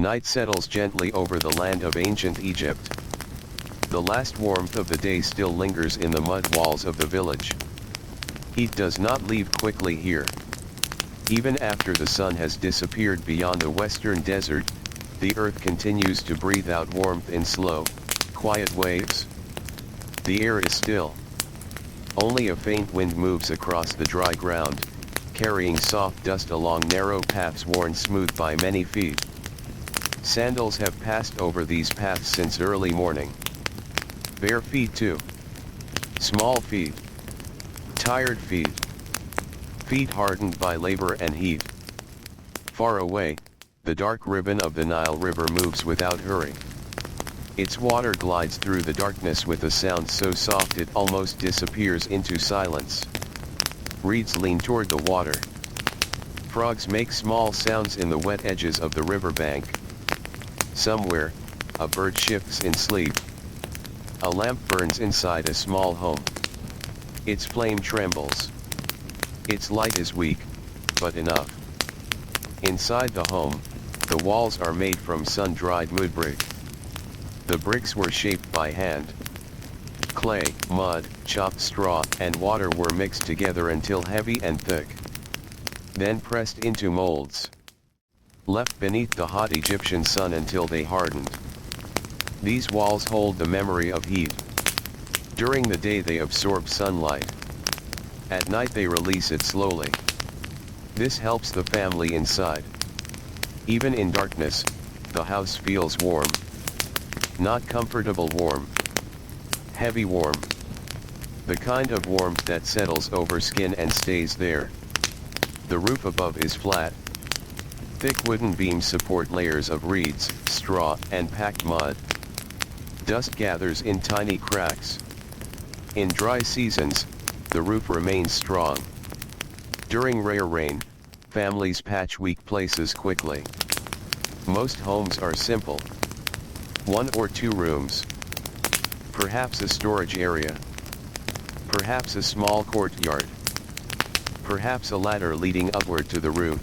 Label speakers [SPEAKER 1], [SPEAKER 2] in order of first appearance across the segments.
[SPEAKER 1] Night settles gently over the land of ancient Egypt. The last warmth of the day still lingers in the mud walls of the village. Heat does not leave quickly here. Even after the sun has disappeared beyond the western desert, the earth continues to breathe out warmth in slow, quiet waves. The air is still. Only a faint wind moves across the dry ground, carrying soft dust along narrow paths worn smooth by many feet. Sandals have passed over these paths since early morning. Bare feet too. Small feet. Tired feet. Feet hardened by labor and heat. Far away, the dark ribbon of the Nile River moves without hurry. Its water glides through the darkness with a sound so soft it almost disappears into silence. Reeds lean toward the water. Frogs make small sounds in the wet edges of the riverbank. Somewhere, a bird shifts in sleep. A lamp burns inside a small home. Its flame trembles. Its light is weak, but enough. Inside the home, the walls are made from sun-dried mudbrick. The bricks were shaped by hand. Clay, mud, chopped straw, and water were mixed together until heavy and thick. Then pressed into molds. Left beneath the hot Egyptian sun until they hardened. These walls hold the memory of heat. During the day they absorb sunlight. At night they release it slowly. This helps the family inside. Even in darkness, the house feels warm. Not comfortable warm. Heavy warm. The kind of warmth that settles over skin and stays there. The roof above is flat. Thick wooden beams support layers of reeds, straw, and packed mud. Dust gathers in tiny cracks. In dry seasons, the roof remains strong. During rare rain, families patch weak places quickly. Most homes are simple. 1 or 2 rooms. Perhaps a storage area. Perhaps a small courtyard. Perhaps a ladder leading upward to the roof,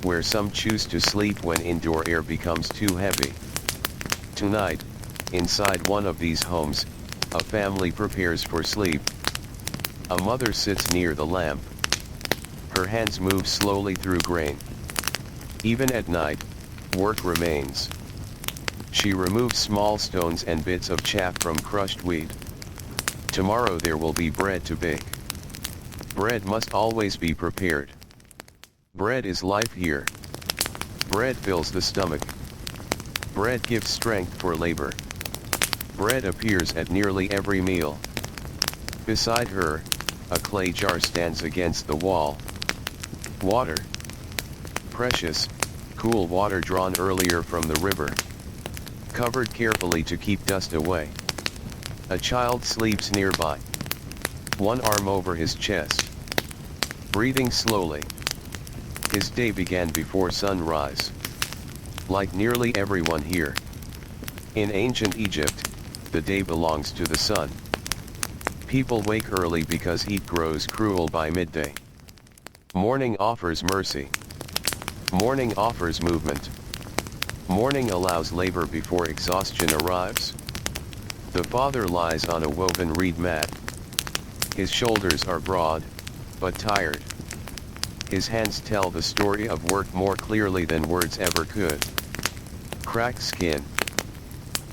[SPEAKER 1] where some choose to sleep when indoor air becomes too heavy. Tonight, inside one of these homes, a family prepares for sleep. A mother sits near the lamp. Her hands move slowly through grain. Even at night, work remains. She removes small stones and bits of chaff from crushed wheat. Tomorrow there will be bread to bake. Bread must always be prepared. Bread is life here. Bread fills the stomach. Bread gives strength for labor. Bread appears at nearly every meal. Beside her, a clay jar stands against the wall. Water. Precious, cool water drawn earlier from the river. Covered carefully to keep dust away. A child sleeps nearby. One arm over his chest. Breathing slowly. His day began before sunrise. Like nearly everyone here. In ancient Egypt, the day belongs to the sun. People wake early because heat grows cruel by midday. Morning offers mercy. Morning offers movement. Morning allows labor before exhaustion arrives. The father lies on a woven reed mat. His shoulders are broad, but tired. His hands tell the story of work more clearly than words ever could. Cracked skin.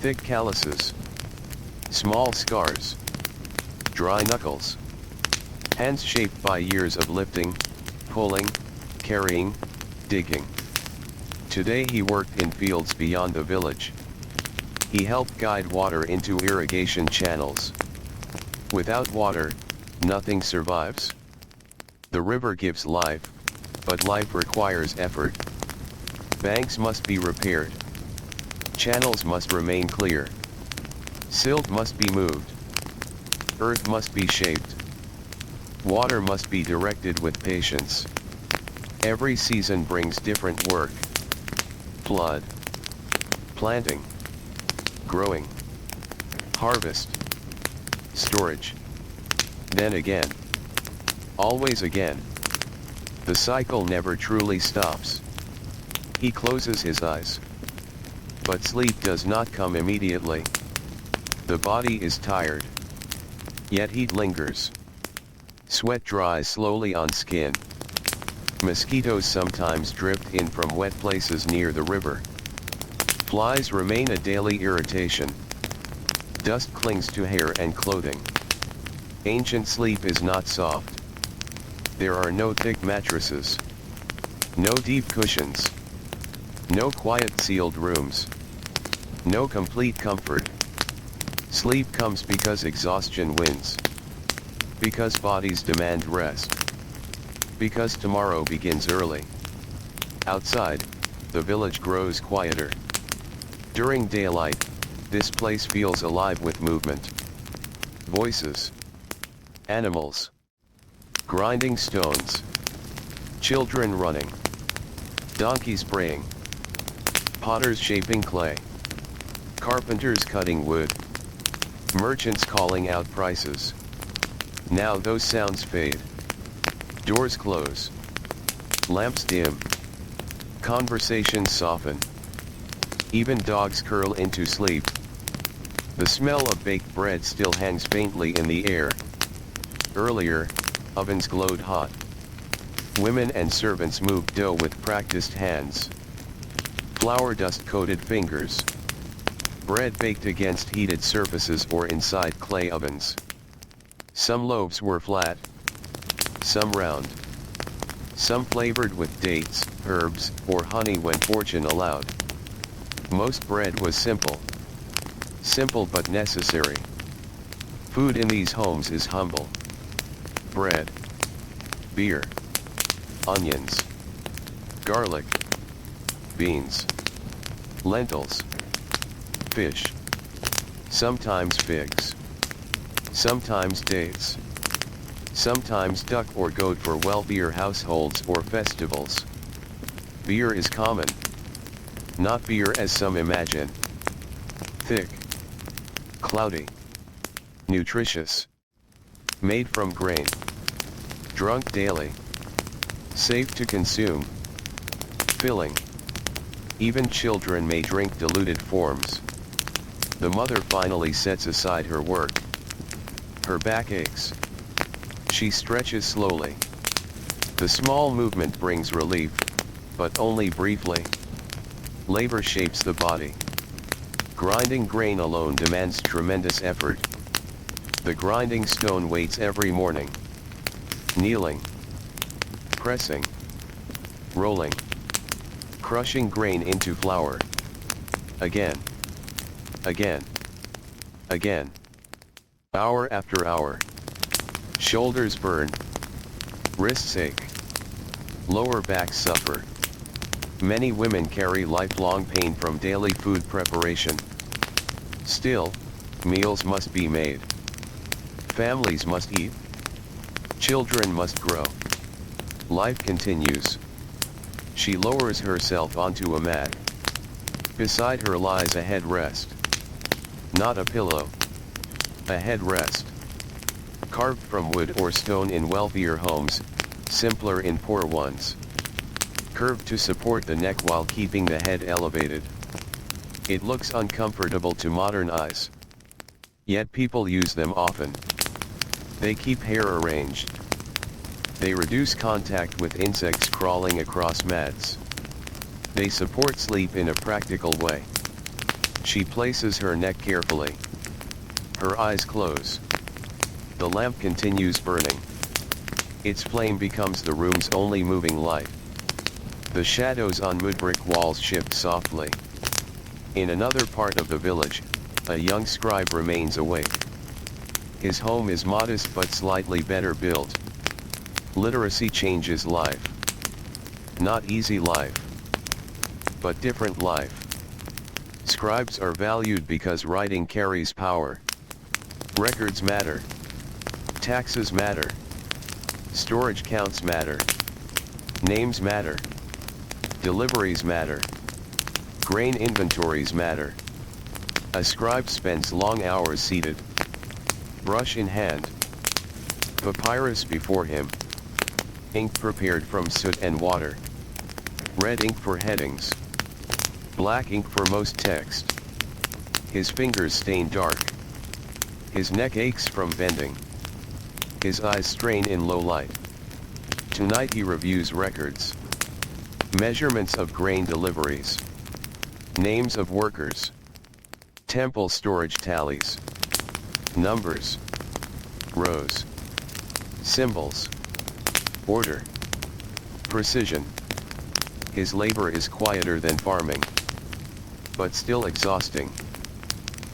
[SPEAKER 1] Thick calluses. Small scars. Dry knuckles. Hands shaped by years of lifting, pulling, carrying, digging. Today he worked in fields beyond the village. He helped guide water into irrigation channels. Without water, nothing survives. The river gives life, but life requires effort. Banks must be repaired. Channels must remain clear. Silt must be moved. Earth must be shaped. Water must be directed with patience. Every season brings different work. Flood. Planting. Growing. Harvest. Storage. Then again. Always again. The cycle never truly stops. He closes his eyes. But sleep does not come immediately. The body is tired. Yet heat lingers. Sweat dries slowly on skin. Mosquitoes sometimes drift in from wet places near the river. Flies remain a daily irritation. Dust clings to hair and clothing. Ancient sleep is not soft. There are no thick mattresses. No deep cushions. No quiet sealed rooms. No complete comfort. Sleep comes because exhaustion wins. Because bodies demand rest. Because tomorrow begins early. Outside, the village grows quieter. During daylight, this place feels alive with movement. Voices. Animals. Grinding stones. Children running. Donkeys braying. Potters shaping clay. Carpenters cutting wood. Merchants calling out prices. Now those sounds fade. Doors close. Lamps dim. Conversations soften. Even dogs curl into sleep. The smell of baked bread still hangs faintly in the air. Earlier, ovens glowed hot. Women and servants moved dough with practiced hands. Flour dust-coated fingers. Bread baked against heated surfaces or inside clay ovens. Some loaves were flat. Some round. Some flavored with dates, herbs, or honey when fortune allowed. Most bread was simple. Simple but necessary. Food in these homes is humble. Bread. Beer. Onions. Garlic. Beans. Lentils. Fish. Sometimes figs. Sometimes dates. Sometimes duck or goat for wealthier households or festivals. Beer is common. Not beer as some imagine. Thick. Cloudy. Nutritious. Made from grain. Drunk daily. Safe to consume. Filling. Even children may drink diluted forms. The mother finally sets aside her work. Her back aches. She stretches slowly. The small movement brings relief, but only briefly. Labor shapes the body. Grinding grain alone demands tremendous effort. The grinding stone waits every morning. Kneeling. Pressing. Rolling. Crushing grain into flour. Again. Again. Again. Hour after hour. Shoulders burn. Wrists ache. Lower backs suffer. Many women carry lifelong pain from daily food preparation. Still, meals must be made. Families must eat. Children must grow. Life continues. She lowers herself onto a mat. Beside her lies a headrest. Not a pillow. A headrest. Carved from wood or stone in wealthier homes, simpler in poor ones. Curved to support the neck while keeping the head elevated. It looks uncomfortable to modern eyes. Yet people use them often. They keep hair arranged. They reduce contact with insects crawling across mats. They support sleep in a practical way. She places her neck carefully. Her eyes close. The lamp continues burning. Its flame becomes the room's only moving light. The shadows on mudbrick walls shift softly. In another part of the village, a young scribe remains awake. His home is modest but slightly better built. Literacy changes life. Not easy life, but different life. Scribes are valued because writing carries power. Records matter. Taxes matter. Storage counts matter. Names matter. Deliveries matter. Grain inventories matter. A scribe spends long hours seated. Brush in hand. Papyrus before him. Ink prepared from soot and water. Red ink for headings. Black ink for most text. His fingers stain dark. His neck aches from bending. His eyes strain in low light. Tonight he reviews records. Measurements of grain deliveries. Names of workers. Temple storage tallies. Numbers. Rows. Symbols. Order. Precision. His labor is quieter than farming, but still exhausting.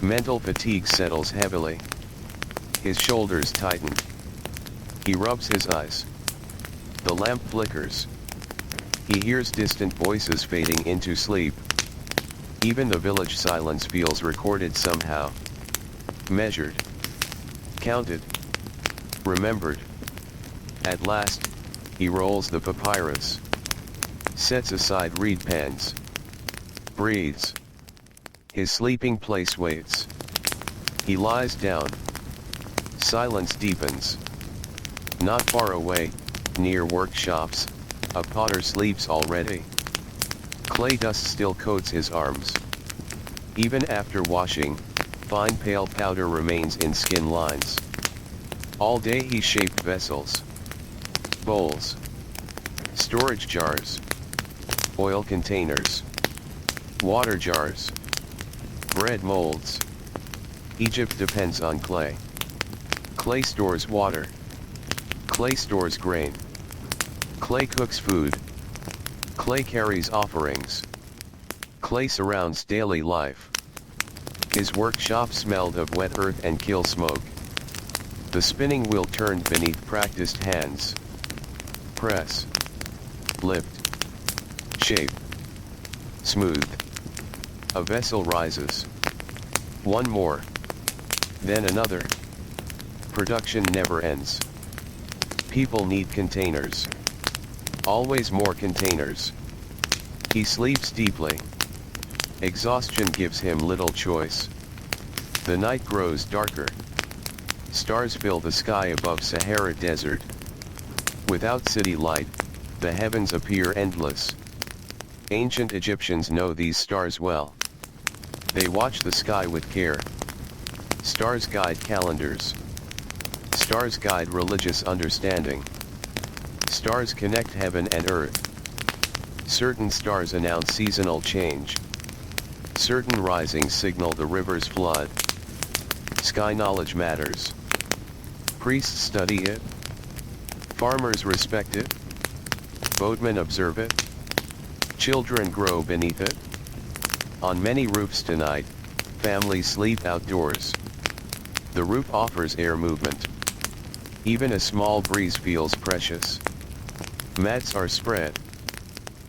[SPEAKER 1] Mental fatigue settles heavily. His shoulders tighten. He rubs his eyes. The lamp flickers. He hears distant voices fading into sleep. Even the village silence feels recorded somehow. Measured. Counted. Remembered. At last, he rolls the papyrus. Sets aside reed pens. Breathes. His sleeping place waits. He lies down. Silence deepens. Not far away, near workshops, a potter sleeps already. Clay dust still coats his arms. Even after washing, fine pale powder remains in skin lines. All day he shaped vessels. Bowls. Storage jars. Oil containers. Water jars. Bread molds. Egypt depends on clay. Clay stores water. Clay stores grain. Clay cooks food. Clay carries offerings. Clay surrounds daily life. His workshop smelled of wet earth and kill smoke. The spinning wheel turned beneath practiced hands. Press. Lift. Shape. Smooth. A vessel rises. One more. Then another. Production never ends. People need containers. Always more containers. He sleeps deeply. Exhaustion gives him little choice. The night grows darker. Stars fill the sky above Sahara Desert. Without city light, the heavens appear endless. Ancient Egyptians know these stars well. They watch the sky with care. Stars guide calendars. Stars guide religious understanding. Stars connect heaven and earth. Certain stars announce seasonal change. Certain risings signal the river's flood. Sky knowledge matters. Priests study it. Farmers respect it. Boatmen observe it. Children grow beneath it. On many roofs tonight, families sleep outdoors. The roof offers air movement. Even a small breeze feels precious. Mats are spread.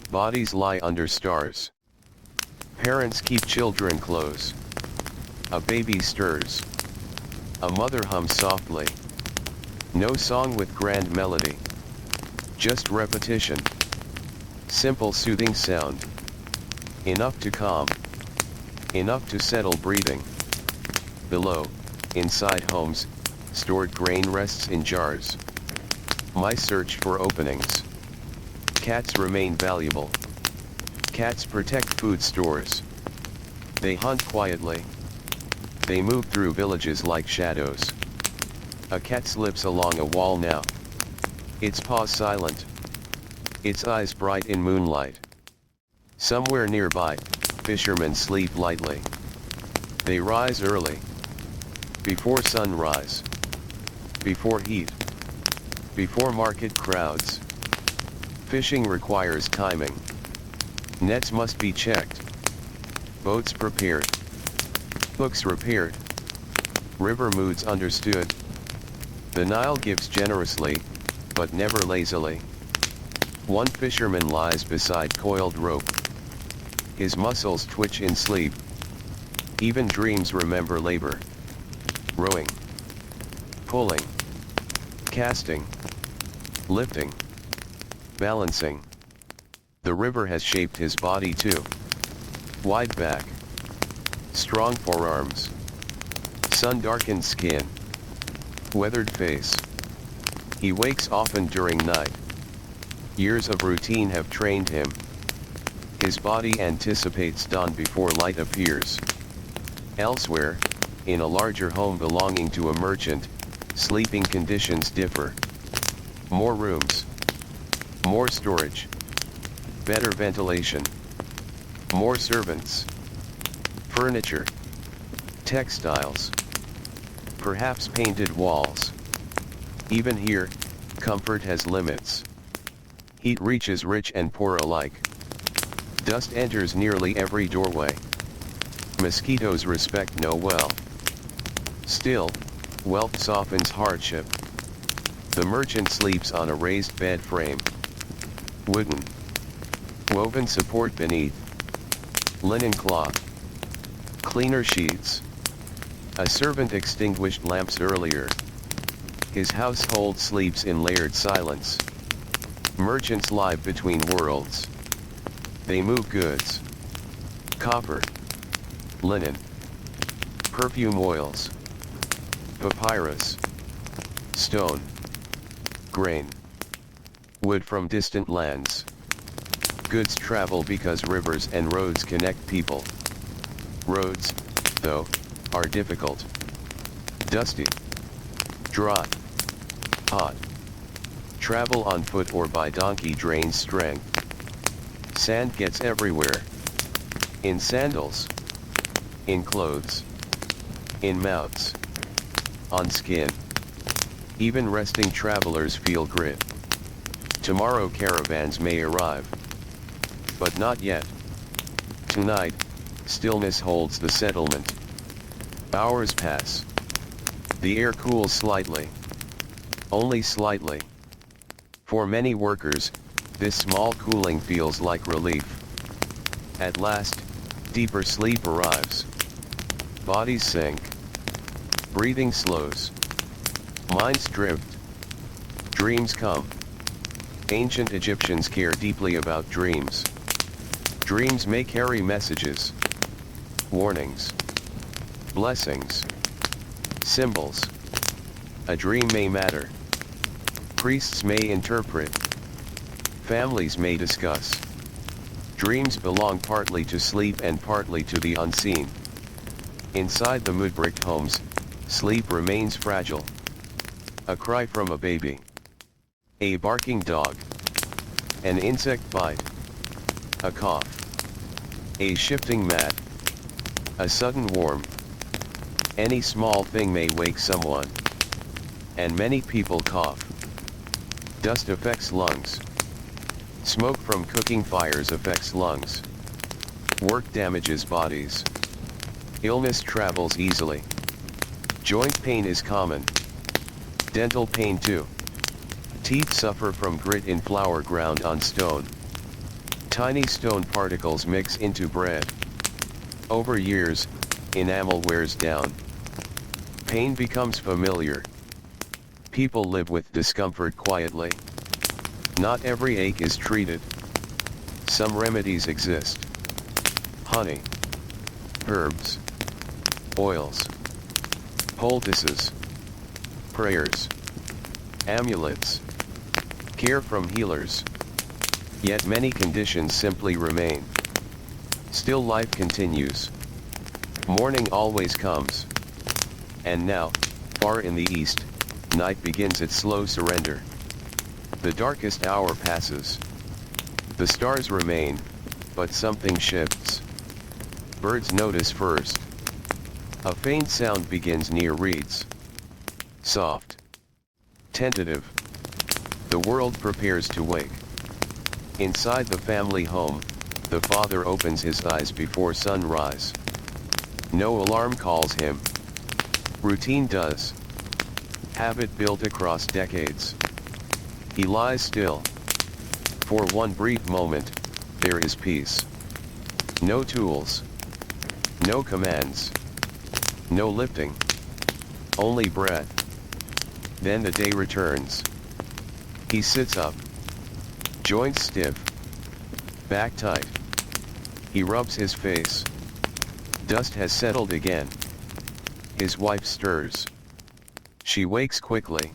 [SPEAKER 1] Bodies lie under stars. Parents keep children close. A baby stirs. A mother hums softly. No song with grand melody. Just repetition. Simple soothing sound. Enough to calm. Enough to settle breathing. Below, inside homes, stored grain rests in jars. Mice search for openings. Cats remain valuable. Cats protect food stores. They hunt quietly. They move through villages like shadows. A cat slips along a wall now. Its paws silent. Its eyes bright in moonlight. Somewhere nearby, fishermen sleep lightly. They rise early. Before sunrise. Before heat. Before market crowds. Fishing requires timing. Nets must be checked. Boats prepared. Hooks repaired. River moods understood. The Nile gives generously, but never lazily. One fisherman lies beside coiled rope. His muscles twitch in sleep. Even dreams remember labor. Rowing. Pulling. Casting. Lifting. Balancing. The river has shaped his body too. Wide back. Strong forearms. Sun-darkened skin. Weathered face. He wakes often during night. Years of routine have trained him. His body anticipates dawn before light appears. Elsewhere, in a larger home belonging to a merchant, sleeping conditions differ. More rooms. More storage. Better ventilation. More servants. Furniture. Textiles. Perhaps painted walls. Even here, comfort has limits. Heat reaches rich and poor alike. Dust enters nearly every doorway. Mosquitoes respect no well. Still, wealth softens hardship. The merchant sleeps on a raised bed frame. Wooden. Woven support beneath. Linen cloth. Cleaner sheets. A servant extinguished lamps earlier. His household sleeps in layered silence. Merchants lie between worlds. They move goods. Copper. Linen. Perfume oils. Papyrus. Stone. Grain. Wood from distant lands. Goods travel because rivers and roads connect people. Roads, though, are difficult. Dusty. Dry. Hot. Travel on foot or by donkey drains strength. Sand gets everywhere. In sandals. In clothes. In mouths. On skin. Even resting travelers feel grit. Tomorrow caravans may arrive. But not yet. Tonight, stillness holds the settlement. Hours pass. The air cools slightly. Only slightly. For many workers, this small cooling feels like relief. At last, deeper sleep arrives. Bodies sink. Breathing slows. Minds drift. Dreams come. Ancient Egyptians care deeply about dreams. Dreams may carry messages. Warnings. Blessings. Symbols. A dream may matter. Priests may interpret. Families may discuss. Dreams belong partly to sleep and partly to the unseen. Inside the Mudbrick homes, sleep remains fragile. A cry from a baby. A barking dog. An insect bite. A cough. A shifting mat. A sudden warmth. Any small thing may wake someone. And many people cough. Dust affects lungs. Smoke from cooking fires affects lungs. Work damages bodies. Illness travels easily. Joint pain is common. Dental pain too. Teeth suffer from grit in flour ground on stone. Tiny stone particles mix into bread. Over years, enamel wears down. Pain becomes familiar. People live with discomfort quietly. Not every ache is treated. Some remedies exist. Honey. Herbs. Oils. Poultices. Prayers. Amulets. Care from healers. Yet many conditions simply remain. Still life continues. Morning always comes. And now, far in the east, night begins its slow surrender. The darkest hour passes. The stars remain, but something shifts. Birds notice first. A faint sound begins near reeds. Soft. Tentative. The world prepares to wake. Inside the family home, the father opens his eyes before sunrise. No alarm calls him. Routine does. Habit built across decades. He lies still. For one brief moment, there is peace. No tools. No commands. No lifting. Only breath. Then the day returns. He sits up. Joints stiff. Back tight. He rubs his face. Dust has settled again. His wife stirs. She wakes quickly.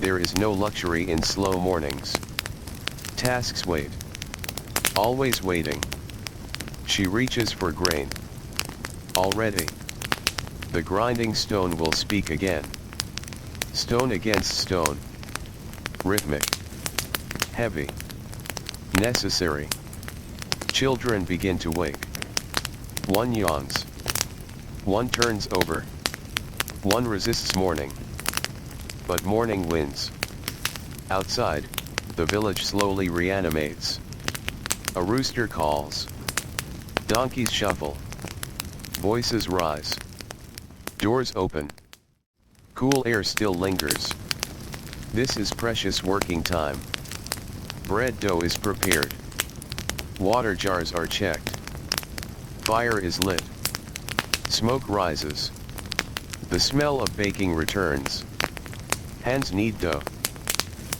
[SPEAKER 1] There is no luxury in slow mornings. Tasks wait. Always waiting. She reaches for grain. Already. The grinding stone will speak again. Stone against stone. Rhythmic. Heavy. Necessary. Children begin to wake. One yawns. One turns over. One resists morning. But morning wins. Outside, the village slowly reanimates. A rooster calls. Donkeys shuffle. Voices rise. Doors open. Cool air still lingers. This is precious working time. Bread dough is prepared. Water jars are checked. Fire is lit. Smoke rises. The smell of baking returns. Hands knead dough.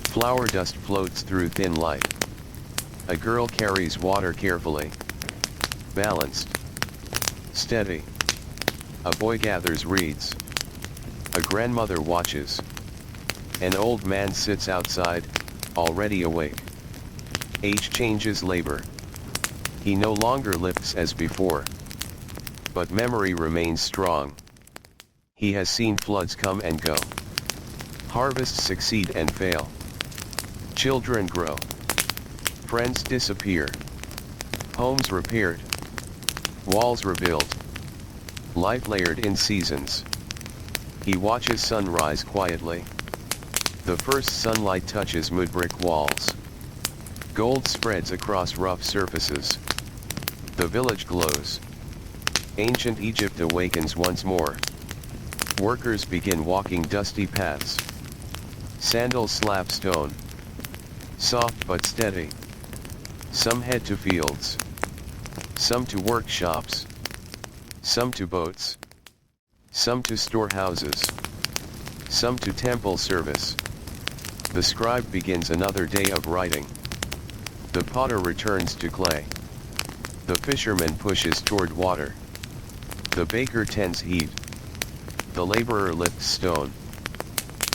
[SPEAKER 1] Flour dust floats through thin light. A girl carries water carefully. Balanced. Steady. A boy gathers reeds. A grandmother watches. An old man sits outside, already awake. Age changes labor. He no longer lifts as before. But memory remains strong. He has seen floods come and go. Harvests succeed and fail. Children grow. Friends disappear. Homes repaired. Walls rebuilt. Life layered in seasons. He watches sunrise quietly. The first sunlight touches mudbrick walls. Gold spreads across rough surfaces. The village glows. Ancient Egypt awakens once more. Workers begin walking dusty paths. Sandals slap stone. Soft but steady. Some head to fields. Some to workshops. Some to boats. Some to storehouses. Some to temple service. The scribe begins another day of writing. The potter returns to clay. The fisherman pushes toward water. The baker tends heat. The laborer lifts stone.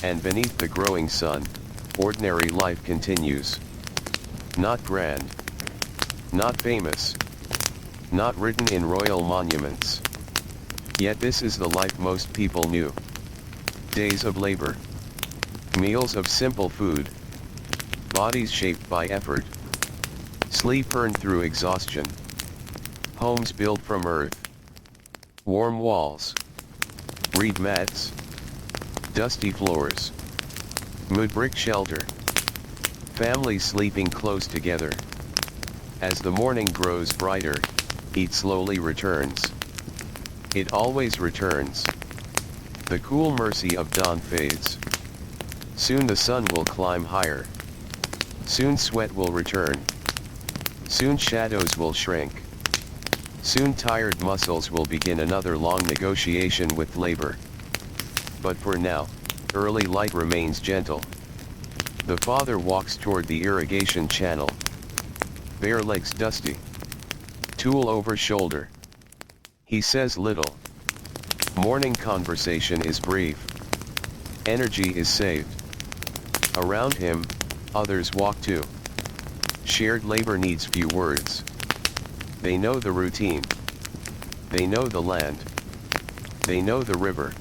[SPEAKER 1] And beneath the growing sun, ordinary life continues. Not grand. Not famous. Not written in royal monuments. Yet this is the life most people knew. Days of labor. Meals of simple food. Bodies shaped by effort. Sleep earned through exhaustion. Homes built from earth. Warm walls. Reed mats. Dusty floors. Mudbrick shelter. Families sleeping close together. As the morning grows brighter, heat slowly returns. It always returns. The cool mercy of dawn fades. Soon the sun will climb higher. Soon sweat will return. Soon shadows will shrink. Soon tired muscles will begin another long negotiation with labor. But for now, early light remains gentle. The father walks toward the irrigation channel. Bare legs dusty. Tool over shoulder. He says little. Morning conversation is brief. Energy is saved. Around him, others walk too. Shared labor needs few words. They know the routine. They know the land. They know the river.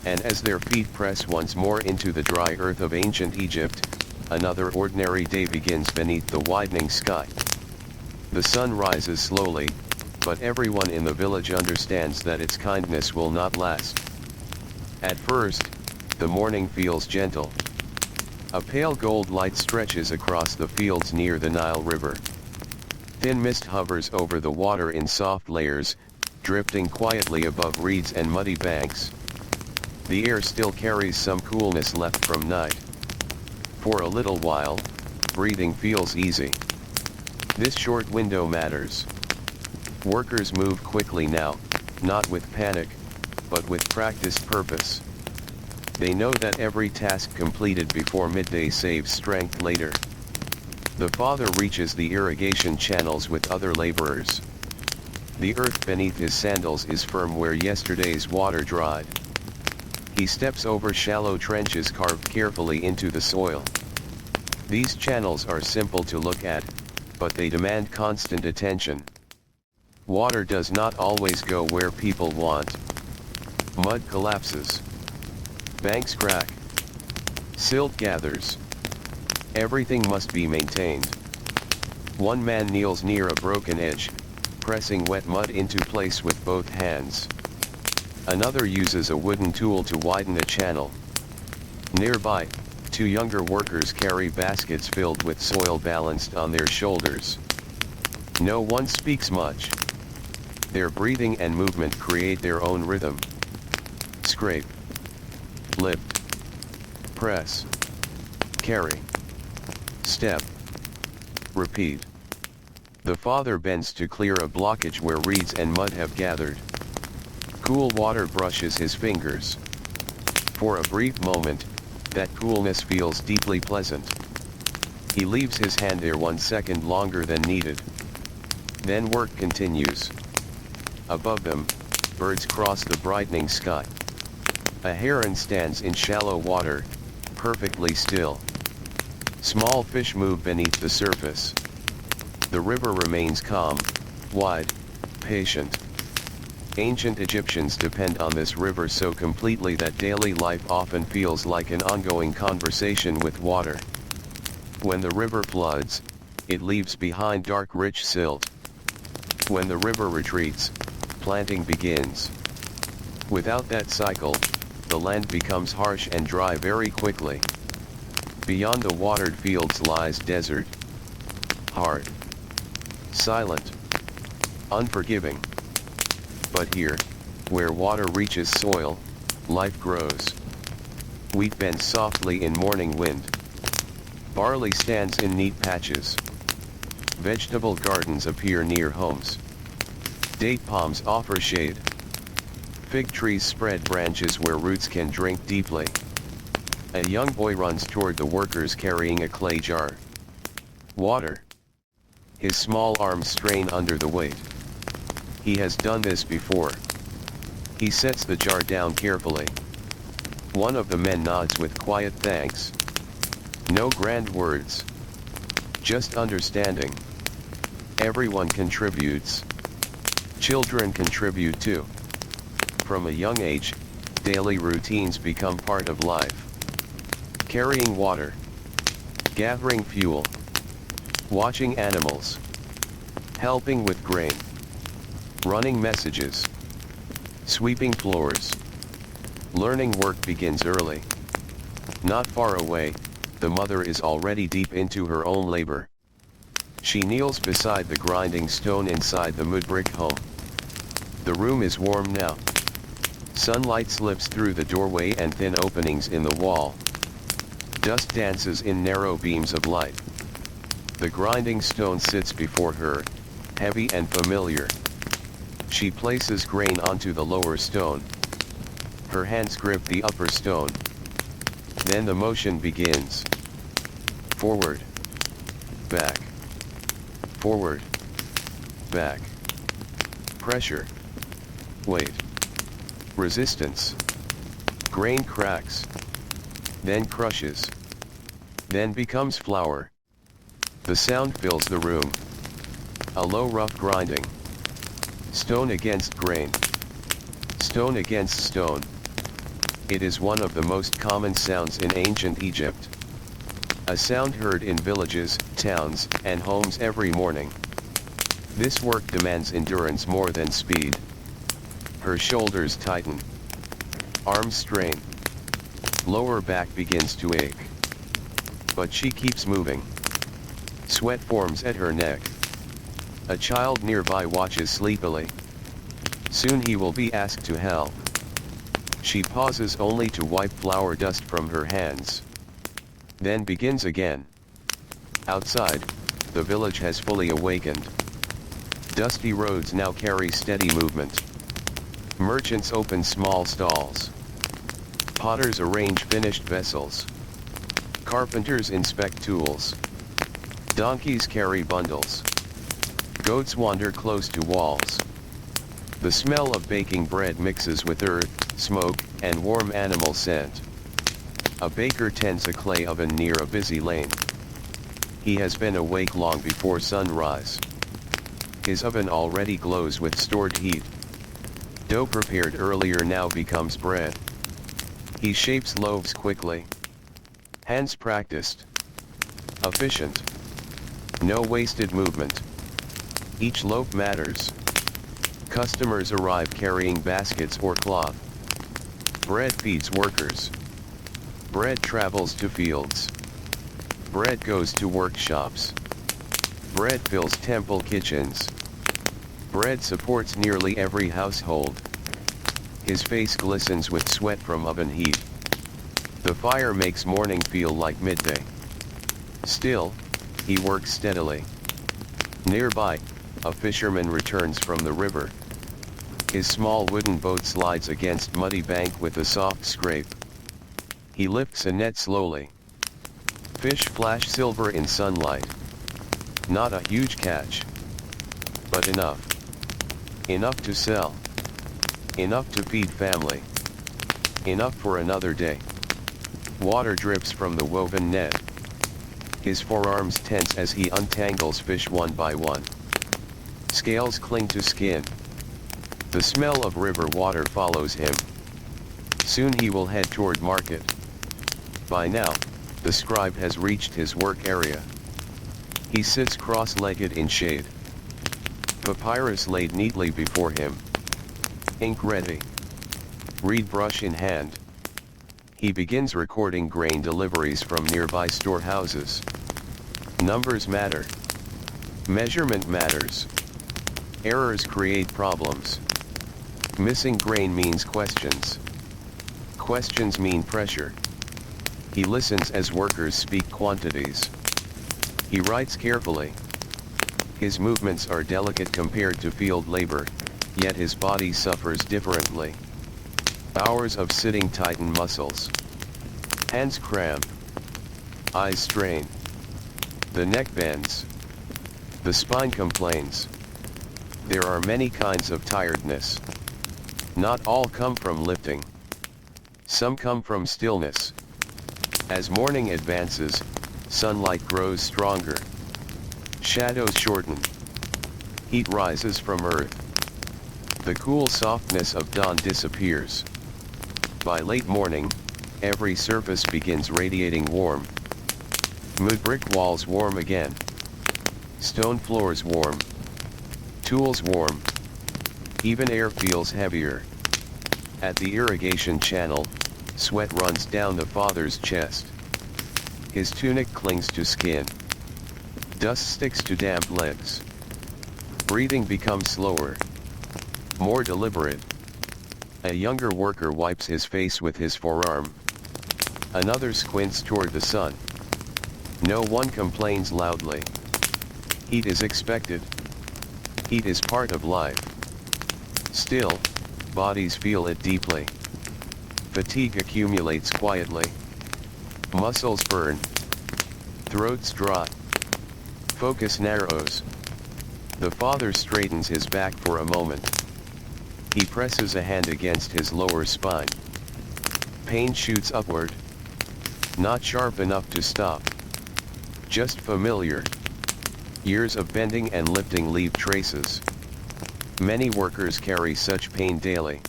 [SPEAKER 1] And as their feet press once more into the dry earth of ancient Egypt, another ordinary day begins beneath the widening sky. The sun rises slowly, but everyone in the village understands that its kindness will not last. At first, the morning feels gentle. A pale gold light stretches across the fields near the Nile River. Thin mist hovers over the water in soft layers, drifting quietly above reeds and muddy banks. The air still carries some coolness left from night. For a little while, breathing feels easy. This short window matters. Workers move quickly now, not with panic, but with practiced purpose. They know that every task completed before midday saves strength later. The father reaches the irrigation channels with other laborers. The earth beneath his sandals is firm where yesterday's water dried. He steps over shallow trenches carved carefully into the soil. These channels are simple to look at, but they demand constant attention. Water does not always go where people want. Mud collapses. Banks crack. Silt gathers. Everything must be maintained. One man kneels near a broken edge, pressing wet mud into place with both hands. Another uses a wooden tool to widen a channel. Nearby, two younger workers carry baskets filled with soil balanced on their shoulders. No one speaks much. Their breathing and movement create their own rhythm. Scrape. Lift. Press. Carry. Step. Repeat. The father bends to clear a blockage where reeds and mud have gathered. Cool water brushes his fingers. For a brief moment, that coolness feels deeply pleasant. He leaves his hand there 1 second longer than needed. Then work continues. Above them, birds cross the brightening sky. A heron stands in shallow water, perfectly still. Small fish move beneath the surface. The river remains calm, wide, patient. Ancient Egyptians depend on this river so completely that daily life often feels like an ongoing conversation with water. When the river floods, it leaves behind dark rich silt. When the river retreats, planting begins. Without that cycle, the land becomes harsh and dry very quickly. Beyond the watered fields lies desert. Hard. Silent. Unforgiving. But here, where water reaches soil, life grows. Wheat bends softly in morning wind. Barley stands in neat patches. Vegetable gardens appear near homes. Date palms offer shade. Fig trees spread branches where roots can drink deeply. A young boy runs toward the workers carrying a clay jar. Water. His small arms strain under the weight. He has done this before. He sets the jar down carefully. One of the men nods with quiet thanks. No grand words. Just understanding. Everyone contributes. Children contribute too. From a young age, daily routines become part of life. Carrying water. Gathering fuel. Watching animals. Helping with grain. Running messages. Sweeping floors. Learning work begins early. Not far away, the mother is already deep into her own labor. She kneels beside the grinding stone inside the Mudbrick home. The room is warm now. Sunlight slips through the doorway and thin openings in the wall. Dust dances in narrow beams of light. The grinding stone sits before her, heavy and familiar. She places grain onto the lower stone. Her hands grip the upper stone. Then the motion begins. Forward. Back. Forward. Back. Pressure. Weight. Resistance. Grain cracks. Then crushes. Then becomes flour. The sound fills the room. A low rough grinding. Stone against grain. Stone against stone. It is one of the most common sounds in ancient Egypt. A sound heard in villages, towns, and homes every morning. This work demands endurance more than speed. Her shoulders tighten. Arms strain. Lower back begins to ache. But she keeps moving. Sweat forms at her neck. A child nearby watches sleepily. Soon he will be asked to help. She pauses only to wipe flour dust from her hands. Then begins again. Outside, the village has fully awakened. Dusty roads now carry steady movement. Merchants open small stalls. Potters arrange finished vessels. Carpenters inspect tools. Donkeys carry bundles. Goats wander close to walls. The smell of baking bread mixes with earth, smoke, and warm animal scent. A baker tends a clay oven near a busy lane. He has been awake long before sunrise. His oven already glows with stored heat. Dough prepared earlier now becomes bread. He shapes loaves quickly. Hands practiced. Efficient. No wasted movement. Each loaf matters. Customers arrive carrying baskets or cloth. Bread feeds workers. Bread travels to fields. Bread goes to workshops. Bread fills temple kitchens. Bread supports nearly every household. His face glistens with sweat from oven heat. The fire makes morning feel like midday. Still, he works steadily. Nearby, a fisherman returns from the river. His small wooden boat slides against muddy bank with a soft scrape. He lifts a net slowly. Fish flash silver in sunlight. Not a huge catch. But enough. Enough to sell. Enough to feed family. Enough for another day. Water drips from the woven net. His forearms tense as he untangles fish one by one. Scales cling to skin. The smell of river water follows him. Soon he will head toward market. By now, the scribe has reached his work area. He sits cross-legged in shade. Papyrus laid neatly before him. Ink ready. Reed brush in hand. He begins recording grain deliveries from nearby storehouses. Numbers matter. Measurement matters. Errors create problems. Missing grain means questions. Questions mean pressure. He listens as workers speak quantities. He writes carefully. His movements are delicate compared to field labor, yet his body suffers differently. Hours of sitting tighten muscles. Hands cramp. Eyes strain. The neck bends. The spine complains. There are many kinds of tiredness. Not all come from lifting. Some come from stillness. As morning advances, sunlight grows stronger. Shadows shorten. Heat rises from earth. The cool softness of dawn disappears. By late morning, every surface begins radiating warm. Mudbrick walls warm again. Stone floors warm. Tools warm. Even air feels heavier. At the irrigation channel, sweat runs down the father's chest. His tunic clings to skin. Dust sticks to damp legs. Breathing becomes slower. More deliberate. A younger worker wipes his face with his forearm. Another squints toward the sun. No one complains loudly. Heat is expected. Heat is part of life. Still, bodies feel it deeply. Fatigue accumulates quietly. Muscles burn. Throats dry. Focus narrows. The father straightens his back for a moment. He presses a hand against his lower spine. Pain shoots upward. Not sharp enough to stop. Just familiar. Years of bending and lifting leave traces. Many workers carry such pain daily.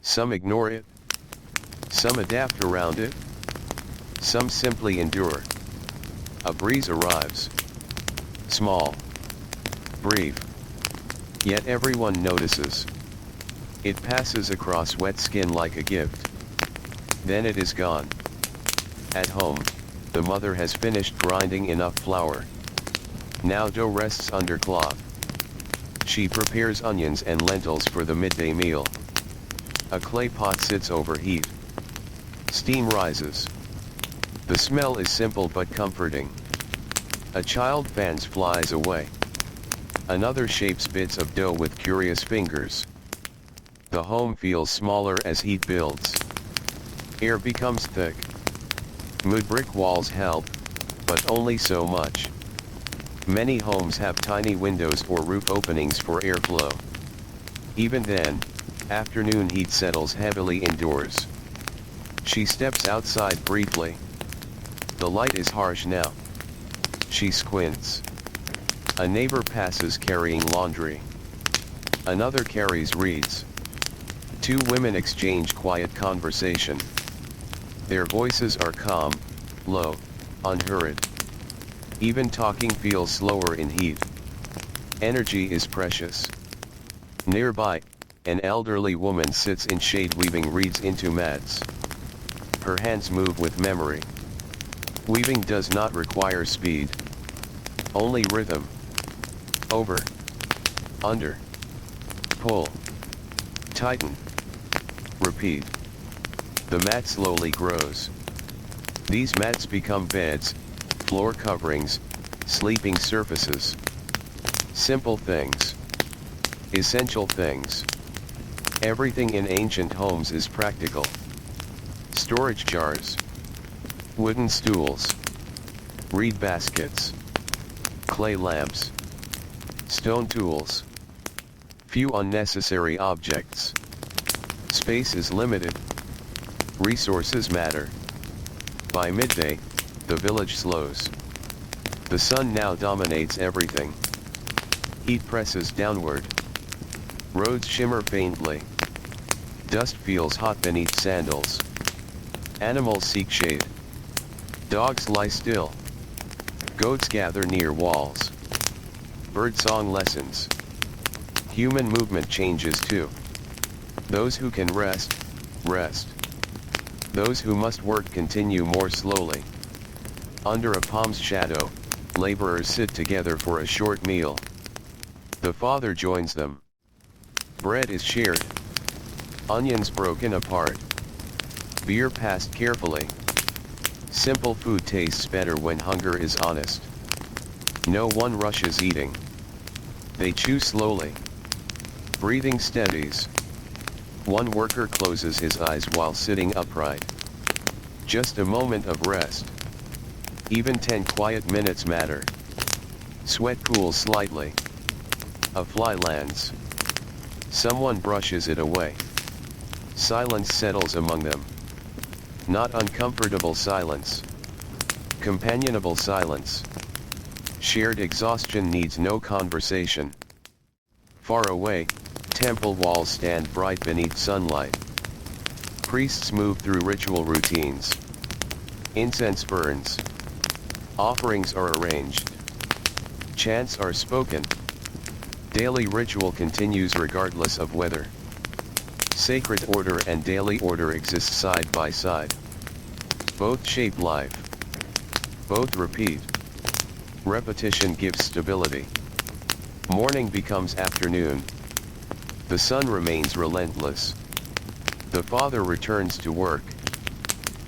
[SPEAKER 1] Some ignore it. Some adapt around it. Some simply endure. A breeze arrives. Small. Brief. Yet everyone notices. It passes across wet skin like a gift. Then it is gone. At home, the mother has finished grinding enough flour. Now dough rests under cloth. She prepares onions and lentils for the midday meal. A clay pot sits over heat. Steam rises. The smell is simple but comforting. A child fans flies away. Another shapes bits of dough with curious fingers. The home feels smaller as heat builds. Air becomes thick. Mudbrick walls help, but only so much. Many homes have tiny windows or roof openings for airflow. Even then, afternoon heat settles heavily indoors. She steps outside briefly. The light is harsh now. She squints. A neighbor passes carrying laundry. Another carries reeds. Two women exchange quiet conversation. Their voices are calm, low, unhurried. Even talking feels slower in heat. Energy is precious. Nearby, an elderly woman sits in shade weaving reeds into mats. Her hands move with memory. Weaving does not require speed. Only rhythm. Over. Under. Pull. Tighten. Repeat. The mat slowly grows. These mats become beds, floor coverings, sleeping surfaces. Simple things. Essential things. Everything in ancient homes is practical. Storage jars. Wooden stools. Reed baskets. Clay lamps. Stone tools. Few unnecessary objects. Space is limited. Resources matter. By midday, the village slows. The sun now dominates everything. Heat presses downward. Roads shimmer faintly. Dust feels hot beneath sandals. Animals seek shade. Dogs lie still. Goats gather near walls. Birdsong lessens. Human movement changes too. Those who can rest, rest. Those who must work continue more slowly. Under a palm's shadow, laborers sit together for a short meal. The father joins them. Bread is shared. Onions broken apart. Beer passed carefully. Simple food tastes better when hunger is honest. No one rushes eating. They chew slowly. Breathing steadies. One worker closes his eyes while sitting upright. Just a moment of rest. Even 10 quiet minutes matter. Sweat cools slightly. A fly lands. Someone brushes it away. Silence settles among them. Not uncomfortable silence. Companionable silence. Shared exhaustion needs no conversation. Far away, temple walls stand bright beneath sunlight. Priests move through ritual routines. Incense burns. Offerings are arranged. Chants are spoken. Daily ritual continues regardless of weather. Sacred order and daily order exist side by side. Both shape life. Both repeat. Repetition gives stability. Morning becomes afternoon. The sun remains relentless. The father returns to work.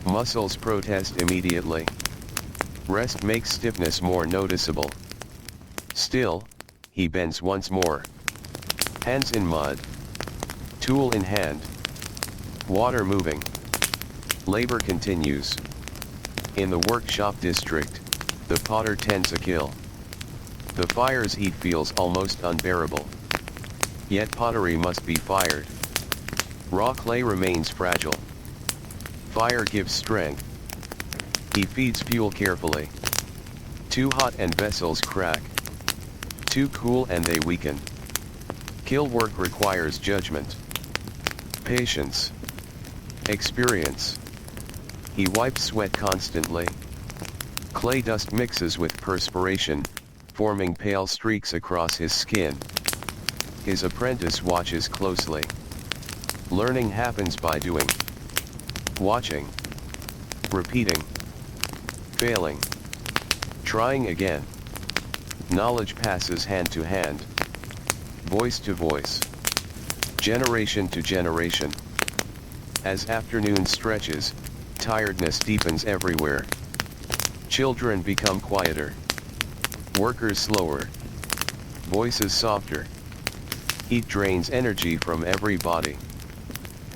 [SPEAKER 1] Muscles protest immediately. Rest makes stiffness more noticeable. Still, he bends once more. Hands in mud. Tool in hand. Water moving. Labor continues. In the workshop district, the potter tends a kiln. The fire's heat feels almost unbearable. Yet pottery must be fired. Raw clay remains fragile. Fire gives strength. He feeds fuel carefully. Too hot and vessels crack. Too cool and they weaken. Kiln work requires judgment. Patience. Experience. He wipes sweat constantly. Clay dust mixes with perspiration, forming pale streaks across his skin. His apprentice watches closely. Learning happens by doing. Watching. Repeating. Failing. Trying again. Knowledge passes hand to hand. Voice to voice. Generation to generation. As afternoon stretches, tiredness deepens everywhere. Children become quieter. Workers slower. Voices softer. Heat drains energy from every body.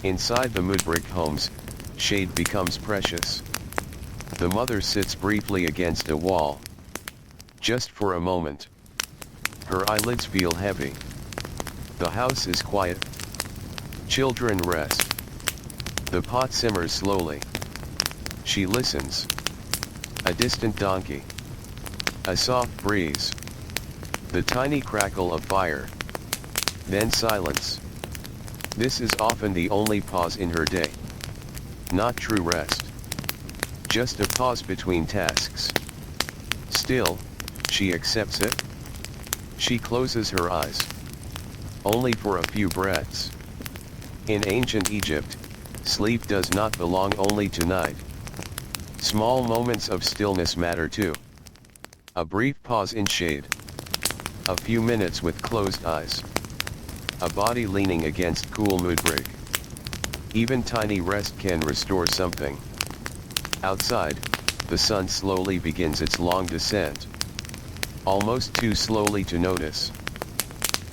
[SPEAKER 1] Inside the Mudbrick homes, shade becomes precious. The mother sits briefly against a wall. Just for a moment. Her eyelids feel heavy. The house is quiet. Children rest. The pot simmers slowly. She listens. A distant donkey. A soft breeze. The tiny crackle of fire. Then silence. This is often the only pause in her day. Not true rest. Just a pause between tasks. Still, she accepts it. She closes her eyes. Only for a few breaths. In ancient Egypt, sleep does not belong only to night. Small moments of stillness matter too. A brief pause in shade. A few minutes with closed eyes. A body leaning against cool mudbrick. Even tiny rest can restore something. Outside, the sun slowly begins its long descent. Almost too slowly to notice.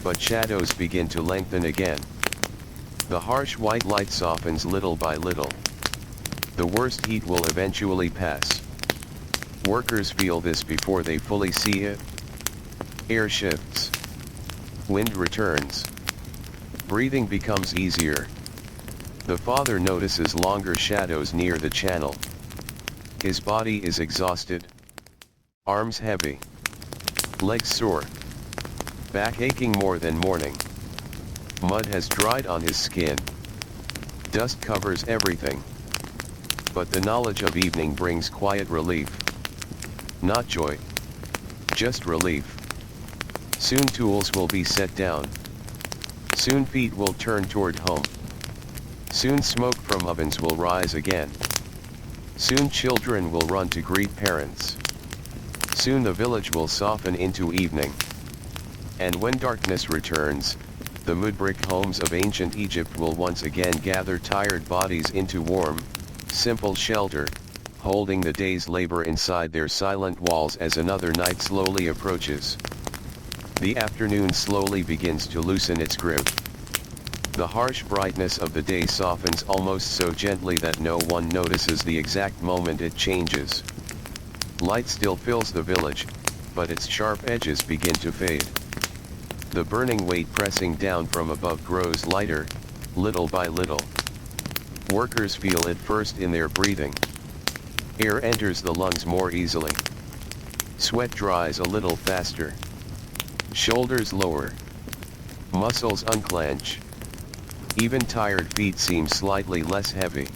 [SPEAKER 1] But shadows begin to lengthen again. The harsh white light softens little by little. The worst heat will eventually pass. Workers feel this before they fully see it. Air shifts. Wind returns. Breathing becomes easier. The father notices longer shadows near the channel. His body is exhausted. Arms heavy. Legs sore. Back aching more than morning. Mud has dried on his skin. Dust covers everything. But the knowledge of evening brings quiet relief. Not joy. Just relief. Soon tools will be set down. Soon feet will turn toward home. Soon smoke from ovens will rise again. Soon children will run to greet parents. Soon the village will soften into evening. And when darkness returns, the mudbrick homes of ancient Egypt will once again gather tired bodies into warm, simple shelter, holding the day's labor inside their silent walls as another night slowly approaches. The afternoon slowly begins to loosen its grip. The harsh brightness of the day softens almost so gently that no one notices the exact moment it changes. Light still fills the village, but its sharp edges begin to fade. The burning weight pressing down from above grows lighter, little by little. Workers feel it first in their breathing. Air enters the lungs more easily. Sweat dries a little faster. Shoulders lower. Muscles unclench. Even tired feet seem slightly less heavy.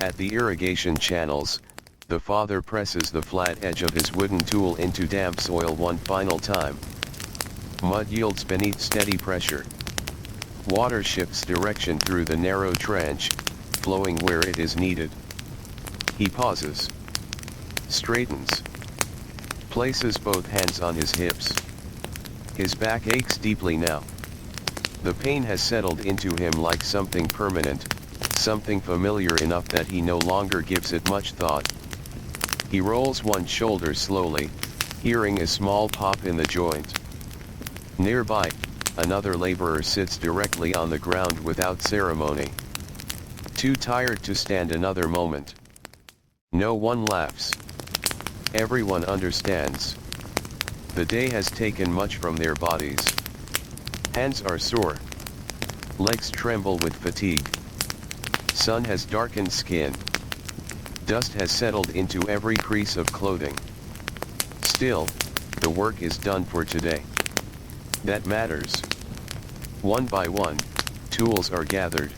[SPEAKER 1] At the irrigation channels, the father presses the flat edge of his wooden tool into damp soil one final time. Mud yields beneath steady pressure. Water shifts direction through the narrow trench, flowing where it is needed. He pauses. Straightens. Places both hands on his hips. His back aches deeply now. The pain has settled into him like something permanent, something familiar enough that he no longer gives it much thought. He rolls one shoulder slowly, hearing a small pop in the joint. Nearby, another laborer sits directly on the ground without ceremony. Too tired to stand another moment. No one laughs. Everyone understands. The day has taken much from their bodies. Hands are sore. Legs tremble with fatigue. Sun has darkened skin. Dust has settled into every crease of clothing. Still, the work is done for today. That matters. One by one, tools are gathered.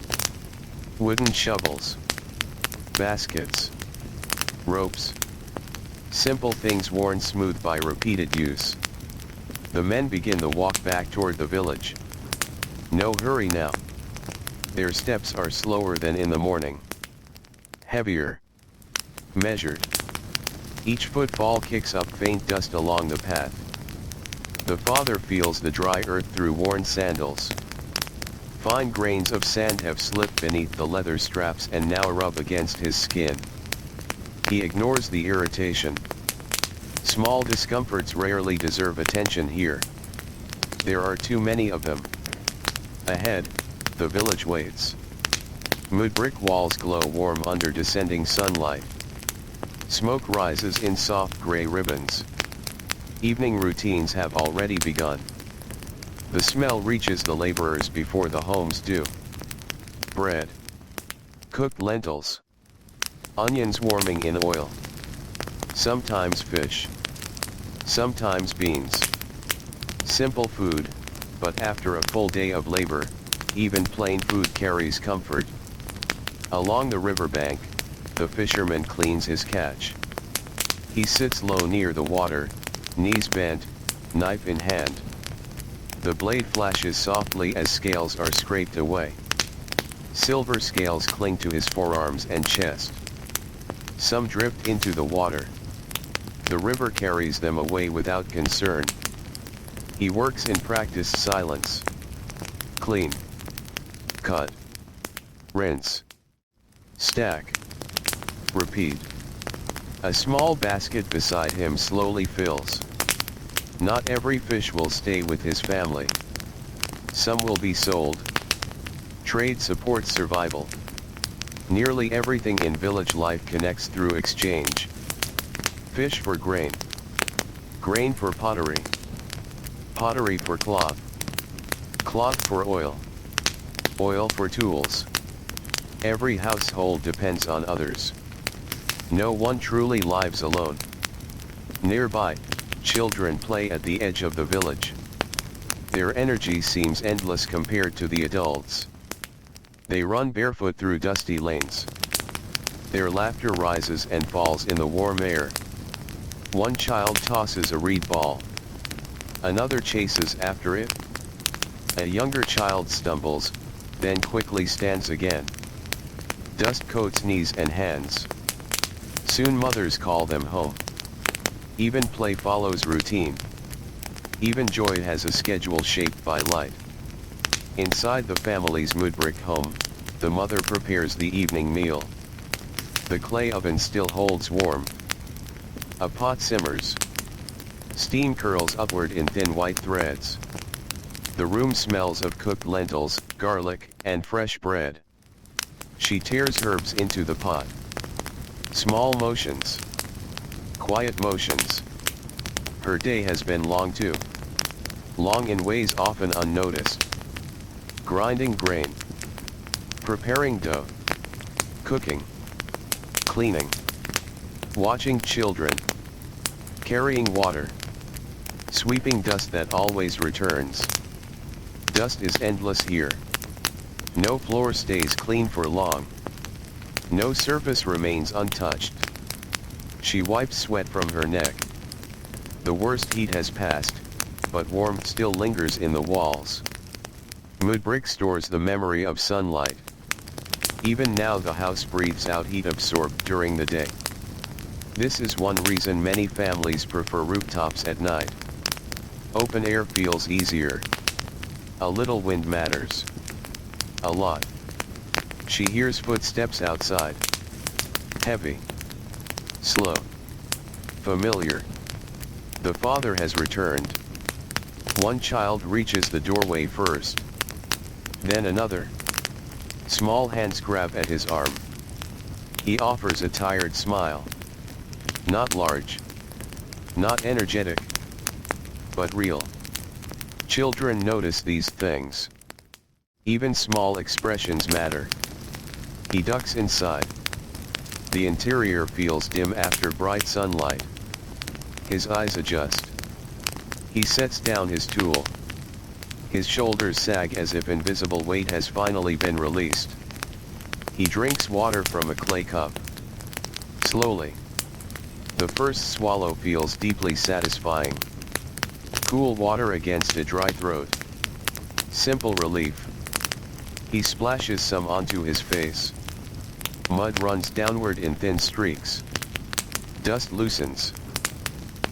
[SPEAKER 1] Wooden shovels. Baskets. Ropes. Simple things worn smooth by repeated use. The men begin the walk back toward the village. No hurry now. Their steps are slower than in the morning. Heavier. Measured. Each footfall kicks up faint dust along the path. The father feels the dry earth through worn sandals. Fine grains of sand have slipped beneath the leather straps and now rub against his skin. He ignores the irritation. Small discomforts rarely deserve attention here. There are too many of them. Ahead, the village waits. Mudbrick walls glow warm under descending sunlight. Smoke rises in soft gray ribbons. Evening routines have already begun. The smell reaches the laborers before the homes do. Bread. Cooked lentils. Onions warming in oil. Sometimes fish. Sometimes beans. Simple food, but after a full day of labor, even plain food carries comfort. Along the riverbank, the fisherman cleans his catch. He sits low near the water, knees bent, knife in hand. The blade flashes softly as scales are scraped away. Silver scales cling to his forearms and chest. Some drift into the water. The river carries them away without concern. He works in practiced silence. Clean. Cut. Rinse. Stack. Repeat. A small basket beside him slowly fills. Not every fish will stay with his family. Some will be sold. Trade supports survival. Nearly everything in village life connects through exchange. Fish for grain. Grain for pottery. Pottery for cloth. Cloth for oil. Oil for tools. Every household depends on others. No one truly lives alone. Nearby, children play at the edge of the village. Their energy seems endless compared to the adults. They run barefoot through dusty lanes. Their laughter rises and falls in the warm air. One child tosses a reed ball. Another chases after it. A younger child stumbles, then quickly stands again. Dust coats knees and hands. Soon mothers call them home. Even play follows routine. Even joy has a schedule shaped by light. Inside the family's Mudbrick home, the mother prepares the evening meal. The clay oven still holds warm. A pot simmers. Steam curls upward in thin white threads. The room smells of cooked lentils, garlic, and fresh bread. She tears herbs into the pot. Small motions. Quiet motions. Her day has been long too. Long in ways often unnoticed. Grinding grain. Preparing dough. Cooking. Cleaning. Watching children. Carrying water. Sweeping dust that always returns. Dust is endless here. No floor stays clean for long. No surface remains untouched. She wipes sweat from her neck. The worst heat has passed, but warmth still lingers in the walls. Mudbrick stores the memory of sunlight. Even now the house breathes out heat absorbed during the day. This is one reason many families prefer rooftops at night. Open air feels easier. A little wind matters. A lot. She hears footsteps outside. Heavy. Slow. Familiar. The father has returned. One child reaches the doorway first. Then another. Small hands grab at his arm. He offers a tired smile. Not large. Not energetic. But real. Children notice these things. Even small expressions matter. He ducks inside. The interior feels dim after bright sunlight. His eyes adjust. He sets down his tool. His shoulders sag as if invisible weight has finally been released. He drinks water from a clay cup. Slowly. The first swallow feels deeply satisfying. Cool water against a dry throat. Simple relief. He splashes some onto his face. Mud runs downward in thin streaks. Dust loosens.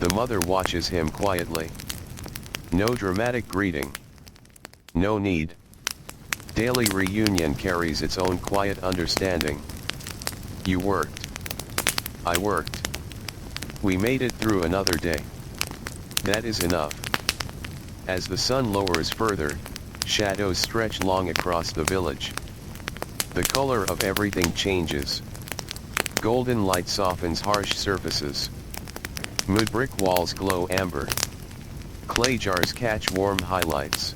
[SPEAKER 1] The mother watches him quietly. No dramatic greeting. No need. Daily reunion carries its own quiet understanding. You worked. I worked. We made it through another day. That is enough. As the sun lowers further, shadows stretch long across the village. The color of everything changes. Golden light softens harsh surfaces. Mudbrick walls glow amber. Clay jars catch warm highlights.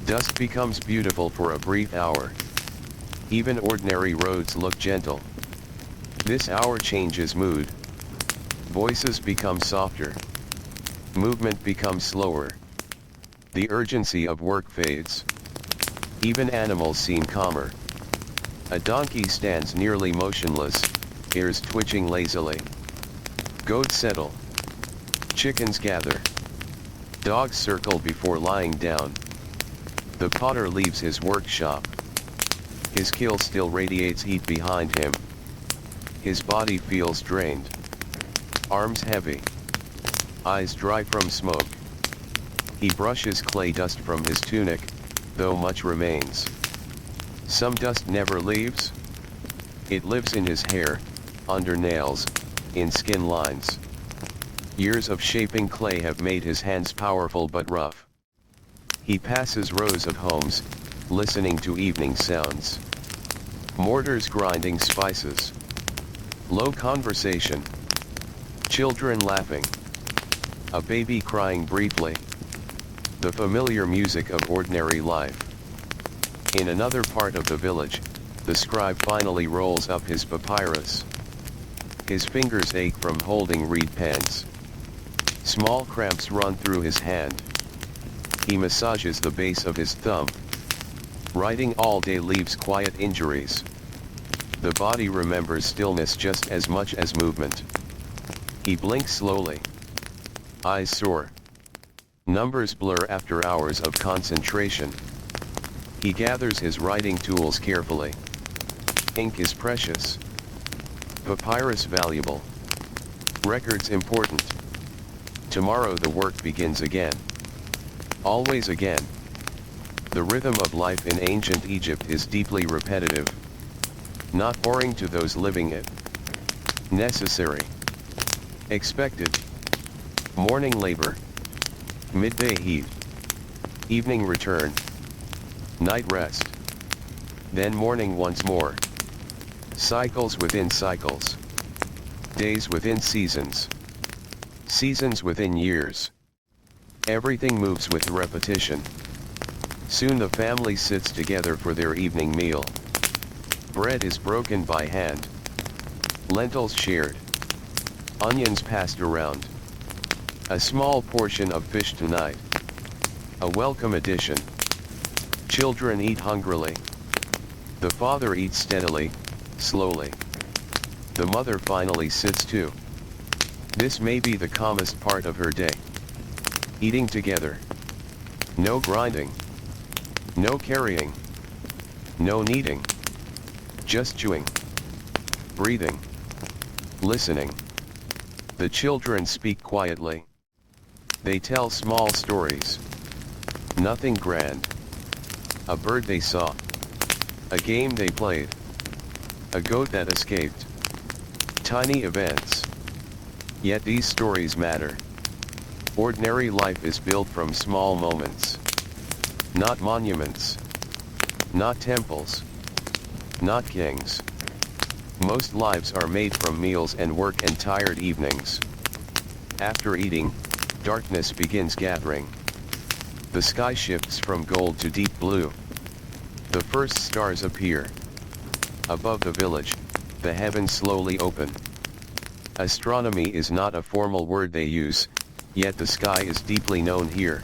[SPEAKER 1] Dusk becomes beautiful for a brief hour. Even ordinary roads look gentle. This hour changes mood. Voices become softer. Movement becomes slower. The urgency of work fades. Even animals seem calmer. A donkey stands nearly motionless, ears twitching lazily. Goats settle. Chickens gather. Dogs circle before lying down. The potter leaves his workshop. His kiln still radiates heat behind him. His body feels drained. Arms heavy. Eyes dry from smoke. He brushes clay dust from his tunic, though much remains. Some dust never leaves. It lives in his hair, under nails, in skin lines. Years of shaping clay have made his hands powerful but rough. He passes rows of homes, listening to evening sounds. Mortars grinding spices. Low conversation. Children laughing. A baby crying briefly. The familiar music of ordinary life. In another part of the village, the scribe finally rolls up his papyrus. His fingers ache from holding reed pens. Small cramps run through his hand. He massages the base of his thumb. Writing all day leaves quiet injuries. The body remembers stillness just as much as movement. He blinks slowly. Eyes sore. Numbers blur after hours of concentration. He gathers his writing tools carefully. Ink is precious. Papyrus valuable. Records important. Tomorrow the work begins again. Always again. The rhythm of life in ancient Egypt is deeply repetitive. Not boring to those living it. Necessary. Expected. Morning labor. Midday heat. Evening return. Night rest. Then morning once more. Cycles within cycles. Days within seasons. Seasons within years. Everything moves with repetition. Soon the family sits together for their evening meal. Bread is broken by hand. Lentils shared. Onions passed around. A small portion of fish tonight. A welcome addition. Children eat hungrily. The father eats steadily, slowly. The mother finally sits too. This may be the calmest part of her day. Eating together. No grinding. No carrying. No kneading. Just chewing. Breathing. Listening. The children speak quietly. They tell small stories. Nothing grand. A bird they saw. A game they played. A goat that escaped. Tiny events. Yet these stories matter. Ordinary life is built from small moments. Not monuments. Not temples. Not kings. Most lives are made from meals and work and tired evenings. After eating, darkness begins gathering. The sky shifts from gold to deep blue. The first stars appear. Above the village, the heavens slowly open. Astronomy is not a formal word they use, yet the sky is deeply known here.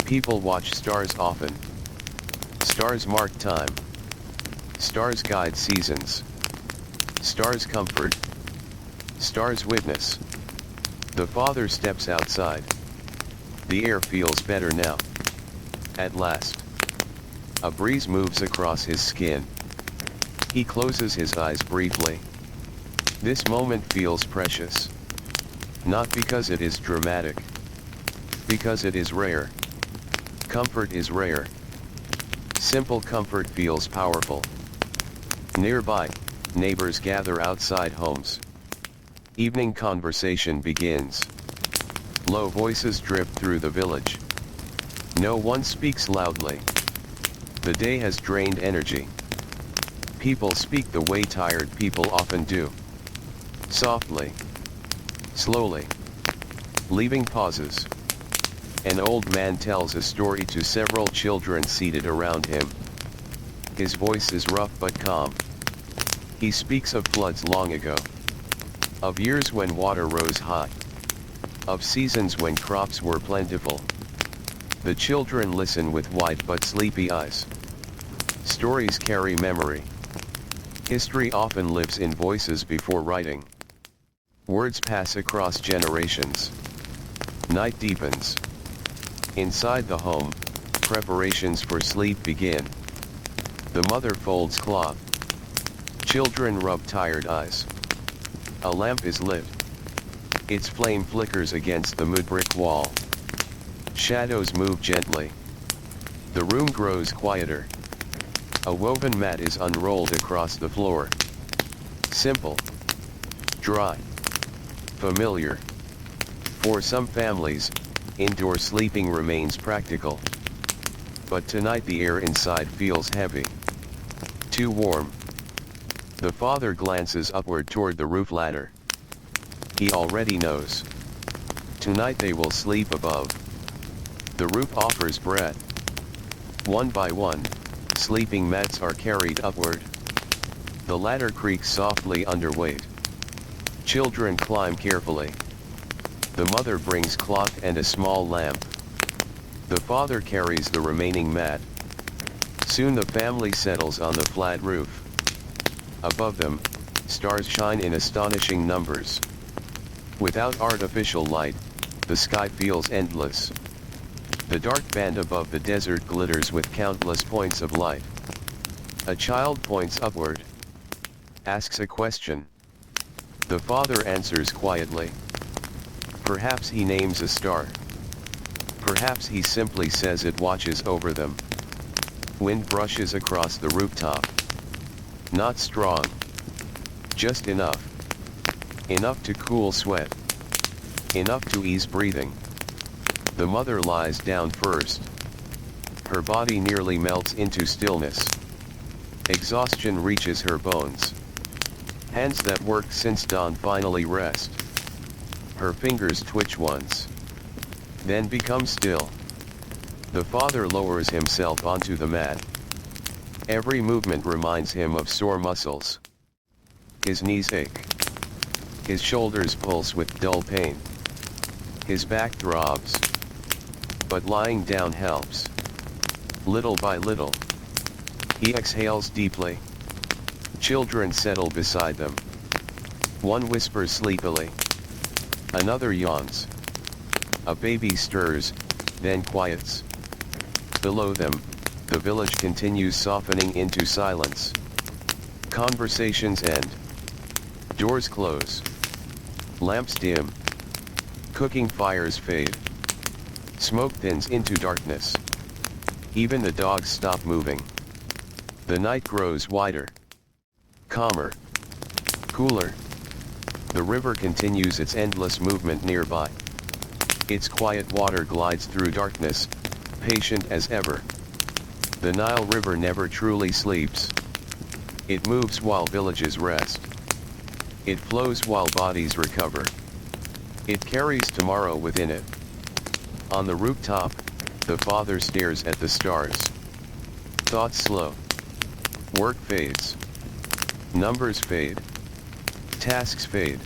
[SPEAKER 1] People watch stars often. Stars mark time. Stars guide seasons. Stars comfort. Stars witness. The father steps outside. The air feels better now. At last. A breeze moves across his skin. He closes his eyes briefly. This moment feels precious. Not because it is dramatic. Because it is rare. Comfort is rare. Simple comfort feels powerful. Nearby, neighbors gather outside homes. Evening conversation begins. Low voices drift through the village. No one speaks loudly. The day has drained energy. People speak the way tired people often do. Softly. Slowly. Leaving pauses. An old man tells a story to several children seated around him. His voice is rough but calm. He speaks of floods long ago. Of years when water rose high. of seasons when crops were plentiful. The children listen with wide but sleepy eyes. Stories carry memory. History often lives in voices before writing. Words pass across generations. Night deepens. Inside the home, preparations for sleep begin. The mother folds cloth. Children rub tired eyes. A lamp is lit. Its flame flickers against the mudbrick wall. Shadows move gently. The room grows quieter. A woven mat is unrolled across the floor. Simple. Dry. Familiar. For some families, indoor sleeping remains practical. But tonight the air inside feels heavy. Too warm. The father glances upward toward the roof ladder. He already knows. Tonight they will sleep above. The roof offers breadth. One by one, sleeping mats are carried upward. The ladder creaks softly under weight. Children climb carefully. The mother brings cloth and a small lamp. The father carries the remaining mat. Soon the family settles on the flat roof. Above them, stars shine in astonishing numbers. Without artificial light, the sky feels endless. The dark band above the desert glitters with countless points of light. A child points upward. Asks a question. The father answers quietly. Perhaps he names a star. Perhaps he simply says it watches over them. Wind brushes across the rooftop. Not strong. Just enough. Enough to cool sweat. Enough to ease breathing. The mother lies down first. Her body nearly melts into stillness. Exhaustion reaches her bones. Hands that worked since dawn finally rest. Her fingers twitch once. Then become still. The father lowers himself onto the mat. Every movement reminds him of sore muscles. His knees ache. His shoulders pulse with dull pain. His back throbs. But lying down helps. Little by little. He exhales deeply. Children settle beside them. One whispers sleepily. Another yawns. A baby stirs, then quiets. Below them, the village continues softening into silence. Conversations end. Doors close. Lamps dim. Cooking fires fade. Smoke thins into darkness. Even the dogs stop moving. The night grows wider. Calmer. Cooler. The river continues its endless movement nearby. Its quiet water glides through darkness, patient as ever. The Nile River never truly sleeps. It moves while villages rest. It flows while bodies recover. It carries tomorrow within it. On the rooftop, the father stares at the stars. Thoughts slow. Work fades. Numbers fade. Tasks fade.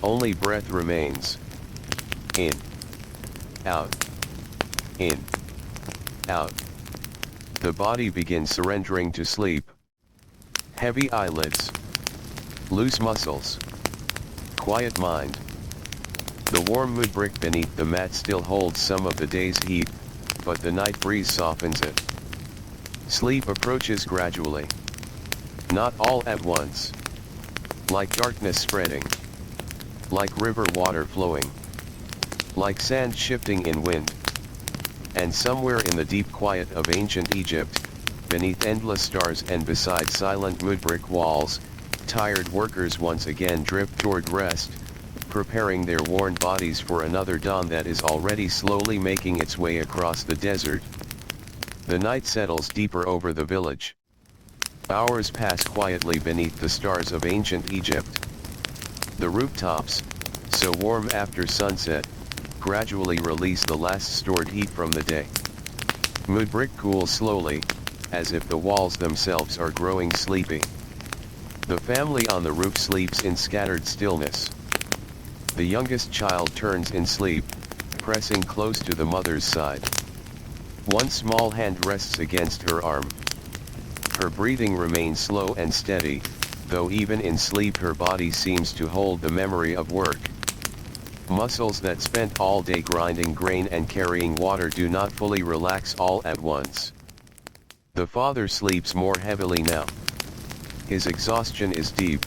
[SPEAKER 1] Only breath remains. In. Out. In. Out. The body begins surrendering to sleep. Heavy eyelids. Loose muscles. Quiet mind. The warm mudbrick beneath the mat still holds some of the day's heat, but the night breeze softens it. Sleep approaches gradually. Not all at once. Like darkness spreading. Like river water flowing. Like sand shifting in wind. And somewhere in the deep quiet of ancient Egypt, beneath endless stars and beside silent mudbrick walls, tired workers once again drift toward rest, preparing their worn bodies for another dawn that is already slowly making its way across the desert. The night settles deeper over the village. Hours pass quietly beneath the stars of ancient Egypt. The rooftops, so warm after sunset, gradually release the last stored heat from the day. Mudbrick cools slowly, as if the walls themselves are growing sleepy. The family on the roof sleeps in scattered stillness. The youngest child turns in sleep, pressing close to the mother's side. One small hand rests against her arm. Her breathing remains slow and steady, though even in sleep her body seems to hold the memory of work. Muscles that spent all day grinding grain and carrying water do not fully relax all at once. The father sleeps more heavily now. His exhaustion is deep.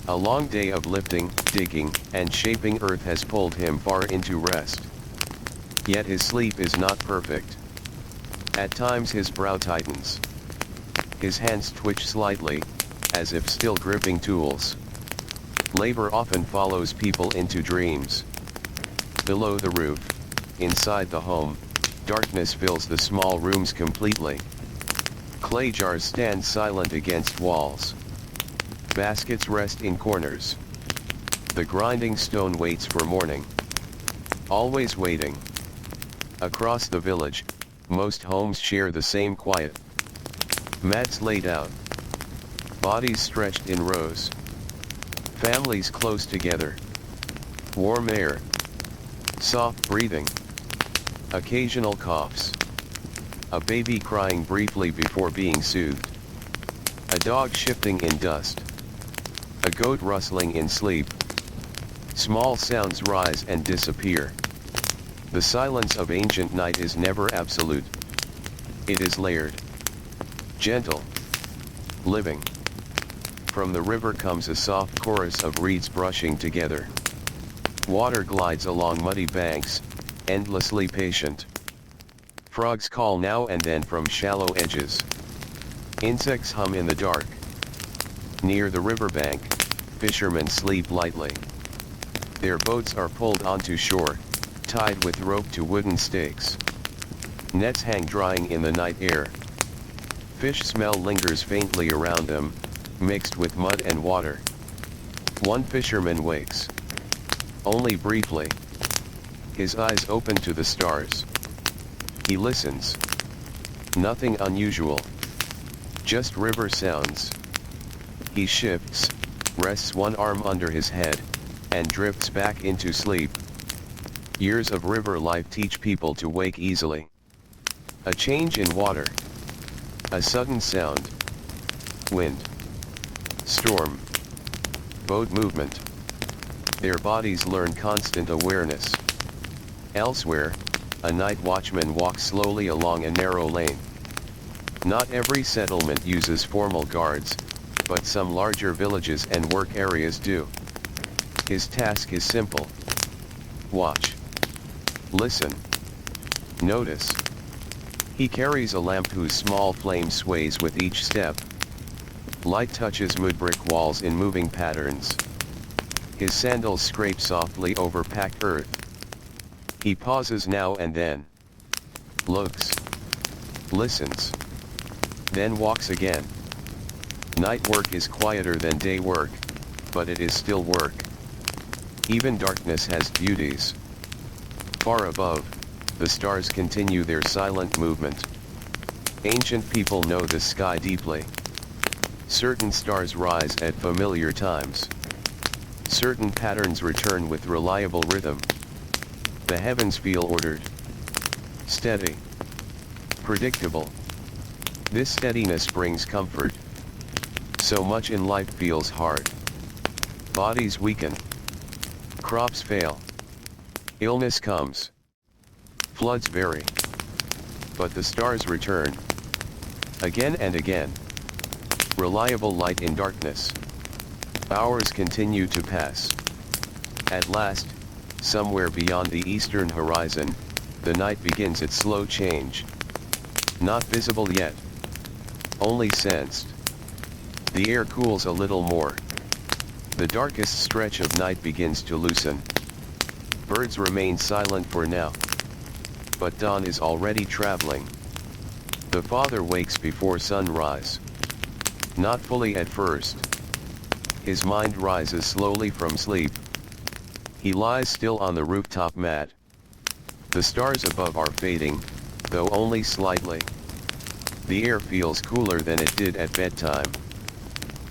[SPEAKER 1] A long day of lifting, digging, and shaping earth has pulled him far into rest. Yet his sleep is not perfect. At times his brow tightens. His hands twitch slightly, as if still gripping tools. Labor often follows people into dreams. Below the roof, inside the home, darkness fills the small rooms completely. Clay jars stand silent against walls. Baskets rest in corners. The grinding stone waits for morning. Always waiting. Across the village, most homes share the same quiet. Mats laid out. Bodies stretched in rows. Families close together. Warm air. Soft breathing. Occasional coughs. A baby crying briefly before being soothed. A dog shifting in dust. A goat rustling in sleep. Small sounds rise and disappear. The silence of ancient night is never absolute. It is layered. Gentle. Living. From the river comes a soft chorus of reeds brushing together. Water glides along muddy banks, endlessly patient. Frogs call now and then from shallow edges. Insects hum in the dark. Near the riverbank, fishermen sleep lightly. Their boats are pulled onto shore, tied with rope to wooden stakes. Nets hang drying in the night air. Fish smell lingers faintly around them, mixed with mud and water. One fisherman wakes. Only briefly. His eyes open to the stars. He listens. Nothing unusual. Just river sounds. He shifts, rests one arm under his head, and drifts back into sleep. Years of river life teach people to wake easily. A change in water. A sudden sound. Wind. Storm. Boat movement. Their bodies learn constant awareness. Elsewhere, a night watchman walks slowly along a narrow lane. Not every settlement uses formal guards, but some larger villages and work areas do. His task is simple. Watch. Listen. Notice. He carries a lamp whose small flame sways with each step. Light touches mudbrick walls in moving patterns. His sandals scrape softly over packed earth. He pauses now and then. Looks. Listens. Then walks again. Night work is quieter than day work, but it is still work. Even darkness has duties. Far above, the stars continue their silent movement. Ancient people know the sky deeply. Certain stars rise at familiar times. Certain patterns return with reliable rhythm. The heavens feel ordered. Steady. Predictable. This steadiness brings comfort. So much in life feels hard. Bodies weaken. Crops fail. Illness comes. Floods vary. But the stars return. Again and again. Reliable light in darkness. Hours continue to pass. At last, somewhere beyond the eastern horizon, the night begins its slow change. Not visible yet. Only sensed. The air cools a little more. The darkest stretch of night begins to loosen. Birds remain silent for now. But dawn is already traveling. The father wakes before sunrise. Not fully at first. His mind rises slowly from sleep. He lies still on the rooftop mat. The stars above are fading, though only slightly. The air feels cooler than it did at bedtime.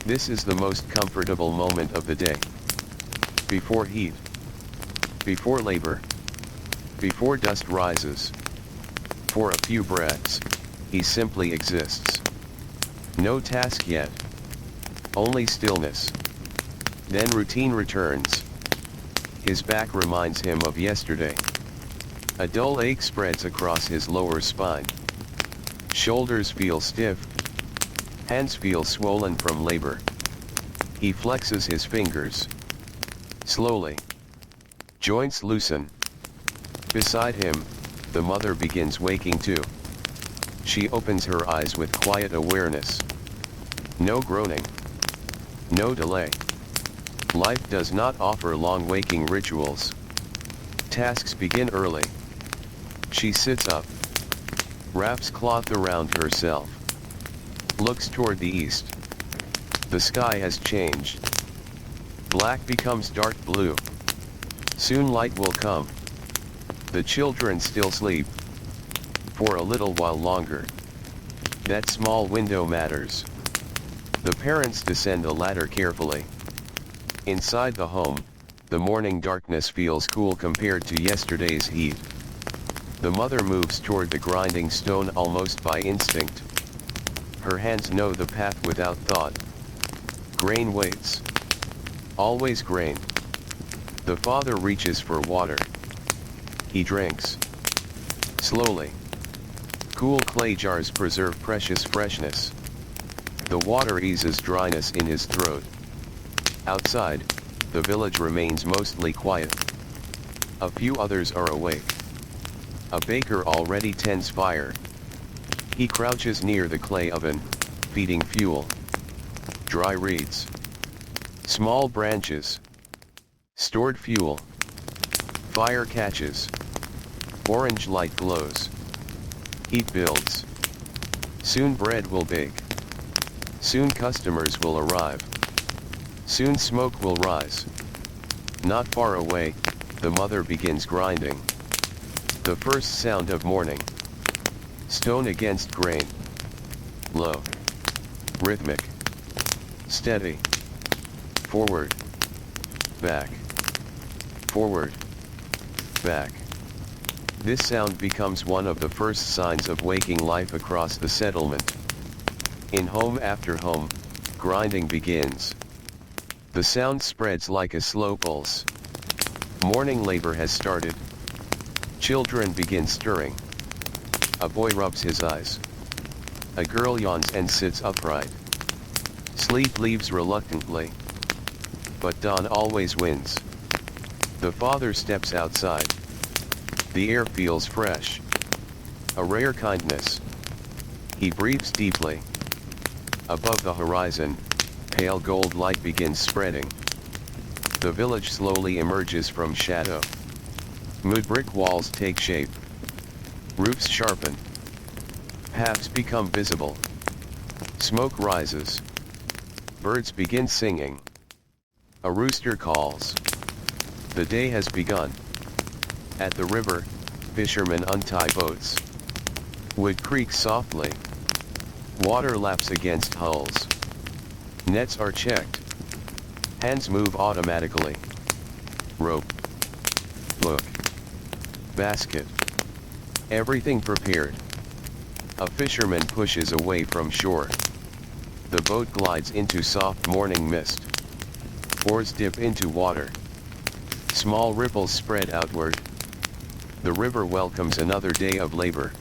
[SPEAKER 1] This is the most comfortable moment of the day. Before heat. Before labor. Before dust rises. For a few breaths, he simply exists. No task yet. Only stillness. Then routine returns. His back reminds him of yesterday. A dull ache spreads across his lower spine. Shoulders feel stiff. Hands feel swollen from labor. He flexes his fingers. Slowly. Joints loosen. Beside him, the mother begins waking too. She opens her eyes with quiet awareness. No groaning. No delay. Life does not offer long waking rituals. Tasks begin early. She sits up. Wraps cloth around herself. Looks toward the east. The sky has changed. Black becomes dark blue. Soon light will come. The children still sleep. For a little while longer. That small window matters. The parents descend the ladder carefully. Inside the home, the morning darkness feels cool compared to yesterday's heat. The mother moves toward the grinding stone almost by instinct. Her hands know the path without thought. Grain waits. Always grain. The father reaches for water. He drinks. Slowly. Cool clay jars preserve precious freshness. The water eases dryness in his throat. Outside, the village remains mostly quiet. A few others are awake. A baker already tends fire. He crouches near the clay oven, feeding fuel. Dry reeds. Small branches. Stored fuel. Fire catches. Orange light glows. Heat builds. Soon bread will bake. Soon customers will arrive. Soon smoke will rise. Not far away, the mother begins grinding. The first sound of morning. Stone against grain. Low. Rhythmic. Steady. Forward. Back. Forward. Back. This sound becomes one of the first signs of waking life across the settlement. In home after home, grinding begins. The sound spreads like a slow pulse. Morning labor has started. Children begin stirring. A boy rubs his eyes. A girl yawns and sits upright. Sleep leaves reluctantly. But dawn always wins. The father steps outside. The air feels fresh. A rare kindness. He breathes deeply. Above the horizon, pale gold light begins spreading. The village slowly emerges from shadow. Mudbrick walls take shape. Roofs sharpen. Paths become visible. Smoke rises. Birds begin singing. A rooster calls. The day has begun. At the river, fishermen untie boats. Wood creaks softly. Water laps against hulls. Nets are checked. Hands move automatically. Rope. Hook. Basket. Everything prepared. A fisherman pushes away from shore. The boat glides into soft morning mist. Oars dip into water. Small ripples spread outward. The river welcomes another day of labor.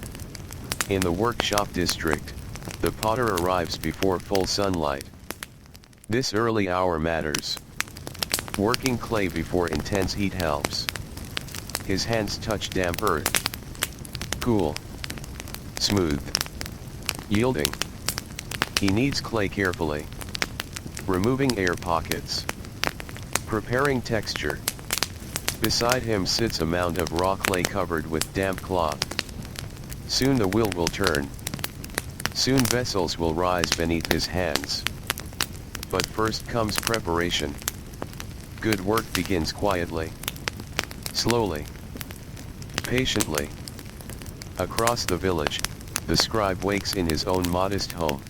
[SPEAKER 1] In the workshop district, the potter arrives before full sunlight. This early hour matters. Working clay before intense heat helps. His hands touch damp earth. Cool. Smooth. Yielding. He kneads clay carefully. Removing air pockets. Preparing texture. Beside him sits a mound of raw clay covered with damp cloth. Soon the wheel will turn. Soon vessels will rise beneath his hands. But first comes preparation. Good work begins quietly. Slowly. Patiently. Across the village, the scribe wakes in his own modest home.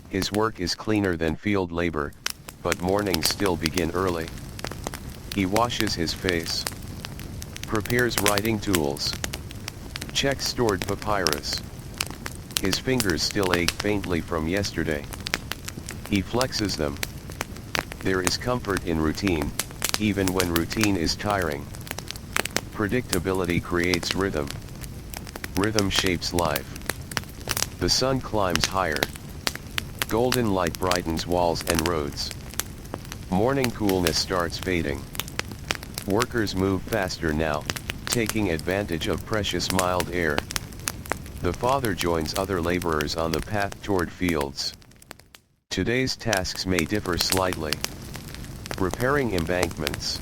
[SPEAKER 1] His work is cleaner than field labor, but mornings still begin early. He washes his face. Prepares writing tools. Checks stored papyrus. His fingers still ache faintly from yesterday. He flexes them. There is comfort in routine, even when routine is tiring. Predictability creates rhythm. Rhythm shapes life. The sun climbs higher. Golden light brightens walls and roads. Morning coolness starts fading. Workers move faster now, taking advantage of precious mild air. The father joins other laborers on the path toward fields. Today's tasks may differ slightly. Repairing embankments.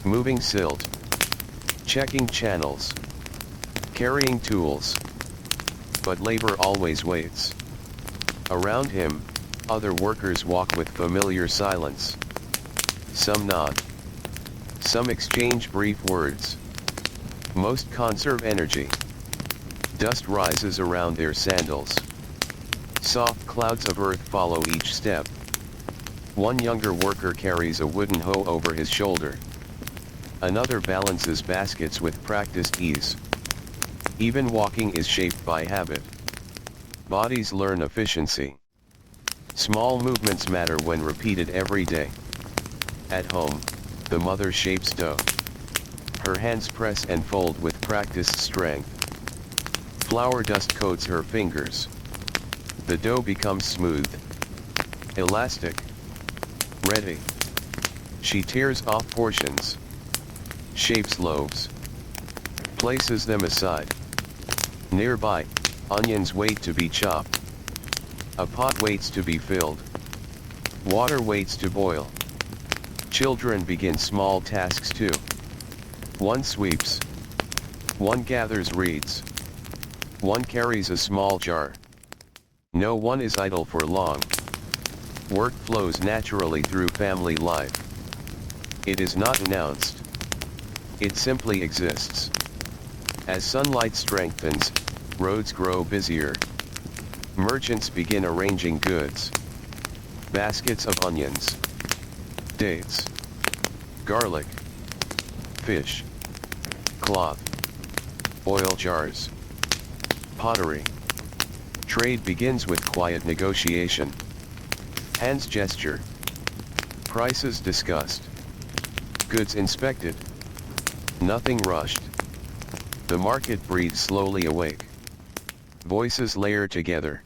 [SPEAKER 1] Moving silt. Checking channels. Carrying tools. But labor always waits. Around him, other workers walk with familiar silence. Some nod. Some exchange brief words. Most conserve energy. Dust rises around their sandals. Soft clouds of earth follow each step. One younger worker carries a wooden hoe over his shoulder. Another balances baskets with practiced ease. Even walking is shaped by habit. Bodies learn efficiency. Small movements matter when repeated every day. At home, the mother shapes dough. Her hands press and fold with practiced strength. Flour dust coats her fingers. The dough becomes smooth, elastic, ready. She tears off portions, shapes loaves, places them aside. Nearby, onions wait to be chopped. A pot waits to be filled. Water waits to boil. Children begin small tasks too. One sweeps. One gathers reeds. One carries a small jar. No one is idle for long. Work flows naturally through family life. It is not announced. It simply exists. As sunlight strengthens, roads grow busier. Merchants begin arranging goods. Baskets of onions, dates, garlic, fish, cloth, oil jars, pottery. Trade begins with quiet negotiation. Hands gesture. Prices discussed. Goods inspected. Nothing rushed. The market breathes slowly awake. Voices layer together.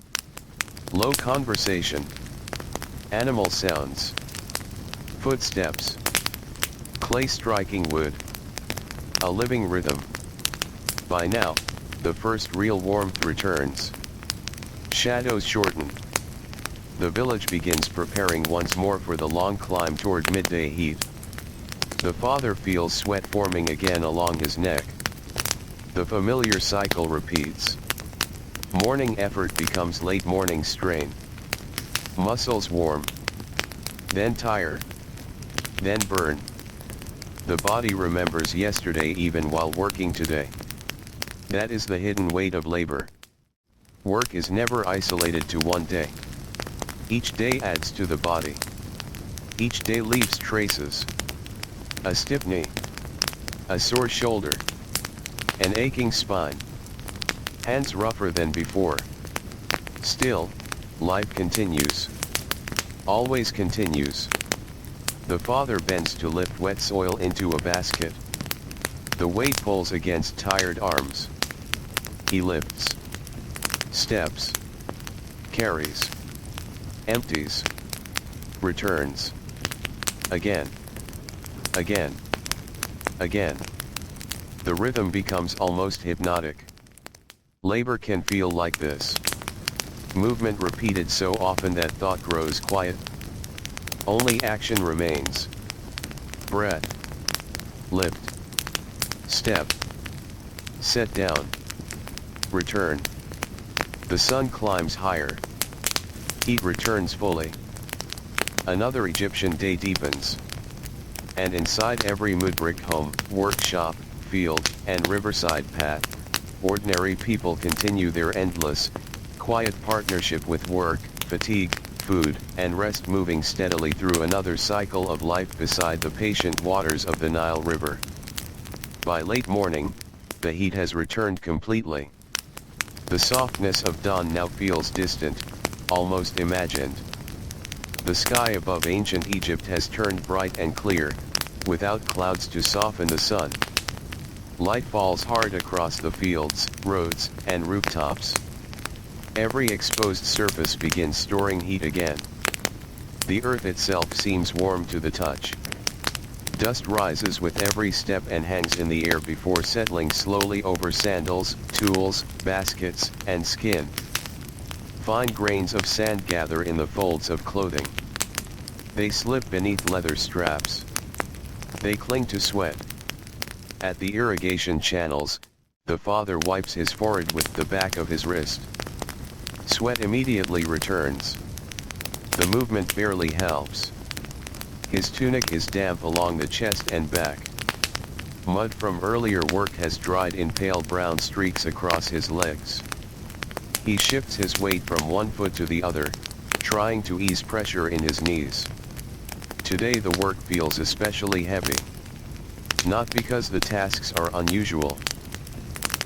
[SPEAKER 1] Low conversation. Animal sounds. Footsteps. Clay striking wood. A living rhythm. By now, the first real warmth returns. Shadows shorten. The village begins preparing once more for the long climb toward midday heat. The father feels sweat forming again along his neck. The familiar cycle repeats. Morning effort becomes late morning strain. Muscles warm. Then tire. Then burn. The body remembers yesterday even while working today. That is the hidden weight of labor. Work is never isolated to one day. Each day adds to the body. Each day leaves traces. A stiff knee. A sore shoulder. An aching spine. Hands rougher than before. Still, life continues. Always continues. The father bends to lift wet soil into a basket. The weight pulls against tired arms. He lifts. Steps. Carries. Empties. Returns. Again. Again. Again. The rhythm becomes almost hypnotic. Labor can feel like this. Movement repeated so often that thought grows quiet. Only action remains. Breath. Lift. Step. Set down. Return. The sun climbs higher. Heat returns fully. Another Egyptian day deepens. And inside every Mudbrick home, workshop, field, and riverside path, ordinary people continue their endless, quiet partnership with work, fatigue, food, and rest, moving steadily through another cycle of life beside the patient waters of the Nile River. By late morning, the heat has returned completely. The softness of dawn now feels distant, almost imagined. The sky above ancient Egypt has turned bright and clear, without clouds to soften the sun. Light falls hard across the fields, roads, and rooftops. Every exposed surface begins storing heat again. The earth itself seems warm to the touch. Dust rises with every step and hangs in the air before settling slowly over sandals, tools, baskets, and skin. Fine grains of sand gather in the folds of clothing. They slip beneath leather straps. They cling to sweat. At the irrigation channels, the father wipes his forehead with the back of his wrist. Sweat immediately returns. The movement barely helps. His tunic is damp along the chest and back. Mud from earlier work has dried in pale brown streaks across his legs. He shifts his weight from one foot to the other, trying to ease pressure in his knees. Today the work feels especially heavy. Not because the tasks are unusual.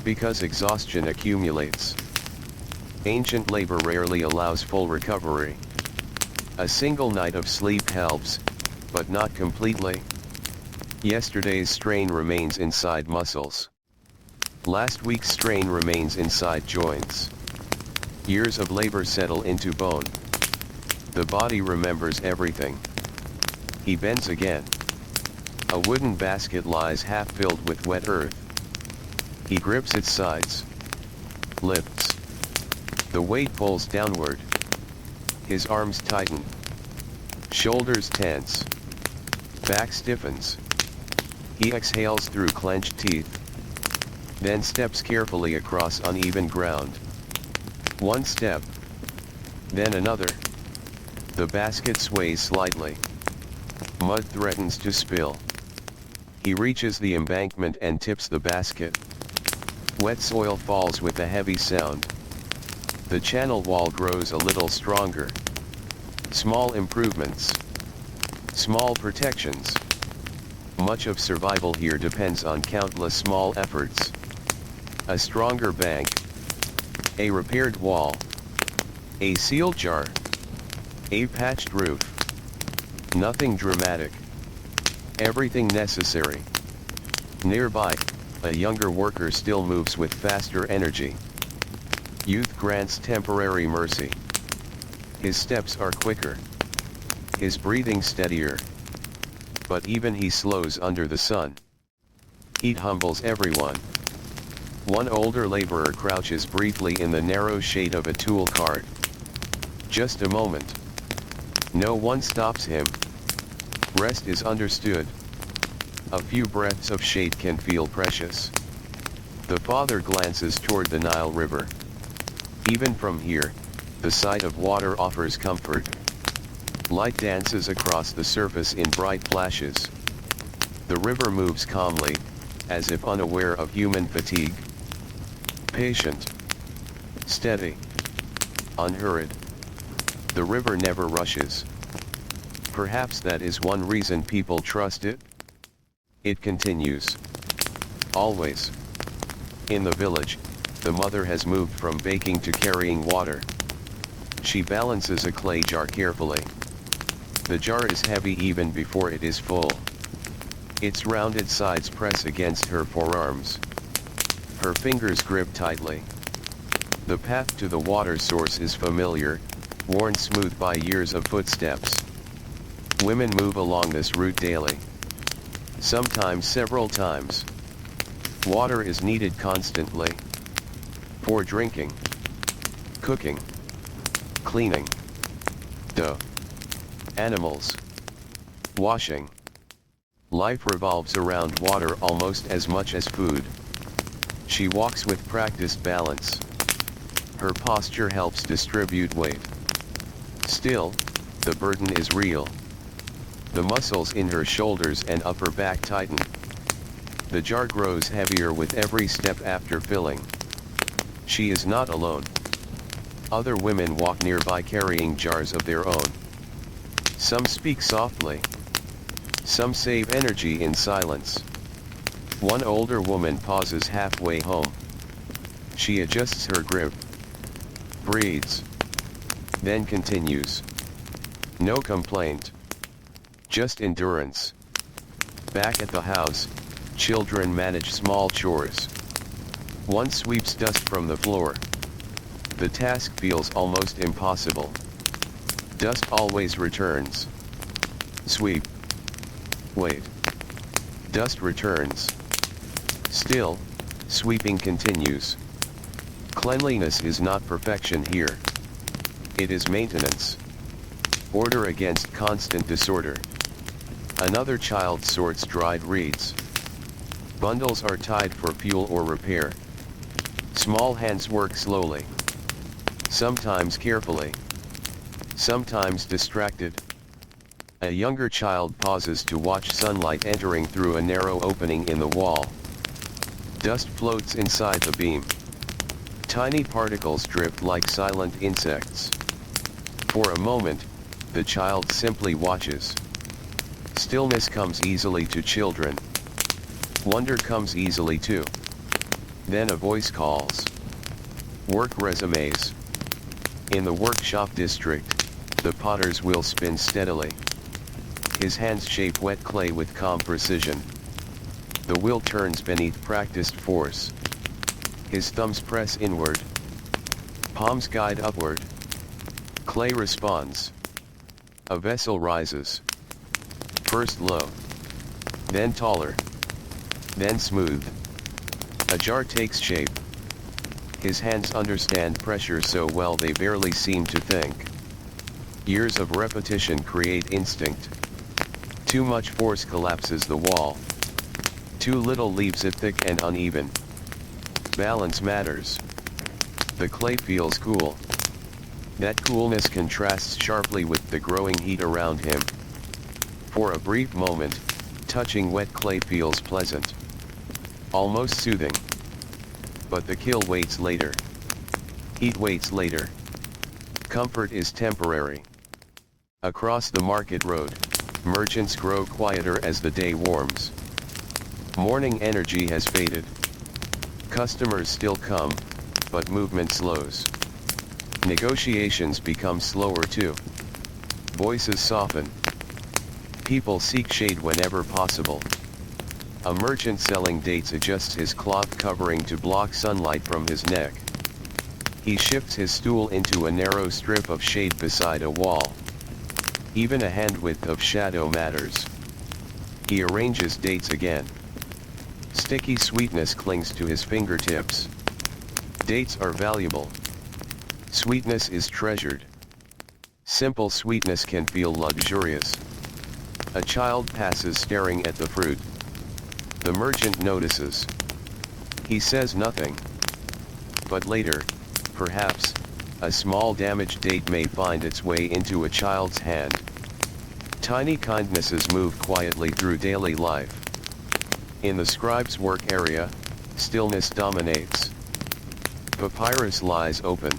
[SPEAKER 1] Because exhaustion accumulates. Ancient labor rarely allows full recovery. A single night of sleep helps, but not completely. Yesterday's strain remains inside muscles. Last week's strain remains inside joints. Years of labor settle into bone. The body remembers everything. He bends again. A wooden basket lies half filled with wet earth. He grips its sides. Lifts. The weight pulls downward. His arms tighten. Shoulders tense. Back stiffens. He exhales through clenched teeth. Then steps carefully across uneven ground. One step. Then another. The basket sways slightly. Mud threatens to spill. He reaches the embankment and tips the basket. Wet soil falls with a heavy sound. The channel wall grows a little stronger. Small improvements. Small protections. Much of survival here depends on countless small efforts. A stronger bank. A repaired wall. A sealed jar. A patched roof. Nothing dramatic. Everything necessary. Nearby, a younger worker still moves with faster energy. Youth grants temporary mercy. His steps are quicker. His breathing steadier. But even he slows under the sun. Heat humbles everyone. One older laborer crouches briefly in the narrow shade of a tool cart. Just a moment. No one stops him. Rest is understood. A few breaths of shade can feel precious. The father glances toward the Nile River. Even from here, the sight of water offers comfort. Light dances across the surface in bright flashes. The river moves calmly, as if unaware of human fatigue. Patient. Steady. Unhurried. The river never rushes. Perhaps that is one reason people trust it. It continues. Always. In the village, the mother has moved from baking to carrying water. She balances a clay jar carefully. The jar is heavy even before it is full. Its rounded sides press against her forearms. Her fingers grip tightly. The path to the water source is familiar, worn smooth by years of footsteps. Women move along this route daily. Sometimes several times. Water is needed constantly. For drinking, cooking, cleaning, animals, washing. Life revolves around water almost as much as food. She walks with practiced balance. Her posture helps distribute weight. Still, the burden is real. The muscles in her shoulders and upper back tighten. The jar grows heavier with every step after filling. She is not alone. Other women walk nearby carrying jars of their own. Some speak softly. Some save energy in silence. One older woman pauses halfway home. She adjusts her grip. Breathes. Then continues. No complaint. Just endurance. Back at the house, children manage small chores. One sweeps dust from the floor. The task feels almost impossible. Dust always returns. Sweep. Wait. Dust returns. Still, sweeping continues. Cleanliness is not perfection here. It is maintenance. Order against constant disorder. Another child sorts dried reeds. Bundles are tied for fuel or repair. Small hands work slowly. Sometimes carefully. Sometimes distracted. A younger child pauses to watch sunlight entering through a narrow opening in the wall. Dust floats inside the beam. Tiny particles drift like silent insects. For a moment, the child simply watches. Stillness comes easily to children. Wonder comes easily too. Then a voice calls. Work resumes. In the workshop district, the potter's wheel spins steadily. His hands shape wet clay with calm precision. The wheel turns beneath practiced force. His thumbs press inward. Palms guide upward. Clay responds. A vessel rises. First low. Then taller. Then smooth. A jar takes shape. His hands understand pressure so well they barely seem to think. Years of repetition create instinct. Too much force collapses the wall. Too little leaves it thick and uneven. Balance matters. The clay feels cool. That coolness contrasts sharply with the growing heat around him. For a brief moment, touching wet clay feels pleasant. Almost soothing. But the kill waits later. Heat waits later. Comfort is temporary. Across the market road, merchants grow quieter as the day warms. Morning energy has faded. Customers still come, but movement slows. Negotiations become slower too. Voices soften. People seek shade whenever possible. A merchant selling dates adjusts his cloth covering to block sunlight from his neck. He shifts his stool into a narrow strip of shade beside a wall. Even a hand width of shadow matters. He arranges dates again. Sticky sweetness clings to his fingertips. Dates are valuable. Sweetness is treasured. Simple sweetness can feel luxurious. A child passes staring at the fruit. The merchant notices. He says nothing. But later, perhaps, a small damaged date may find its way into a child's hand. Tiny kindnesses move quietly through daily life. In the scribe's work area, stillness dominates. Papyrus lies open.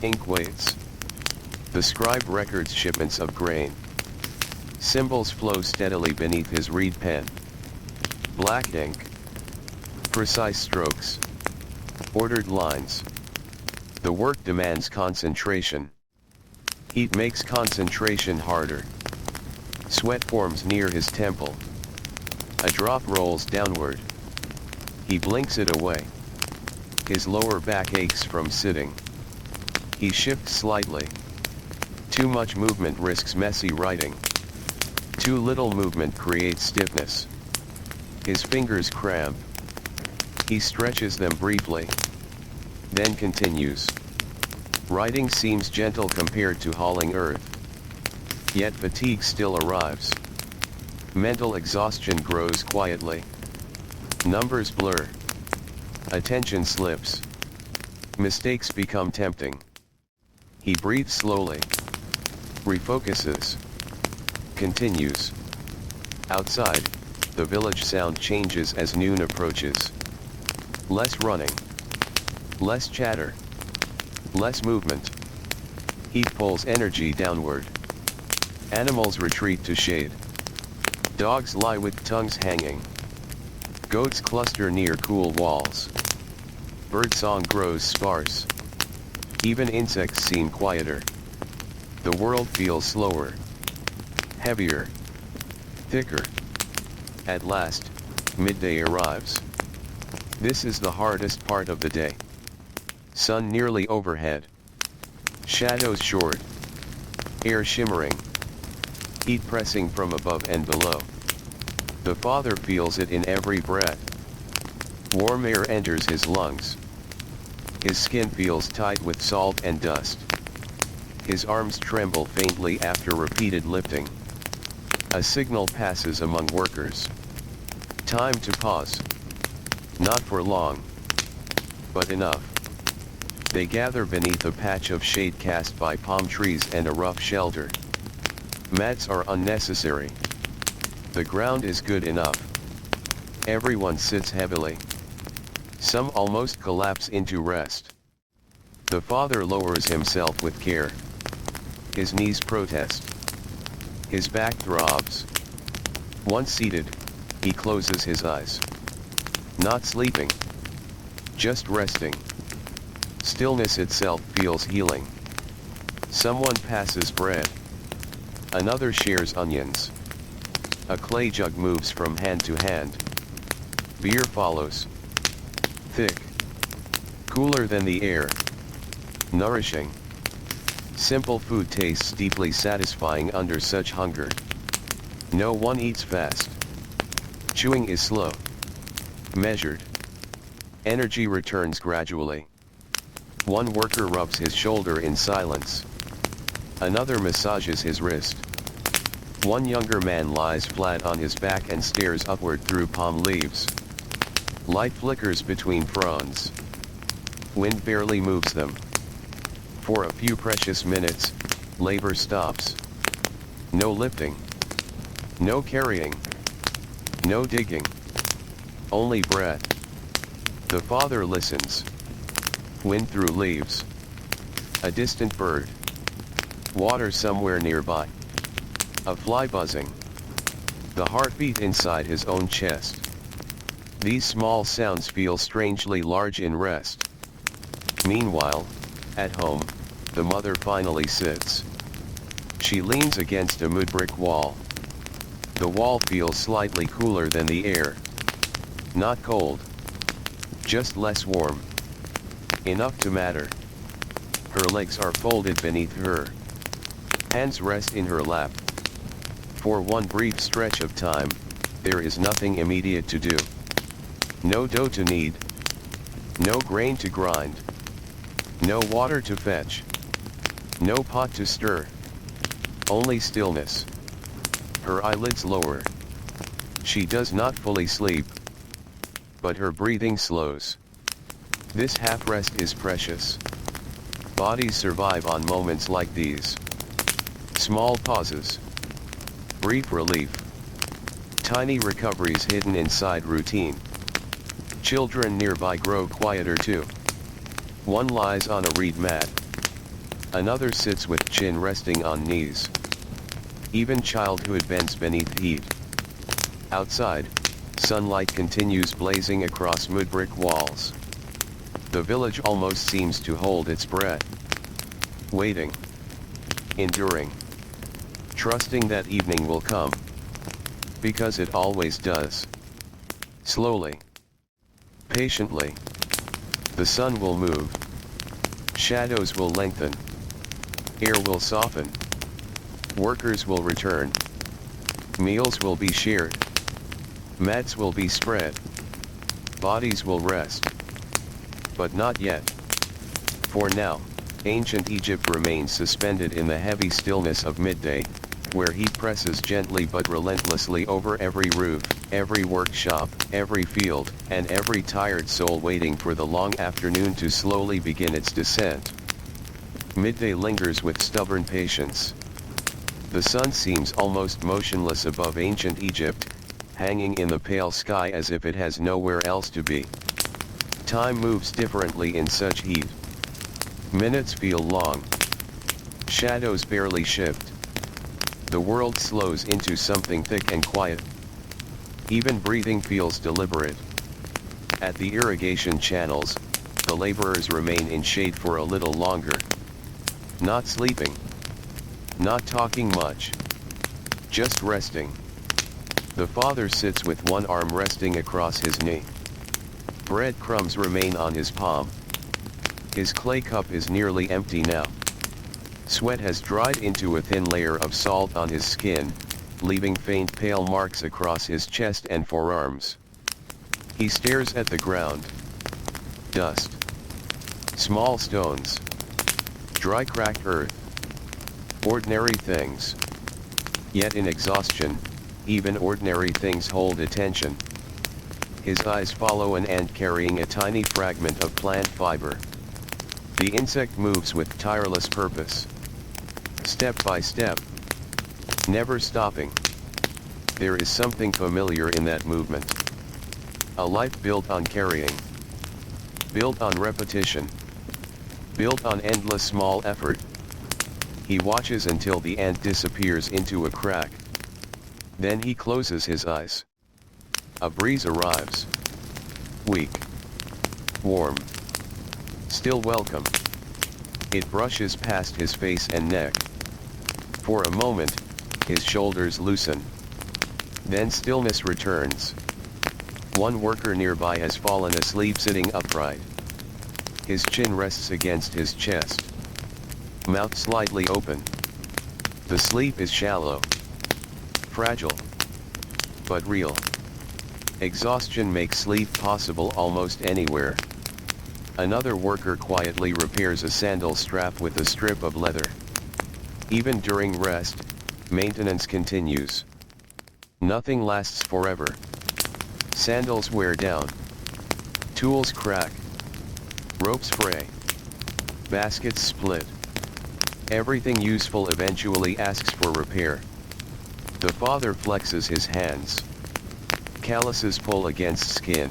[SPEAKER 1] Ink waits. The scribe records shipments of grain. Symbols flow steadily beneath his reed pen. Black ink. Precise strokes. Ordered lines. The work demands concentration. Heat makes concentration harder. Sweat forms near his temple. A drop rolls downward. He blinks it away. His lower back aches from sitting. He shifts slightly. Too much movement risks messy writing. Too little movement creates stiffness. His fingers cramp. He stretches them briefly. Then continues. Writing seems gentle compared to hauling earth. Yet fatigue still arrives. Mental exhaustion grows quietly. Numbers blur. Attention slips. Mistakes become tempting. He breathes slowly. Refocuses. Continues. Outside, the village sound changes as noon approaches. Less running. Less chatter. Less movement. Heat pulls energy downward. Animals retreat to shade. Dogs lie with tongues hanging. Goats cluster near cool walls. Birdsong grows sparse. Even insects seem quieter. The world feels slower, heavier, thicker. At last, midday arrives. This is the hardest part of the day. Sun nearly overhead. Shadows short. Air shimmering. Heat pressing from above and below. The father feels it in every breath. Warm air enters his lungs. His skin feels tight with salt and dust. His arms tremble faintly after repeated lifting. A signal passes among workers. Time to pause. Not for long, but enough. They gather beneath a patch of shade cast by palm trees and a rough shelter. Mats are unnecessary. The ground is good enough. Everyone sits heavily. Some almost collapse into rest. The father lowers himself with care. His knees protest. His back throbs. Once seated, he closes his eyes. Not sleeping. Just resting. Stillness itself feels healing. Someone passes bread. Another shares onions. A clay jug moves from hand to hand. Beer follows. Thick. Cooler than the air. Nourishing. Simple food tastes deeply satisfying under such hunger. No one eats fast. Chewing is slow. Measured. Energy returns gradually. One worker rubs his shoulder in silence. Another massages his wrist. One younger man lies flat on his back and stares upward through palm leaves. Light flickers between fronds. Wind barely moves them. For a few precious minutes, labor stops. No lifting. No carrying. No digging. Only breath. The father listens. Wind through leaves. A distant bird. Water somewhere nearby. A fly buzzing. The heartbeat inside his own chest. These small sounds feel strangely large in rest. Meanwhile, at home, the mother finally sits. She leans against a mudbrick wall. The wall feels slightly cooler than the air. Not cold. Just less warm. Enough to matter. Her legs are folded beneath her. Hands rest in her lap. For one brief stretch of time, there is nothing immediate to do. No dough to knead. No grain to grind. No water to fetch. No pot to stir. Only stillness. Her eyelids lower. She does not fully sleep. But her breathing slows. This half-rest is precious. Bodies survive on moments like these. Small pauses. Brief relief. Tiny recoveries hidden inside routine. Children nearby grow quieter too. One lies on a reed mat. Another sits with chin resting on knees. Even childhood bends beneath heat. Outside, sunlight continues blazing across mudbrick walls. The village almost seems to hold its breath. Waiting. Enduring. Trusting that evening will come. Because it always does. Slowly. Patiently. The sun will move. Shadows will lengthen. Air will soften. Workers will return. Meals will be shared. Mats will be spread. Bodies will rest. But not yet. For now, ancient Egypt remains suspended in the heavy stillness of midday, where heat presses gently but relentlessly over every roof, every workshop, every field, and every tired soul waiting for the long afternoon to slowly begin its descent. Midday lingers with stubborn patience. The sun seems almost motionless above ancient Egypt, hanging in the pale sky as if it has nowhere else to be. Time moves differently in such heat. Minutes feel long. Shadows barely shift. The world slows into something thick and quiet. Even breathing feels deliberate. At the irrigation channels, the laborers remain in shade for a little longer. Not sleeping. Not talking much. Just resting. The father sits with one arm resting across his knee. Breadcrumbs remain on his palm. His clay cup is nearly empty now. Sweat has dried into a thin layer of salt on his skin, leaving faint pale marks across his chest and forearms. He stares at the ground. Dust. Small stones. Dry cracked earth. Ordinary things. Yet in exhaustion, even ordinary things hold attention. His eyes follow an ant carrying a tiny fragment of plant fiber. The insect moves with tireless purpose. Step by step. Never stopping. There is something familiar in that movement. A life built on carrying. Built on repetition. Built on endless small effort. He watches until the ant disappears into a crack. Then he closes his eyes. A breeze arrives. Weak. Warm. Still welcome. It brushes past his face and neck. For a moment, his shoulders loosen. Then stillness returns. One worker nearby has fallen asleep sitting upright. His chin rests against his chest. Mouth slightly open. The sleep is shallow. Fragile. But real. Exhaustion makes sleep possible almost anywhere. Another worker quietly repairs a sandal strap with a strip of leather. Even during rest, maintenance continues. Nothing lasts forever. Sandals wear down. Tools crack. Ropes fray. Baskets split. Everything useful eventually asks for repair. The father flexes his hands. Calluses pull against skin.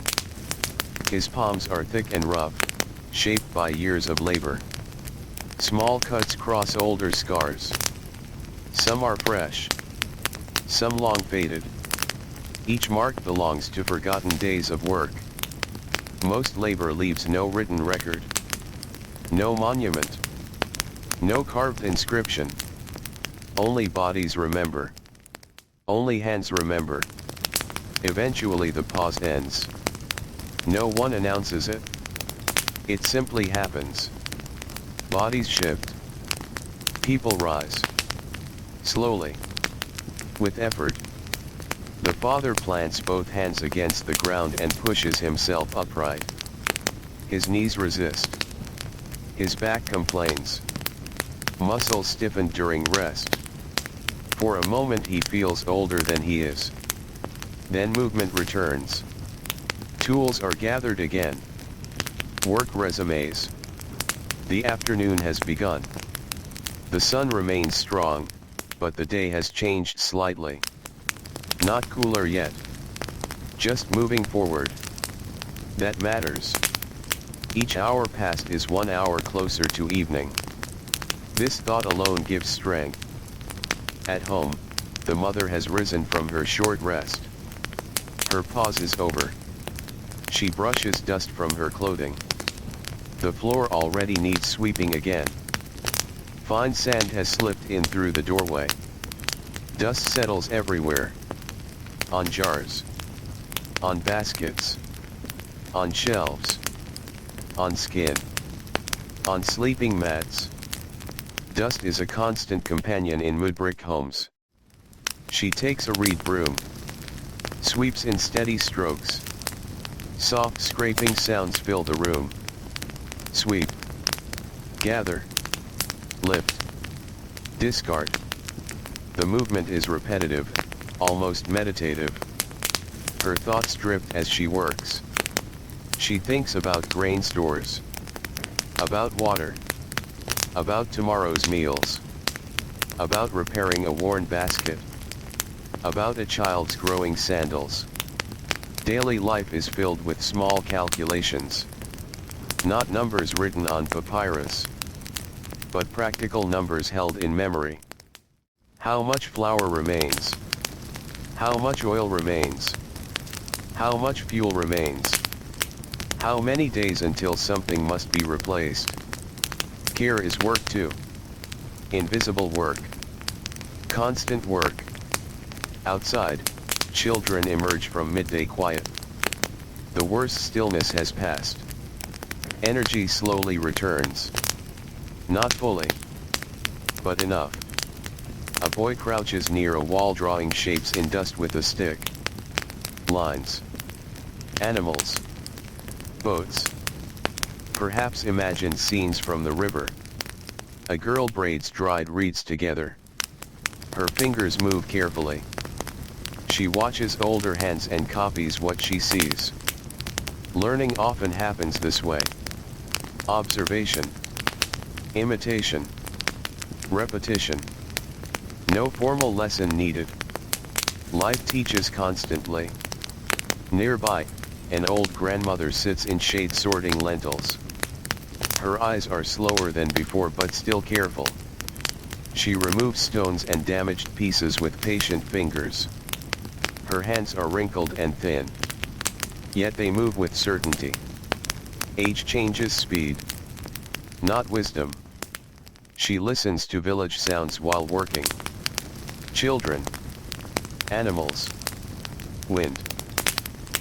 [SPEAKER 1] His palms are thick and rough, shaped by years of labor. Small cuts cross older scars. Some are fresh. Some long faded. Each mark belongs to forgotten days of work. Most labor leaves no written record. No monument. No carved inscription. Only bodies remember. Only hands remember. Eventually the pause ends. No one announces it. It simply happens. Bodies shift. People rise. Slowly. With effort. The father plants both hands against the ground and pushes himself upright. His knees resist. His back complains. Muscles stiffened during rest. For a moment he feels older than he is. Then movement returns. Tools are gathered again. Work resumes. The afternoon has begun. The sun remains strong, but the day has changed slightly. Not cooler yet. Just moving forward. That matters. Each hour passed is 1 hour closer to evening. This thought alone gives strength. At home, the mother has risen from her short rest. Her pause is over. She brushes dust from her clothing. The floor already needs sweeping again. Fine sand has slipped in through the doorway. Dust settles everywhere. On jars. On baskets. On shelves. On skin. On sleeping mats. Dust is a constant companion in Mudbrick homes. She takes a reed broom. Sweeps in steady strokes. Soft scraping sounds fill the room. Sweep. Gather. Lift. Discard. The movement is repetitive, almost meditative. Her thoughts drift as she works. She thinks about grain stores. About water. About tomorrow's meals. About repairing a worn basket. About a child's growing sandals. Daily life is filled with small calculations. Not numbers written on papyrus, but practical numbers held in memory. How much flour remains? How much oil remains? How much fuel remains? How many days until something must be replaced? Care is work too. Invisible work. Constant work. Outside, children emerge from midday quiet. The worst stillness has passed. Energy slowly returns. Not fully, but enough. A boy crouches near a wall drawing shapes in dust with a stick. Lines. Animals. Boats. Perhaps imagined scenes from the river. A girl braids dried reeds together. Her fingers move carefully. She watches older hands and copies what she sees. Learning often happens this way. Observation. Imitation. Repetition. No formal lesson needed. Life teaches constantly. Nearby, an old grandmother sits in shade sorting lentils. Her eyes are slower than before but still careful. She removes stones and damaged pieces with patient fingers. Her hands are wrinkled and thin. Yet they move with certainty. Age changes speed. Not wisdom. She listens to village sounds while working. Children. Animals. Wind.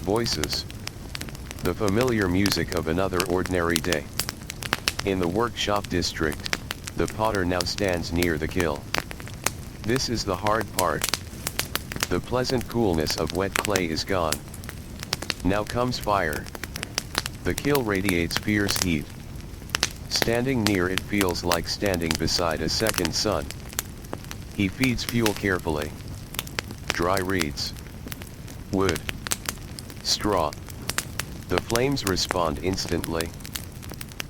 [SPEAKER 1] Voices. The familiar music of another ordinary day. In the workshop district, the potter now stands near the kiln. This is the hard part. The pleasant coolness of wet clay is gone. Now comes fire. The kiln radiates fierce heat. Standing near it feels like standing beside a second sun. He feeds fuel carefully. Dry reeds. Wood. Straw. The flames respond instantly.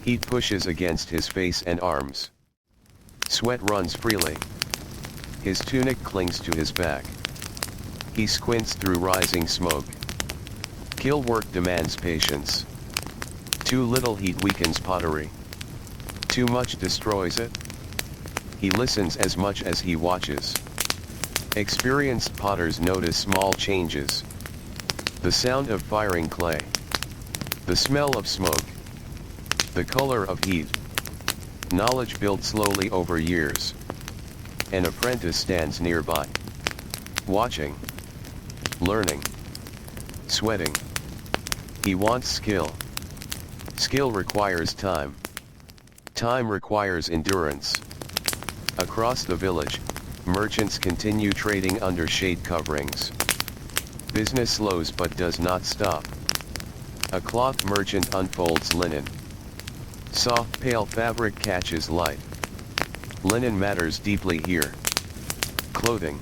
[SPEAKER 1] Heat pushes against his face and arms. Sweat runs freely. His tunic clings to his back. He squints through rising smoke. Kiln work demands patience. Too little heat weakens pottery. Too much destroys it. He listens as much as he watches. Experienced potters notice small changes. The sound of firing clay. The smell of smoke. The color of heat. Knowledge built slowly over years. An apprentice stands nearby. Watching. Learning. Sweating. He wants skill. Skill requires time. Time requires endurance. Across the village, merchants continue trading under shade coverings. Business slows but does not stop. A cloth merchant unfolds linen. Soft pale fabric catches light. Linen matters deeply here. Clothing.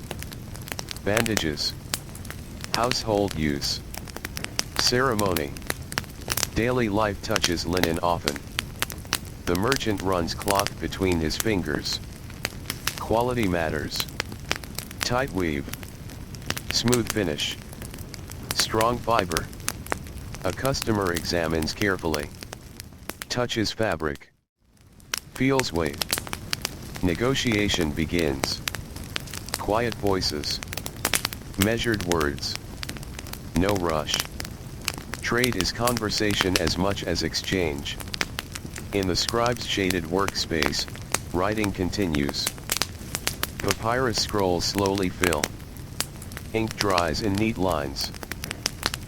[SPEAKER 1] Bandages. Household use. Ceremony. Daily life touches linen often. The merchant runs cloth between his fingers. Quality matters. Tight weave. Smooth finish. Strong fiber. A customer examines carefully. Touches fabric. Feels weight. Negotiation begins. Quiet voices. Measured words. No rush. Trade is conversation as much as exchange. In the scribe's shaded workspace, writing continues. Papyrus scrolls slowly fill. Ink dries in neat lines.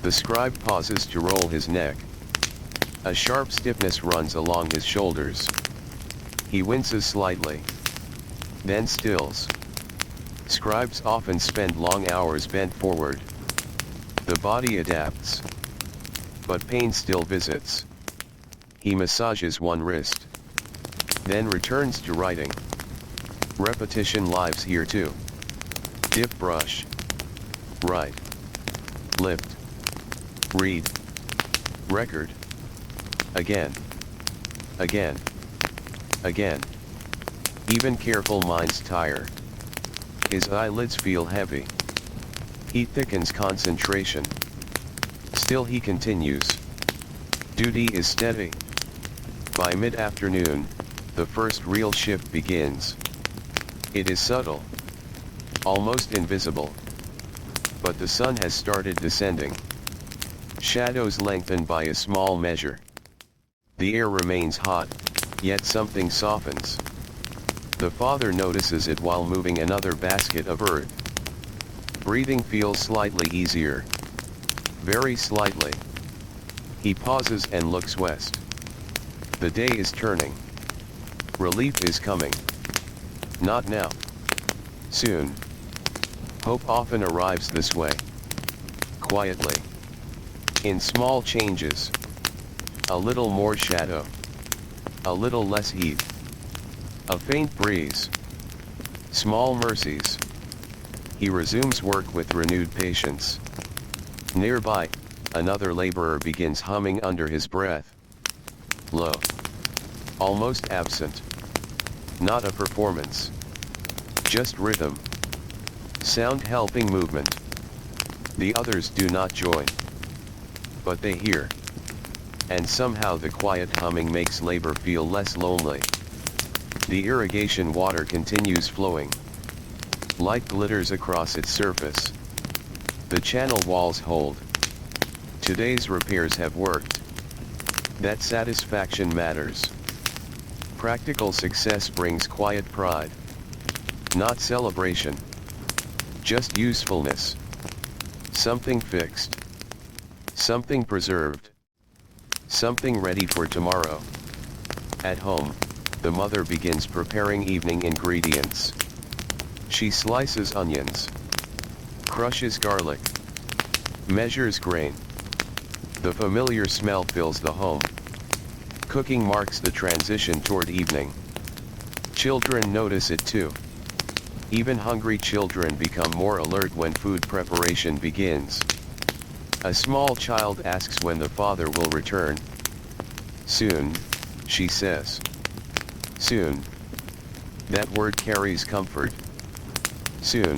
[SPEAKER 1] The scribe pauses to roll his neck. A sharp stiffness runs along his shoulders. He winces slightly. Then stills. Scribes often spend long hours bent forward. The body adapts. But pain still visits. He massages one wrist. Then returns to writing. Repetition lives here too. Dip brush. Write. Lift. Read. Record. Again. Again. Again. Even careful minds tire. His eyelids feel heavy. Heat thickens concentration. Still he continues. Duty is steady. By mid-afternoon, the first real shift begins. It is subtle. Almost invisible. But the sun has started descending. Shadows lengthen by a small measure. The air remains hot, yet something softens. The father notices it while moving another basket of earth. Breathing feels slightly easier. Very slightly. He pauses and looks west. The day is turning. Relief is coming. Not now. Soon. Hope often arrives this way. Quietly. In small changes. A little more shadow. A little less heat. A faint breeze. Small mercies. He resumes work with renewed patience. Nearby, another laborer begins humming under his breath. Low. Almost absent. Not a performance. Just rhythm. Sound helping movement. The others do not join. But they hear. And somehow the quiet humming makes labor feel less lonely. The irrigation water continues flowing. Light glitters across its surface. The channel walls hold. Today's repairs have worked. That satisfaction matters. Practical success brings quiet pride. Not celebration. Just usefulness. Something fixed. Something preserved. Something ready for tomorrow. At home, the mother begins preparing evening ingredients. She slices onions. Crushes garlic. Measures grain. The familiar smell fills the home. Cooking marks the transition toward evening. Children notice it too. Even hungry children become more alert when food preparation begins. A small child asks when the father will return. Soon, she says. Soon. That word carries comfort. Soon.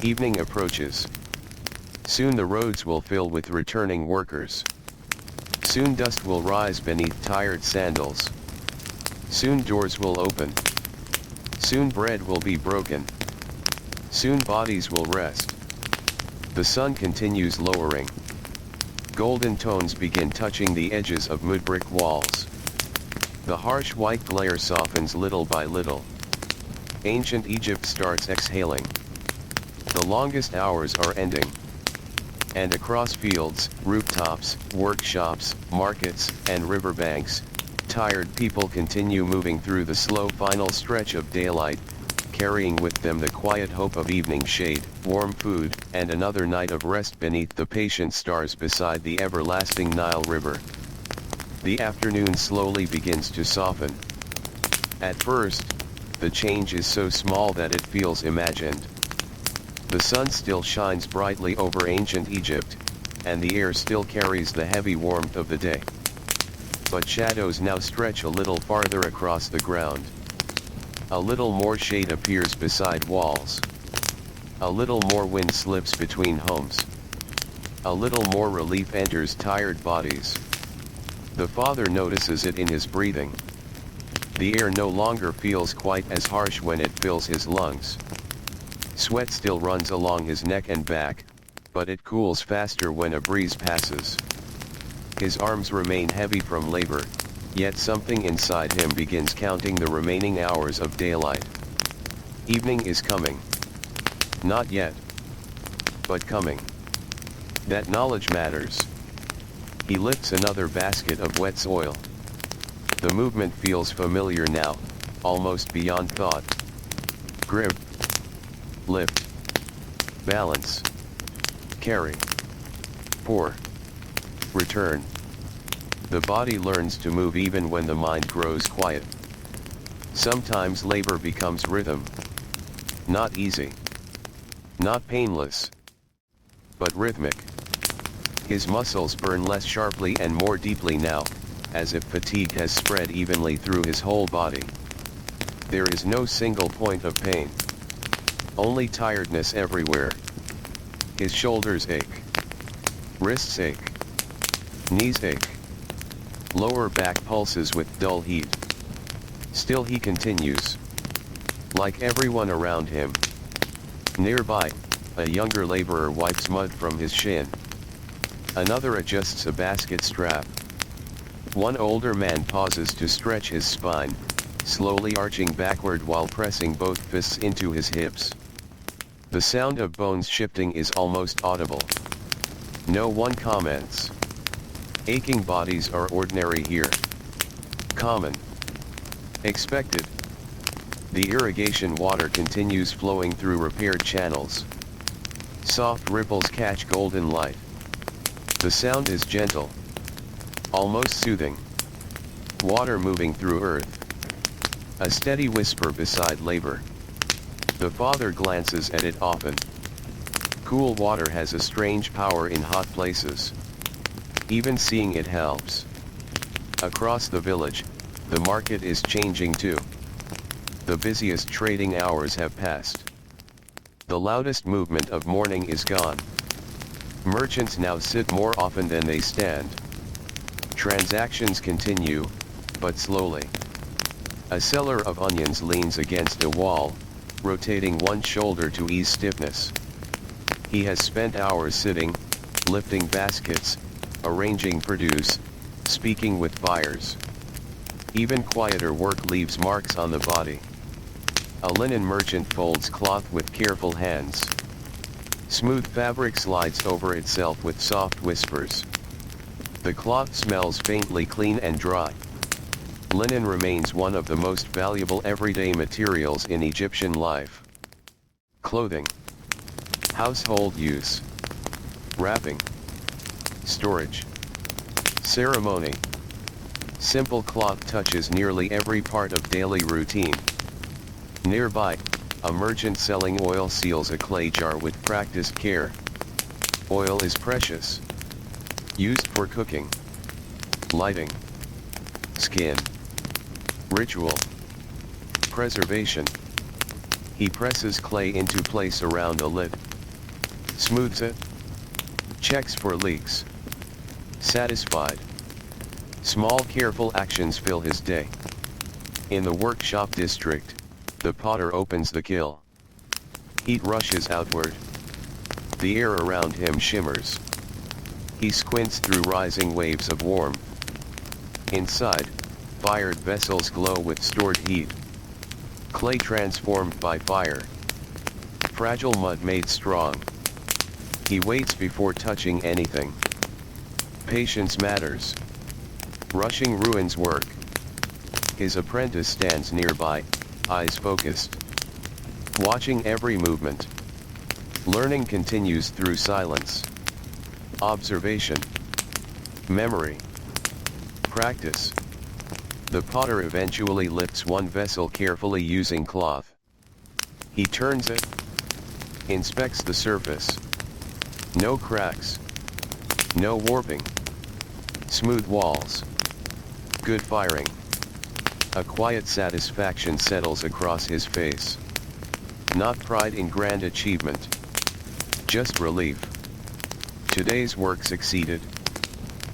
[SPEAKER 1] Evening approaches. Soon the roads will fill with returning workers. Soon dust will rise beneath tired sandals. Soon doors will open. Soon bread will be broken. Soon bodies will rest. The sun continues lowering. Golden tones begin touching the edges of mudbrick walls. The harsh white glare softens little by little. Ancient Egypt starts exhaling. The longest hours are ending. And across fields, rooftops, workshops, markets, and riverbanks, tired people continue moving through the slow final stretch of daylight, carrying with them the quiet hope of evening shade, warm food, and another night of rest beneath the patient stars beside the everlasting Nile River. The afternoon slowly begins to soften. At first, the change is so small that it feels imagined. The sun still shines brightly over ancient Egypt, and the air still carries the heavy warmth of the day. But shadows now stretch a little farther across the ground. A little more shade appears beside walls. A little more wind slips between homes. A little more relief enters tired bodies. The father notices it in his breathing. The air no longer feels quite as harsh when it fills his lungs. Sweat still runs along his neck and back, but it cools faster when a breeze passes. His arms remain heavy from labor, yet something inside him begins counting the remaining hours of daylight. Evening is coming. Not yet. But coming. That knowledge matters. He lifts another basket of wet soil. The movement feels familiar now, almost beyond thought. Grip. Lift. Balance. Carry. Pour. Return. The body learns to move even when the mind grows quiet. Sometimes labor becomes rhythm. Not easy. Not painless. But rhythmic. His muscles burn less sharply and more deeply now, as if fatigue has spread evenly through his whole body. There is no single point of pain. Only tiredness everywhere. His shoulders ache. Wrists ache. Knees ache. Lower back pulses with dull heat. Still he continues. Like everyone around him. Another adjusts a basket strap. One older man pauses to stretch his spine, slowly arching backward while pressing both fists into his hips. The sound of bones shifting is almost audible. No one comments. Aching bodies are ordinary here. Common. Expected. The irrigation water continues flowing through repaired channels. Soft ripples catch golden light. The sound is gentle, almost soothing. Water moving through earth. A steady whisper beside labor. The father glances at it often. Cool water has a strange power in hot places. Even seeing it helps. Across the village, the market is changing too. The busiest trading hours have passed. The loudest movement of morning is gone. Merchants now sit more often than they stand. Transactions continue, but slowly. A seller of onions leans against a wall, rotating one shoulder to ease stiffness. He has spent hours sitting, lifting baskets, arranging produce, speaking with buyers. Even quieter work leaves marks on the body. A linen merchant folds cloth with careful hands. Smooth fabric slides over itself with soft whispers. The cloth smells faintly clean and dry. Linen remains one of the most valuable everyday materials in Egyptian life. Clothing. Household use. Wrapping. Storage. Ceremony. Simple cloth touches nearly every part of daily routine. Nearby, a merchant selling oil seals a clay jar with practiced care. Oil is precious. Used for cooking, lighting, skin, ritual, preservation. He presses clay into place around a lid. Smooths it. Checks for leaks. Satisfied. Small careful actions fill his day. In the workshop district, the potter opens the kiln. Heat rushes outward. The air around him shimmers. He squints through rising waves of warmth. Inside, fired vessels glow with stored heat. Clay transformed by fire. Fragile mud made strong. He waits before touching anything. Patience matters. Rushing ruins work. His apprentice stands nearby, eyes focused. Watching every movement. Learning continues through silence. Observation. Memory. Practice. The potter eventually lifts one vessel carefully using cloth. He turns it. Inspects the surface. No cracks. No warping. Smooth walls. Good firing. A quiet satisfaction settles across his face. Not pride in grand achievement. Just relief. Today's work succeeded.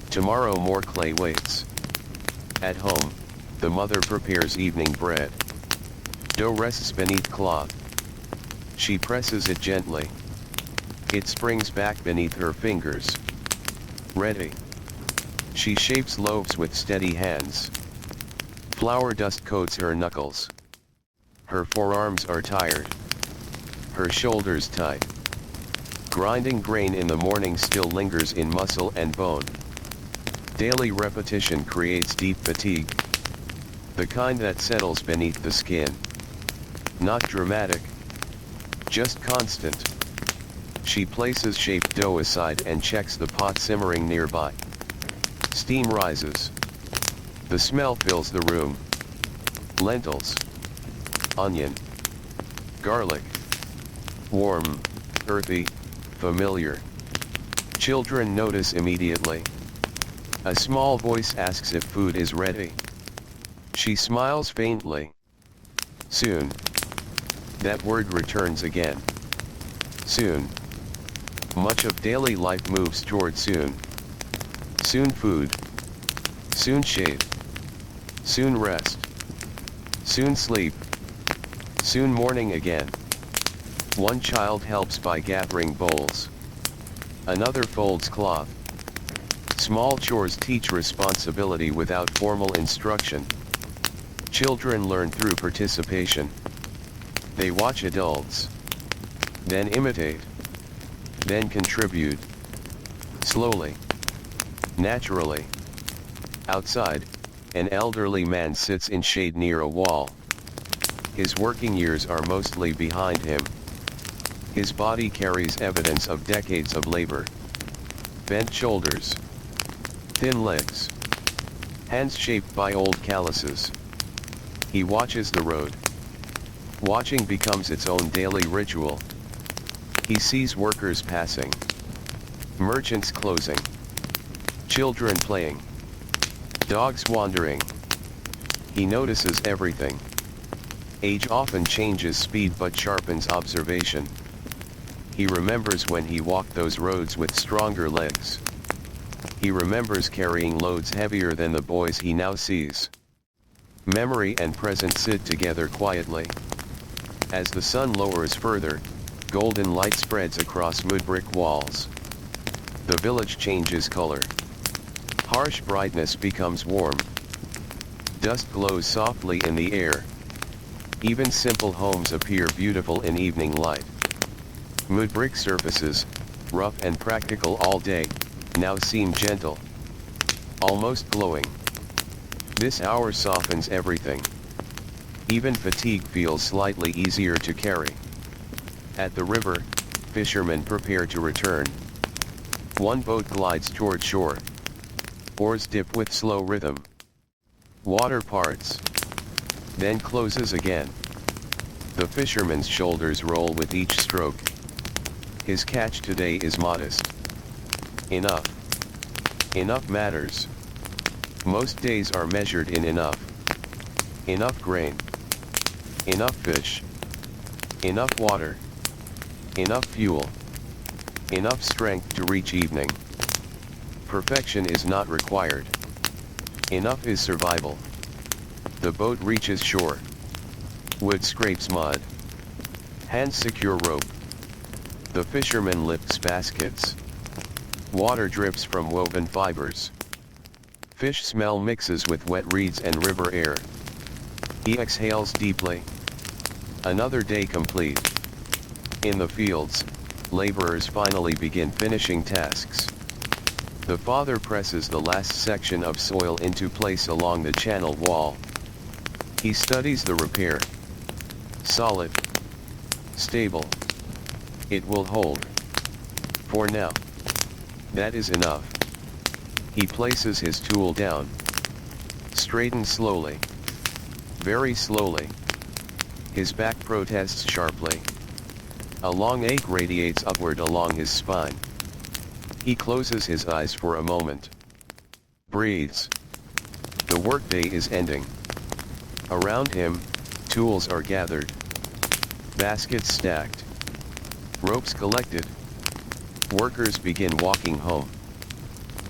[SPEAKER 1] Tomorrow more clay waits. At home, the mother prepares evening bread. Dough rests beneath cloth. She presses it gently. It springs back beneath her fingers. Ready. She shapes loaves with steady hands. Flour dust coats her knuckles. Her forearms are tired. Her shoulders tight. Grinding grain in the morning still lingers in muscle and bone. Daily repetition creates deep fatigue. The kind that settles beneath the skin. Not dramatic. Just constant. She places shaped dough aside and checks the pot simmering nearby. Steam rises. The smell fills the room. Lentils. Onion. Garlic. Warm, earthy, familiar. Children notice immediately. A small voice asks if food is ready. She smiles faintly. Soon. That word returns again. Soon. Much of daily life moves toward soon. Soon food. Soon shade. Soon rest. Soon sleep. Soon morning again. One child helps by gathering bowls. Another folds cloth. Small chores teach responsibility without formal instruction. Children learn through participation. They watch adults, then imitate, then contribute. Slowly, naturally. Outside, an elderly man sits in shade near a wall. His working years are mostly behind him. His body carries evidence of decades of labor. Bent shoulders, thin legs, hands shaped by old calluses. He watches the road. Watching becomes its own daily ritual. He sees workers passing, merchants closing, children playing, dogs wandering. He notices everything. Age often changes speed but sharpens observation. He remembers when he walked those roads with stronger legs. He remembers carrying loads heavier than the boys he now sees. Memory and present sit together quietly. As the sun lowers further, golden light spreads across mud-brick walls. The village changes color. Harsh brightness becomes warm. Dust glows softly in the air. Even simple homes appear beautiful in evening light. Mud-brick surfaces, rough and practical all day, now seem gentle, almost glowing. This hour softens everything. Even fatigue feels slightly easier to carry. At the river, fishermen prepare to return. One boat glides toward shore. Oars dip with slow rhythm. Water parts, then closes again. The fisherman's shoulders roll with each stroke. His catch today is modest. Enough. Enough matters. Most days are measured in enough. Enough grain. Enough fish. Enough water. Enough fuel. Enough strength to reach evening. Perfection is not required. Enough is survival. The boat reaches shore. Wood scrapes mud. Hands secure rope. The fisherman lifts baskets. Water drips from woven fibers. Fish smell mixes with wet reeds and river air. He exhales deeply. Another day complete. In the fields, laborers finally begin finishing tasks. The father presses the last section of soil into place along the channel wall. He studies the repair. Solid. Stable. It will hold. For now. That is enough. He places his tool down. Straightens slowly. Very slowly. His back protests sharply. A long ache radiates upward along his spine. He closes his eyes for a moment. Breathes. The workday is ending. Around him, tools are gathered. Baskets stacked. Ropes collected. Workers begin walking home.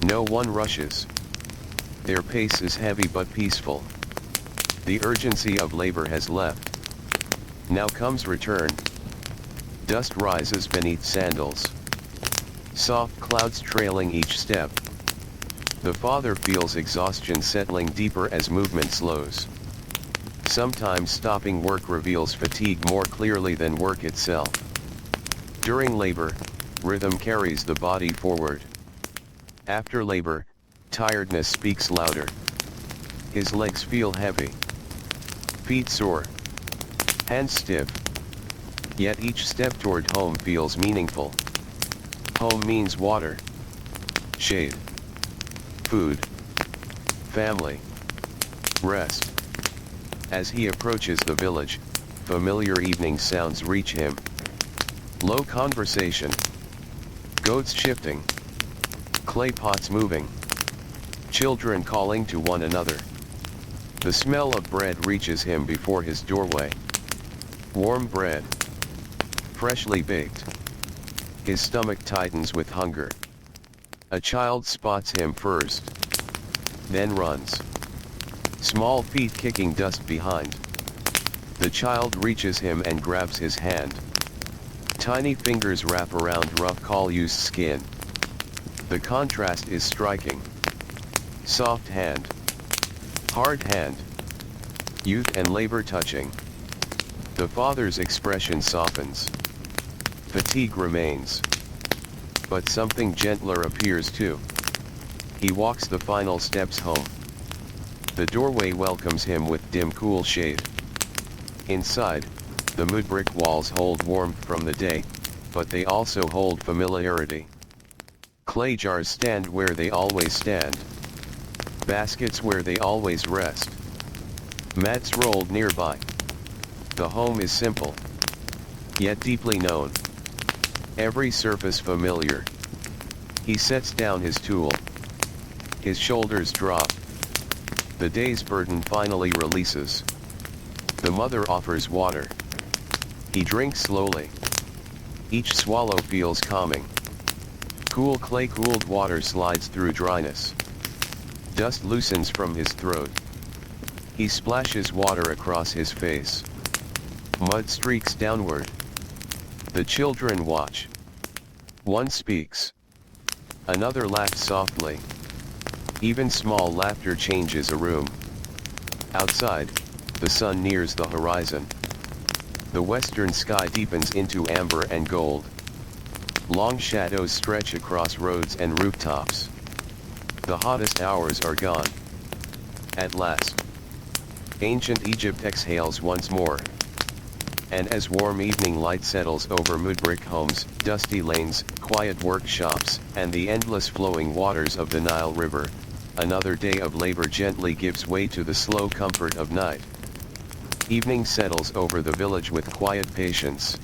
[SPEAKER 1] No one rushes. Their pace is heavy but peaceful. The urgency of labor has left. Now comes return. Dust rises beneath sandals. Soft clouds trailing each step. The father feels exhaustion settling deeper as movement slows. Sometimes stopping work reveals fatigue more clearly than work itself. During labor, rhythm carries the body forward. After labor, tiredness speaks louder. His legs feel heavy. Feet sore. Hands stiff. Yet each step toward home feels meaningful. Home means water, shade, food, family, rest. As he approaches the village, familiar evening sounds reach him. Low conversation. Goats shifting. Clay pots moving. Children calling to one another. The smell of bread reaches him before his doorway. Warm bread. Freshly baked. His stomach tightens with hunger. A child spots him first. Then runs. Small feet kicking dust behind. The child reaches him and grabs his hand. Tiny fingers wrap around rough callus skin. The contrast is striking. Soft hand. Hard hand. Youth and labor touching. The father's expression softens. Fatigue remains. But something gentler appears too. He walks the final steps home. The doorway welcomes him with dim cool shade. Inside, the mudbrick walls hold warmth from the day, but they also hold familiarity. Clay jars stand where they always stand. Baskets where they always rest. Mats rolled nearby. The home is simple, yet deeply known. Every surface familiar. He sets down his tool. His shoulders drop. The day's burden finally releases. The mother offers water. He drinks slowly. Each swallow feels calming. Cool clay-cooled water slides through dryness. Dust loosens from his throat. He splashes water across his face. Mud streaks downward. The children watch. One speaks. Another laughs softly. Even small laughter changes a room. Outside, the sun nears the horizon. The western sky deepens into amber and gold. Long shadows stretch across roads and rooftops. The hottest hours are gone. At last. Ancient Egypt exhales once more. And as warm evening light settles over mudbrick homes, dusty lanes, quiet workshops, and the endless flowing waters of the Nile River, another day of labor gently gives way to the slow comfort of night. Evening settles over the village with quiet patience.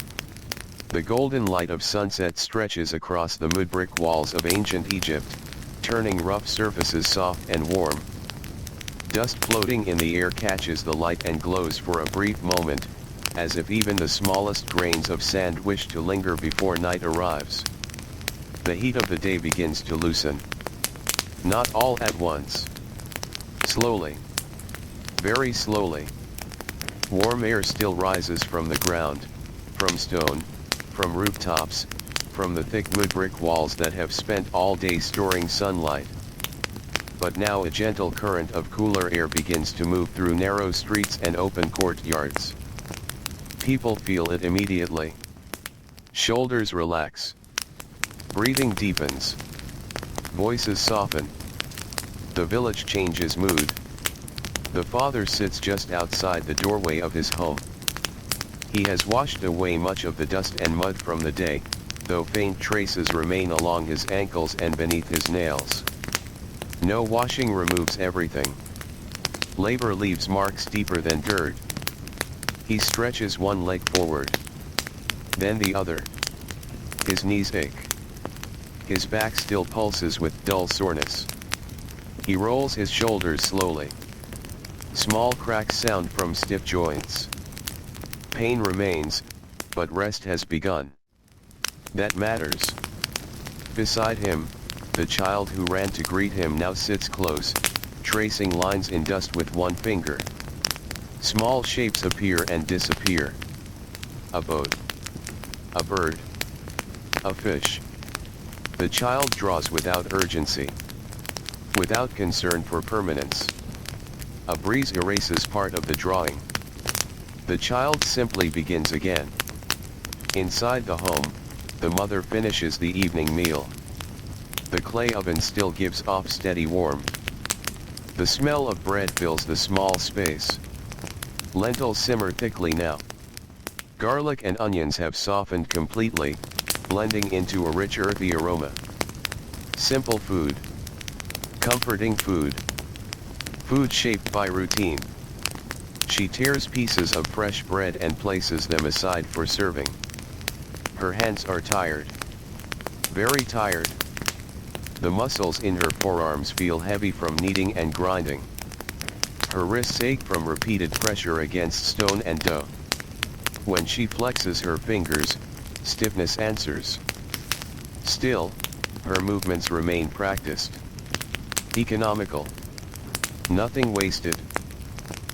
[SPEAKER 1] The golden light of sunset stretches across the mudbrick walls of ancient Egypt, turning rough surfaces soft and warm. Dust floating in the air catches the light and glows for a brief moment, as if even the smallest grains of sand wish to linger before night arrives. The heat of the day begins to loosen. Not all at once. Slowly. Very slowly. Warm air still rises from the ground, from stone, from rooftops, from the thick mudbrick walls that have spent all day storing sunlight. But now a gentle current of cooler air begins to move through narrow streets and open courtyards. People feel it immediately. Shoulders relax. Breathing deepens. Voices soften. The village changes mood. The father sits just outside the doorway of his home. He has washed away much of the dust and mud from the day, though faint traces remain along his ankles and beneath his nails. No washing removes everything. Labor leaves marks deeper than dirt. He stretches one leg forward. Then the other. His knees ache. His back still pulses with dull soreness. He rolls his shoulders slowly. Small cracks sound from stiff joints. Pain remains, but rest has begun. That matters. Beside him, the child who ran to greet him now sits close, tracing lines in dust with one finger. Small shapes appear and disappear. A boat. A bird. A fish. The child draws without urgency. Without concern for permanence. A breeze erases part of the drawing. The child simply begins again. Inside the home, the mother finishes the evening meal. The clay oven still gives off steady warmth. The smell of bread fills the small space. Lentils simmer thickly now. Garlic and onions have softened completely, blending into a rich earthy aroma. Simple food. Comforting food. Food shaped by routine. She tears pieces of fresh bread and places them aside for serving. Her hands are tired. Very tired. The muscles in her forearms feel heavy from kneading and grinding. Her wrists ache from repeated pressure against stone and dough. When she flexes her fingers, stiffness answers. Still, her movements remain practiced. Economical. Nothing wasted.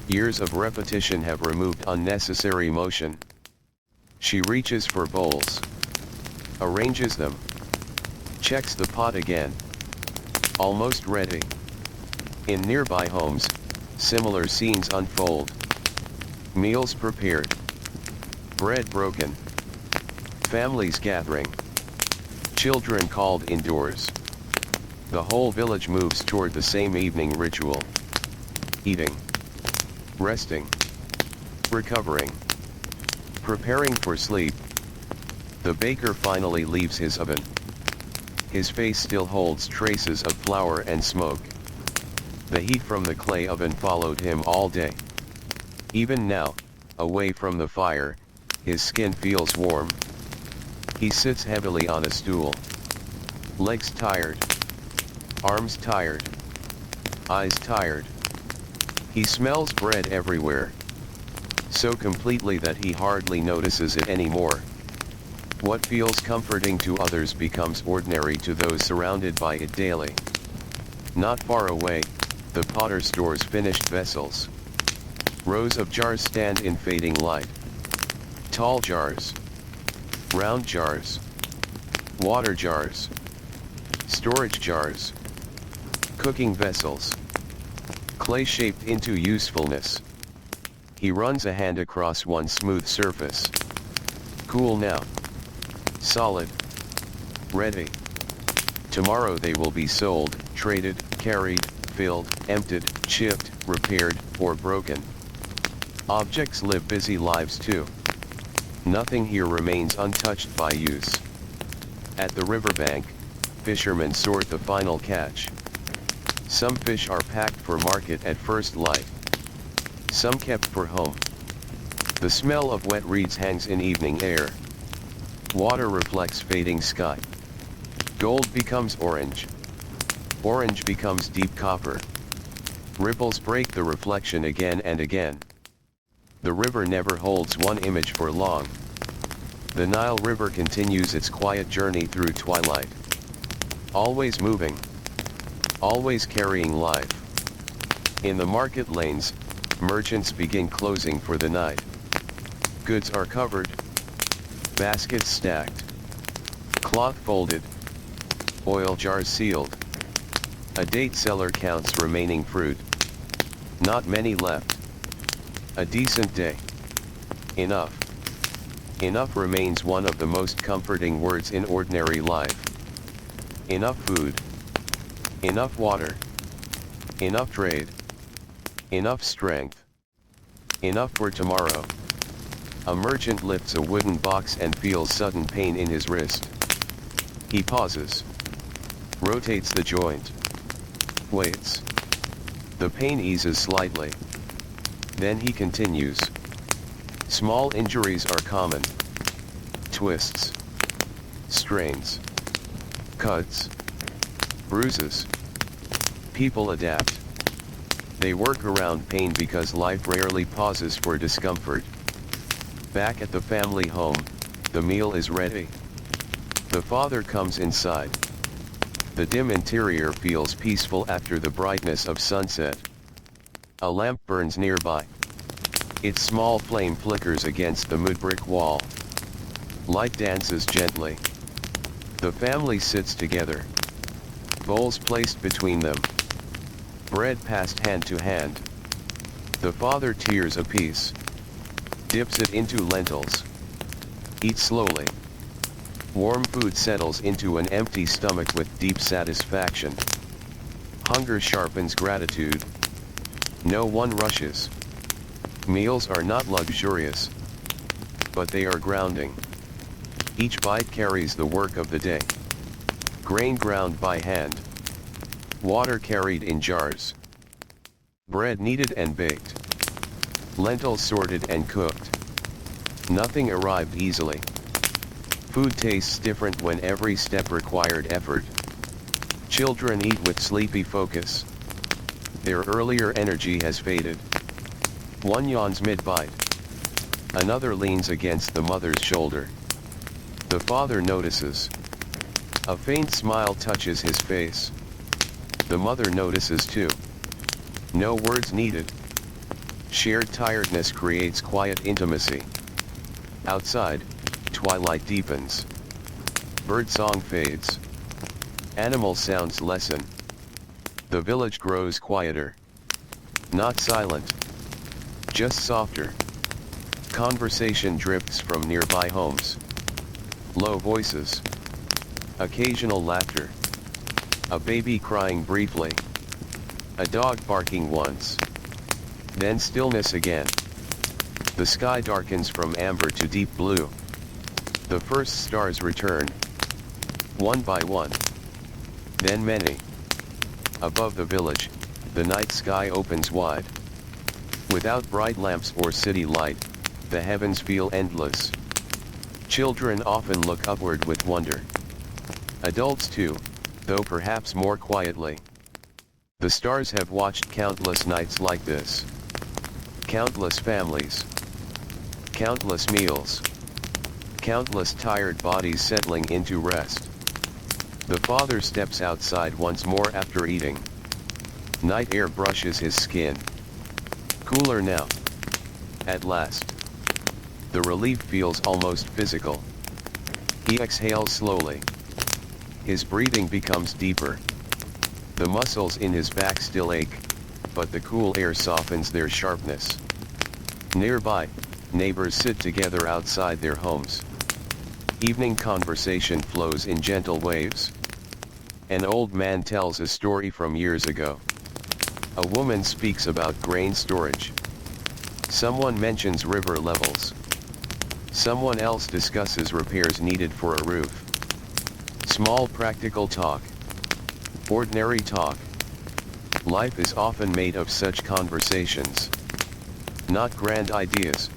[SPEAKER 1] Years of repetition have removed unnecessary motion. She reaches for bowls. Arranges them. checks the pot again. Almost ready. In nearby homes, similar scenes unfold. Meals prepared. Bread broken. Families gathering. Children called indoors. The whole village moves toward the same evening ritual. Eating. Resting. Recovering. Preparing for sleep. The baker finally leaves his oven. His face still holds traces of flour and smoke. The heat from the clay oven followed him all day. Even now, away from the fire, his skin feels warm. He sits heavily on a stool. Legs tired. Arms tired. Eyes tired. He smells bread everywhere. So completely that he hardly notices it anymore. What feels comforting to others becomes ordinary to those surrounded by it daily. Not far away, the potter stores finished vessels. Rows of jars stand in fading light. Tall jars. Round jars. Water jars. Storage jars. Cooking vessels. Clay shaped into usefulness. He runs a hand across one smooth surface. Cool now. Solid. Ready. Tomorrow they will be sold, traded, carried, filled, emptied, chipped, repaired, or broken. Objects live busy lives too. Nothing here remains untouched by use. At the riverbank, fishermen sort the final catch. Some fish are packed for market at first light. Some kept for home. The smell of wet reeds hangs in evening air. Water reflects fading sky. Gold becomes orange. Orange becomes deep copper. Ripples break the reflection again and again. The river never holds one image for long. The Nile River continues its quiet journey through twilight. Always moving. Always carrying life. In the market lanes, merchants begin closing for the night. Goods are covered. Baskets stacked. Cloth folded. Oil jars sealed. A date seller counts remaining fruit. Not many left. A decent day. Enough. Enough remains one of the most comforting words in ordinary life. Enough food. Enough water. Enough trade. Enough strength. Enough for tomorrow. A merchant lifts a wooden box and feels sudden pain in his wrist. He pauses. Rotates the joint. Waits. The pain eases slightly. Then he continues. Small injuries are common. Twists. Strains. Cuts. Bruises. People adapt. They work around pain because life rarely pauses for discomfort. Back at the family home, the meal is ready. The father comes inside. The dim interior feels peaceful after the brightness of sunset. A lamp burns nearby. Its small flame flickers against the mudbrick wall. Light dances gently. The family sits together. Bowls placed between them. Bread passed hand to hand. The father tears a piece. Dips it into lentils. Eats slowly. Warm food settles into an empty stomach with deep satisfaction. Hunger sharpens gratitude. No one rushes. Meals are not luxurious, but they are grounding. Each bite carries the work of the day. Grain ground by hand. Water carried in jars. Bread kneaded and baked. Lentils sorted and cooked. Nothing arrived easily. Food tastes different when every step required effort. Children eat with sleepy focus. Their earlier energy has faded. One yawns mid-bite. Another leans against the mother's shoulder. The father notices. A faint smile touches his face. The mother notices too. No words needed. Shared tiredness creates quiet intimacy. Outside, twilight deepens. Birdsong fades. Animal sounds lessen. The village grows quieter. Not silent. Just softer. Conversation drifts from nearby homes. Low voices. Occasional laughter. A baby crying briefly. A dog barking once. Then stillness again. The sky darkens from amber to deep blue. The first stars return. One by one. Then many. Above the village, the night sky opens wide. Without bright lamps or city light, the heavens feel endless. Children often look upward with wonder. Adults too, though perhaps more quietly. The stars have watched countless nights like this. Countless families. Countless meals. Countless tired bodies settling into rest. The father steps outside once more after eating. Night air brushes his skin. Cooler now. At last. The relief feels almost physical. He exhales slowly. His breathing becomes deeper. The muscles in his back still ache, but the cool air softens their sharpness. Nearby, neighbors sit together outside their homes. Evening conversation flows in gentle waves. An old man tells a story from years ago. A woman speaks about grain storage. Someone mentions river levels. Someone else discusses repairs needed for a roof. Small practical talk. Ordinary talk. Life is often made of such conversations. Not grand ideas.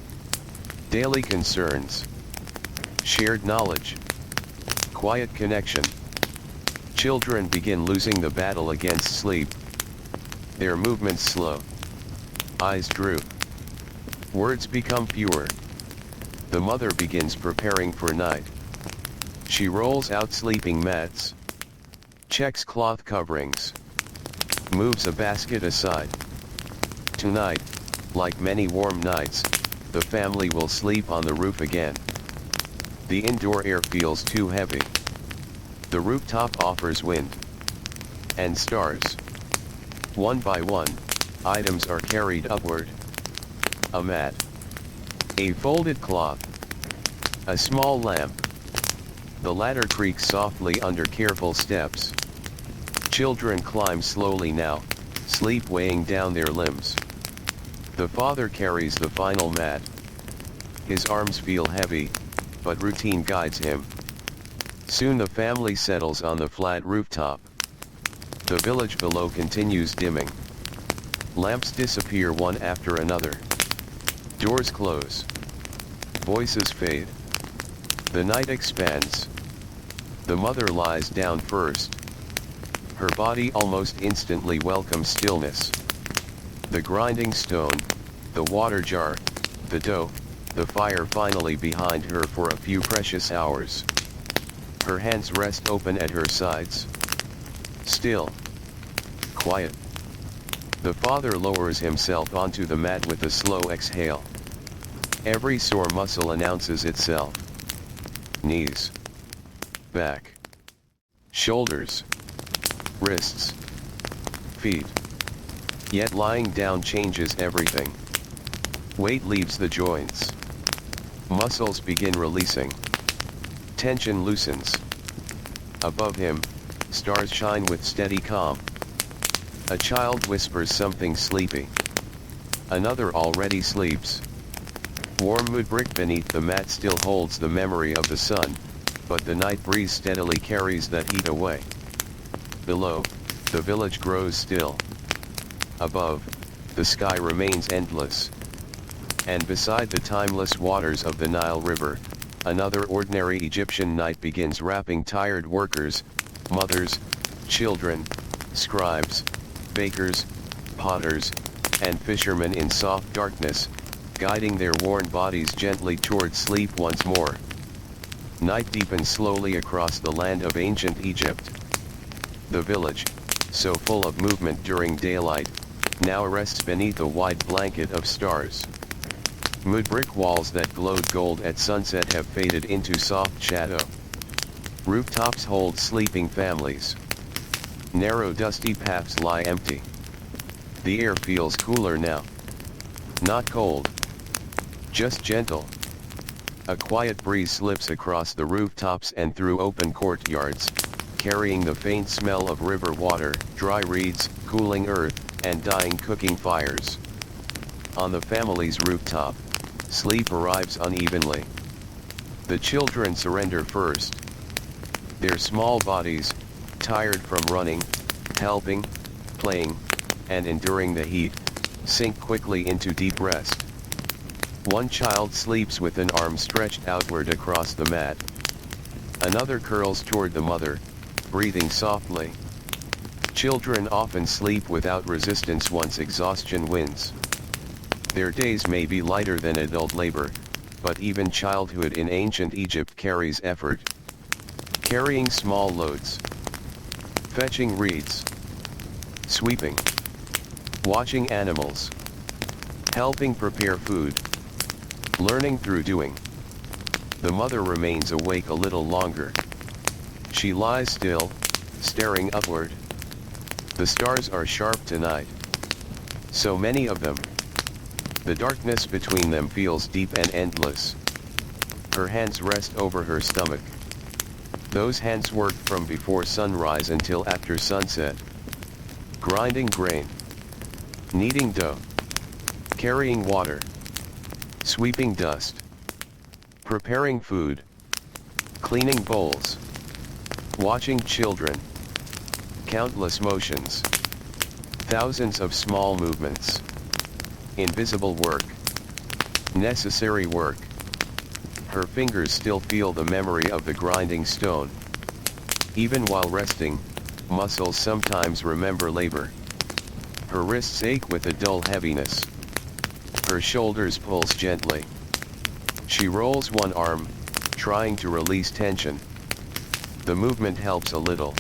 [SPEAKER 1] Daily concerns. Shared knowledge. Quiet connection. Children begin losing the battle against sleep. Their movements slow. Eyes droop. Words become fewer. The mother begins preparing for night. She rolls out sleeping mats. Checks cloth coverings. Moves a basket aside. Tonight, like many warm nights, the family will sleep on the roof again. The indoor air feels too heavy. The rooftop offers wind. And stars. One by one, items are carried upward. A mat. A folded cloth. A small lamp. The ladder creaks softly under careful steps. Children climb slowly now, sleep weighing down their limbs. The father carries the final mat. His arms feel heavy, but routine guides him. Soon the family settles on the flat rooftop. The village below continues dimming. Lamps disappear one after another. Doors close. Voices fade. The night expands. The mother lies down first. Her body almost instantly welcomes stillness. The grinding stone, the water jar, the dough, the fire finally behind her for a few precious hours. Her hands rest open at her sides. Still. Quiet. The father lowers himself onto the mat with a slow exhale. Every sore muscle announces itself. Knees. Back. Shoulders. Wrists. Feet. Yet lying down changes everything. Weight leaves the joints. Muscles begin releasing. Tension loosens. Above him, stars shine with steady calm. A child whispers something sleepy. Another already sleeps. Warm mudbrick beneath the mat still holds the memory of the sun, but the night breeze steadily carries that heat away. Below, the village grows still. Above, the sky remains endless. And beside the timeless waters of the Nile River, another ordinary Egyptian night begins, wrapping tired workers, mothers, children, scribes, bakers, potters, and fishermen in soft darkness, guiding their worn bodies gently towards sleep once more. Night deepens slowly across the land of ancient Egypt. The village, so full of movement during daylight, now rests beneath a wide blanket of stars. Mudbrick walls that glowed gold at sunset have faded into soft shadow. Rooftops hold sleeping families. Narrow dusty paths lie empty. The air feels cooler now. Not cold. Just gentle. A quiet breeze slips across the rooftops and through open courtyards, carrying the faint smell of river water, dry reeds, cooling earth, and dying cooking fires. On the family's rooftop, sleep arrives unevenly. The children surrender first. Their small bodies, tired from running, helping, playing, and enduring the heat, sink quickly into deep rest. One child sleeps with an arm stretched outward across the mat. Another curls toward the mother, breathing softly. Children often sleep without resistance once exhaustion wins. Their days may be lighter than adult labor, but even childhood in ancient Egypt carries effort. Carrying small loads. Fetching reeds. Sweeping. Watching animals. Helping prepare food. Learning through doing. The mother remains awake a little longer. She lies still, staring upward. The stars are sharp tonight. So many of them. The darkness between them feels deep and endless. Her hands rest over her stomach. Those hands work from before sunrise until after sunset. Grinding grain. Kneading dough. Carrying water. Sweeping dust. Preparing food. Cleaning bowls. Watching children. Countless motions. Thousands of small movements. Invisible work. Necessary work. Her fingers still feel the memory of the grinding stone. Even while resting, muscles sometimes remember labor. Her wrists ache with a dull heaviness. Her shoulders pulse gently. She rolls one arm, trying to release tension. The movement helps a little.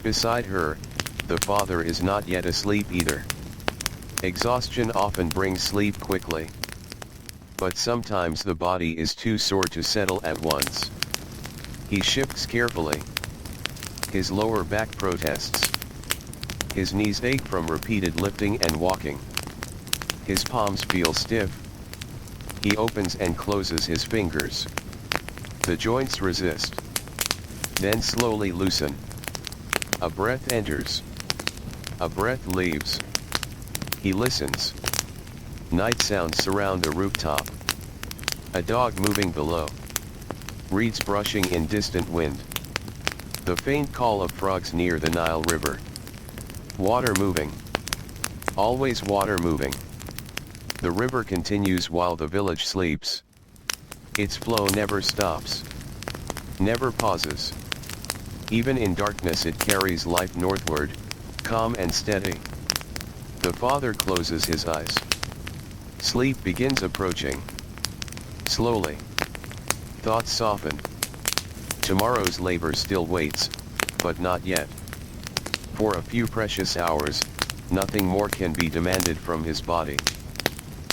[SPEAKER 1] Beside her, the father is not yet asleep either. Exhaustion often brings sleep quickly. But sometimes the body is too sore to settle at once. He shifts carefully. His lower back protests. His knees ache from repeated lifting and walking. His palms feel stiff. He opens and closes his fingers. The joints resist. Then slowly loosen. A breath enters. A breath leaves. He listens. Night sounds surround the rooftop. A dog moving below. Reeds brushing in distant wind. The faint call of frogs near the Nile River. Water moving. Always water moving. The river continues while the village sleeps. Its flow never stops. Never pauses. Even in darkness it carries life northward, calm and steady. The father closes his eyes. Sleep begins approaching. Slowly. Thoughts soften. Tomorrow's labor still waits, but not yet. For a few precious hours, nothing more can be demanded from his body.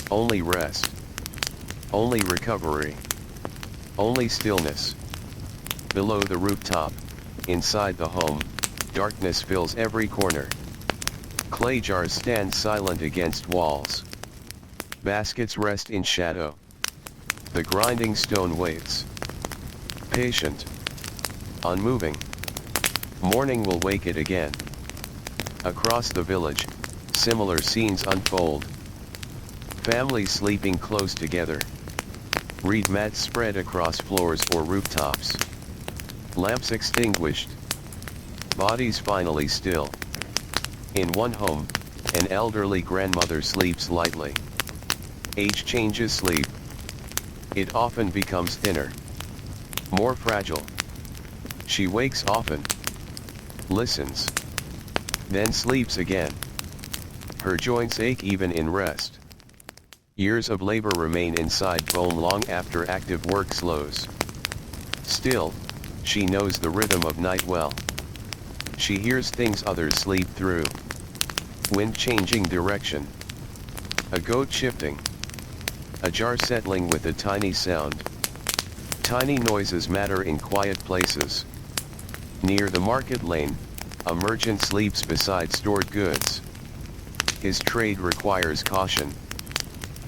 [SPEAKER 1] Only rest. Only recovery. Only stillness. Below the rooftop, inside the home, darkness fills every corner. Clay jars stand silent against walls. Baskets rest in shadow. The grinding stone waits. Patient. Unmoving. Morning will wake it again. Across the village, similar scenes unfold. Families sleeping close together. Reed mats spread across floors or rooftops. Lamps extinguished. Bodies finally still. In one home, an elderly grandmother sleeps lightly. Age changes sleep. It often becomes thinner. More fragile. She wakes often. Listens. Then sleeps again. Her joints ache even in rest. Years of labor remain inside bone long after active work slows. Still, she knows the rhythm of night well. She hears things others sleep through. Wind changing direction. A goat shifting. A jar settling with a tiny sound. Tiny noises matter in quiet places. Near the market lane, A merchant sleeps beside stored goods. His trade requires caution.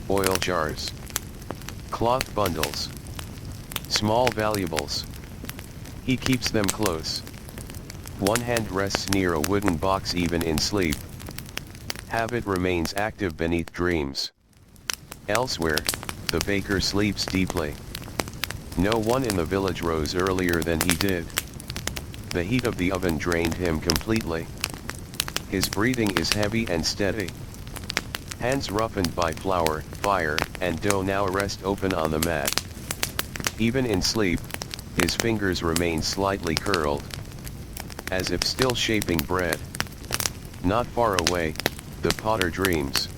[SPEAKER 1] Oil jars. Cloth bundles. Small valuables. He keeps them close. One hand rests near a wooden box even in sleep. Habit remains active beneath dreams. Elsewhere, the baker sleeps deeply. No one in the village rose earlier than he did. The heat of the oven drained him completely. His breathing is heavy and steady. Hands roughened by flour, fire, and dough now rest open on the mat. Even in sleep, his fingers remain slightly curled, as if still shaping bread. Not far away, the potter dreams.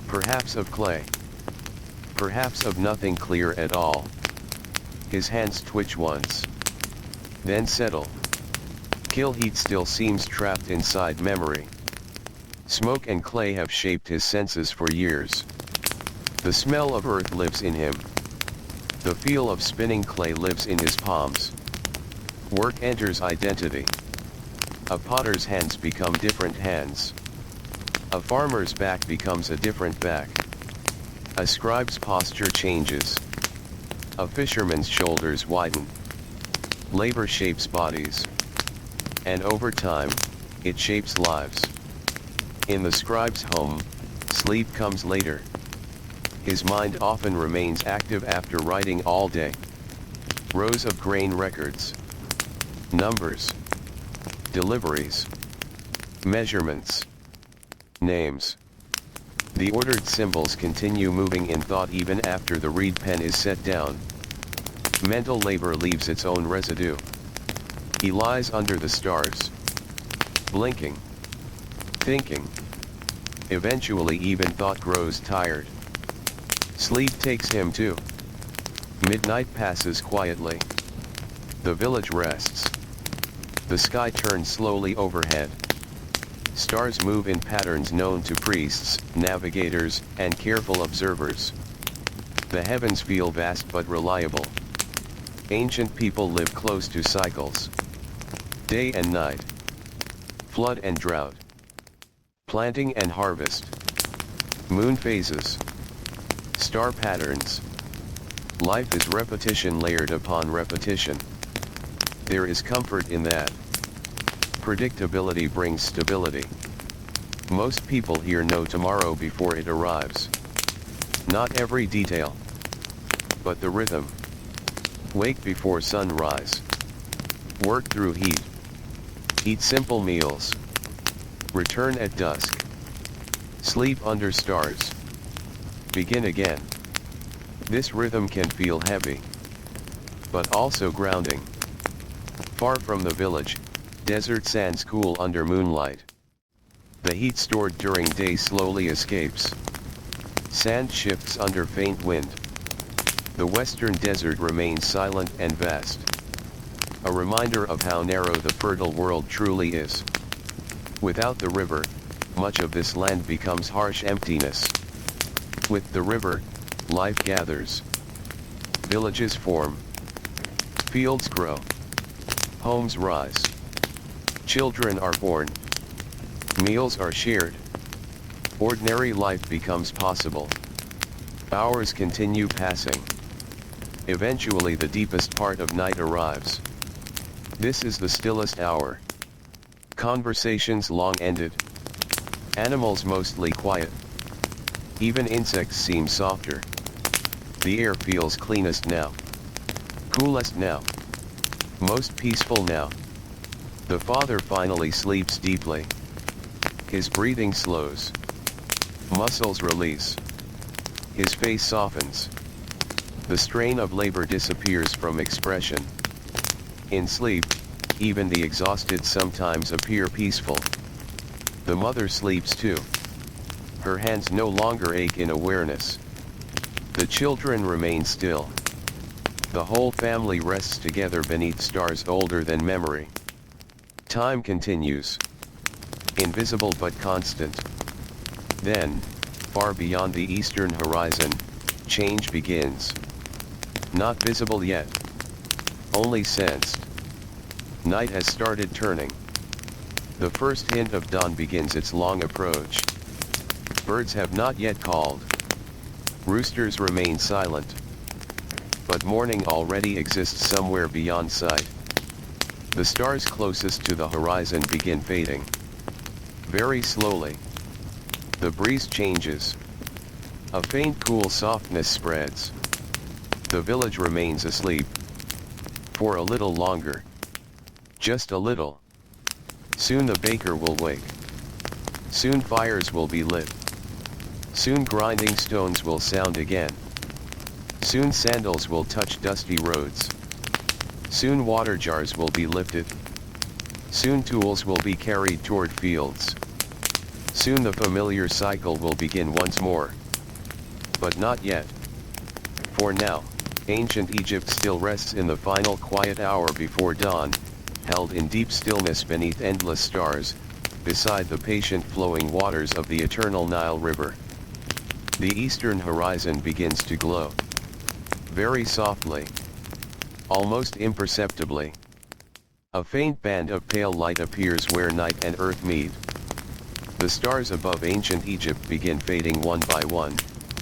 [SPEAKER 1] Perhaps of clay. Perhaps of nothing clear at all. His hands twitch once, then settle. Kill heat still seems trapped inside memory. Smoke and clay have shaped his senses for years. The smell of earth lives in him. The feel of spinning clay lives in his palms. Work enters identity. A potter's hands become different hands. A farmer's back becomes a different back. A scribe's posture changes. A fisherman's shoulders widen. Labor shapes bodies. And over time, it shapes lives. In the scribe's home, sleep comes later. His mind often remains active after writing all day. Rows of grain records. Numbers. Deliveries. Measurements. Names. The ordered symbols continue moving in thought even after the reed pen is set down. Mental labor leaves its own residue. He lies under the stars, blinking, thinking. Eventually even thought grows tired. Sleep takes him too. Midnight passes quietly. The village rests. The sky turns slowly overhead. Stars move in patterns known to priests, navigators, and careful observers. The heavens feel vast but reliable. Ancient people live close to cycles. Day and night. Flood and drought. Planting and harvest. Moon phases. Star patterns. Life is repetition layered upon repetition. There is comfort in that. Predictability brings stability. Most people here know tomorrow before it arrives. Not every detail, but the rhythm. Wake before sunrise. Work through heat. Eat simple meals. Return at dusk. Sleep under stars. Begin again. This rhythm can feel heavy, but also grounding. Far from the village, desert sands cool under moonlight. The heat stored during day slowly escapes. Sand shifts under faint wind. The western desert remains silent and vast. A reminder of how narrow the fertile world truly is. Without the river, much of this land becomes harsh emptiness. With the river, life gathers. Villages form. Fields grow. Homes rise. Children are born. Meals are shared. Ordinary life becomes possible. Hours continue passing. Eventually the deepest part of night arrives. This is the stillest hour. Conversations long ended. Animals mostly quiet. Even insects seem softer. The air feels cleanest now. Coolest now. Most peaceful now. The father finally sleeps deeply. His breathing slows. Muscles release. His face softens. The strain of labor disappears from expression. In sleep, even the exhausted sometimes appear peaceful. The mother sleeps too. Her hands no longer ache in awareness. The children remain still. The whole family rests together beneath stars older than memory. Time continues. Invisible but constant. Then, far beyond the eastern horizon, change begins. Not visible yet. Only sensed. Night has started turning. The first hint of dawn begins its long approach. Birds have not yet called. Roosters remain silent. But morning already exists somewhere beyond sight. The stars closest to the horizon begin fading. Very slowly. The breeze changes. A faint cool softness spreads. The village remains asleep. For a little longer. Just a little. Soon the baker will wake. Soon fires will be lit. Soon grinding stones will sound again. Soon sandals will touch dusty roads. Soon water jars will be lifted. Soon tools will be carried toward fields. Soon the familiar cycle will begin once more. But not yet. For now, ancient Egypt still rests in the final quiet hour before dawn, held in deep stillness beneath endless stars, beside the patient flowing waters of the eternal Nile River. The eastern horizon begins to glow. Very softly. Almost imperceptibly. A faint band of pale light appears where night and earth meet. The stars above ancient Egypt begin fading one by one,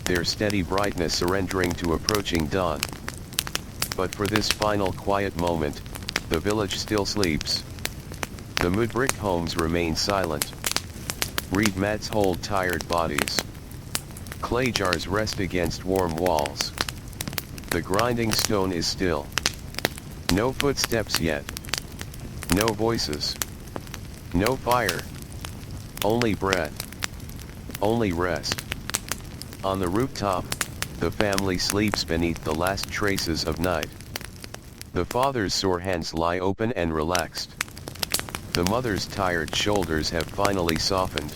[SPEAKER 1] their steady brightness surrendering to approaching dawn. But for this final quiet moment, the village still sleeps. The mudbrick homes remain silent. Reed mats hold tired bodies. Clay jars rest against warm walls. The grinding stone is still. No footsteps yet. No voices. No fire. Only breath. Only rest. On the rooftop, the family sleeps beneath the last traces of night. The father's sore hands lie open and relaxed. The mother's tired shoulders have finally softened.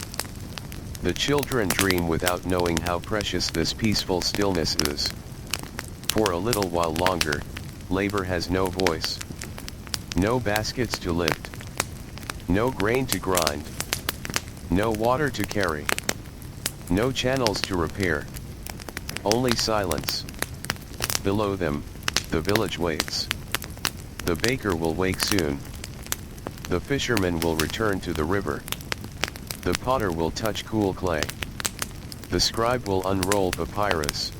[SPEAKER 1] The children dream without knowing how precious this peaceful stillness is. For a little while longer, labor has no voice. No baskets to lift. No grain to grind. No water to carry. No channels to repair. Only silence. Below them, the village waits. The baker will wake soon. The fisherman will return to the river. The potter will touch cool clay. The scribe will unroll papyrus.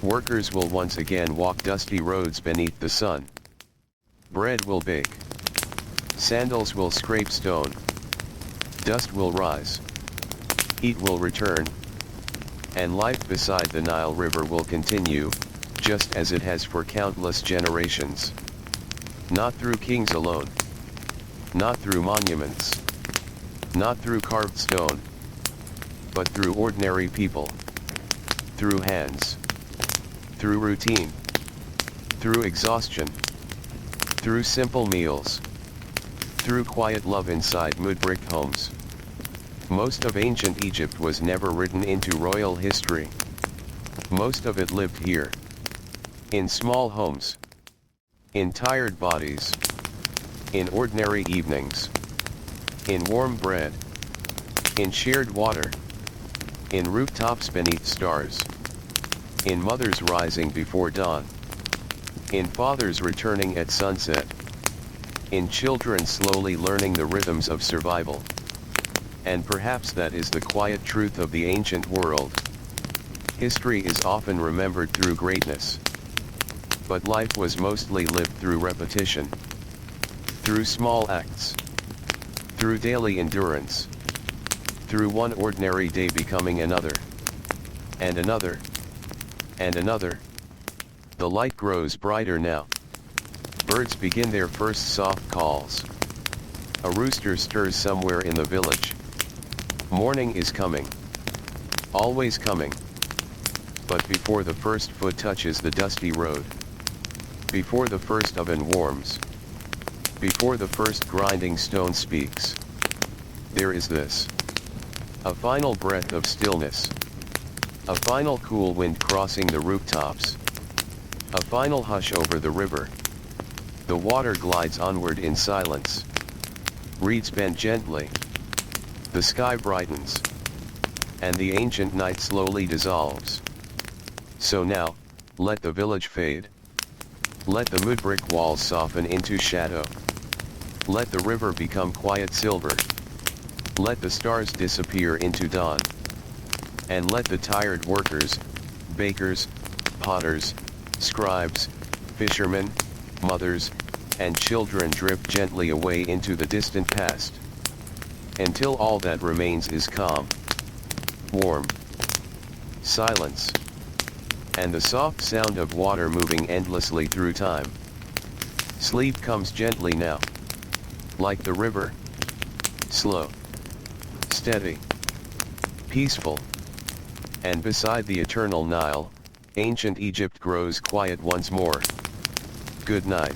[SPEAKER 1] Workers will once again walk dusty roads beneath the sun. Bread will bake. Sandals will scrape stone. Dust will rise. Heat will return. And life beside the Nile River will continue, just as it has for countless generations. Not through kings alone. Not through monuments. Not through carved stone. But through ordinary people. Through hands. Through routine. Through exhaustion. Through simple meals. Through quiet love inside mudbrick homes. Most of ancient Egypt was never written into royal history. Most of it lived here. In small homes. In tired bodies. In ordinary evenings. In warm bread. In shared water. In rooftops beneath stars. In mothers rising before dawn. In fathers returning at sunset. In children slowly learning the rhythms of survival. And perhaps that is the quiet truth of the ancient world. History is often remembered through greatness. But life was mostly lived through repetition. Through small acts. Through daily endurance. Through one ordinary day becoming another. And another. And another. The light grows brighter now. Birds begin their first soft calls. A rooster stirs somewhere in the village. Morning is coming. Always coming. But before the first foot touches the dusty road. Before the first oven warms. Before the first grinding stone speaks. There is this. A final breath of stillness. A final cool wind crossing the rooftops. A final hush over the river. The water glides onward in silence. Reeds bend gently. The sky brightens. And the ancient night slowly dissolves. So now, let the village fade. Let the mudbrick walls soften into shadow. Let the river become quiet silver. Let the stars disappear into dawn. And let the tired workers, bakers, potters, scribes, fishermen, mothers, and children drift gently away into the distant past. Until all that remains is calm, warm, silence, and the soft sound of water moving endlessly through time. Sleep comes gently now, like the river, slow, steady, peaceful, and beside the eternal Nile, ancient Egypt grows quiet once more. Good night.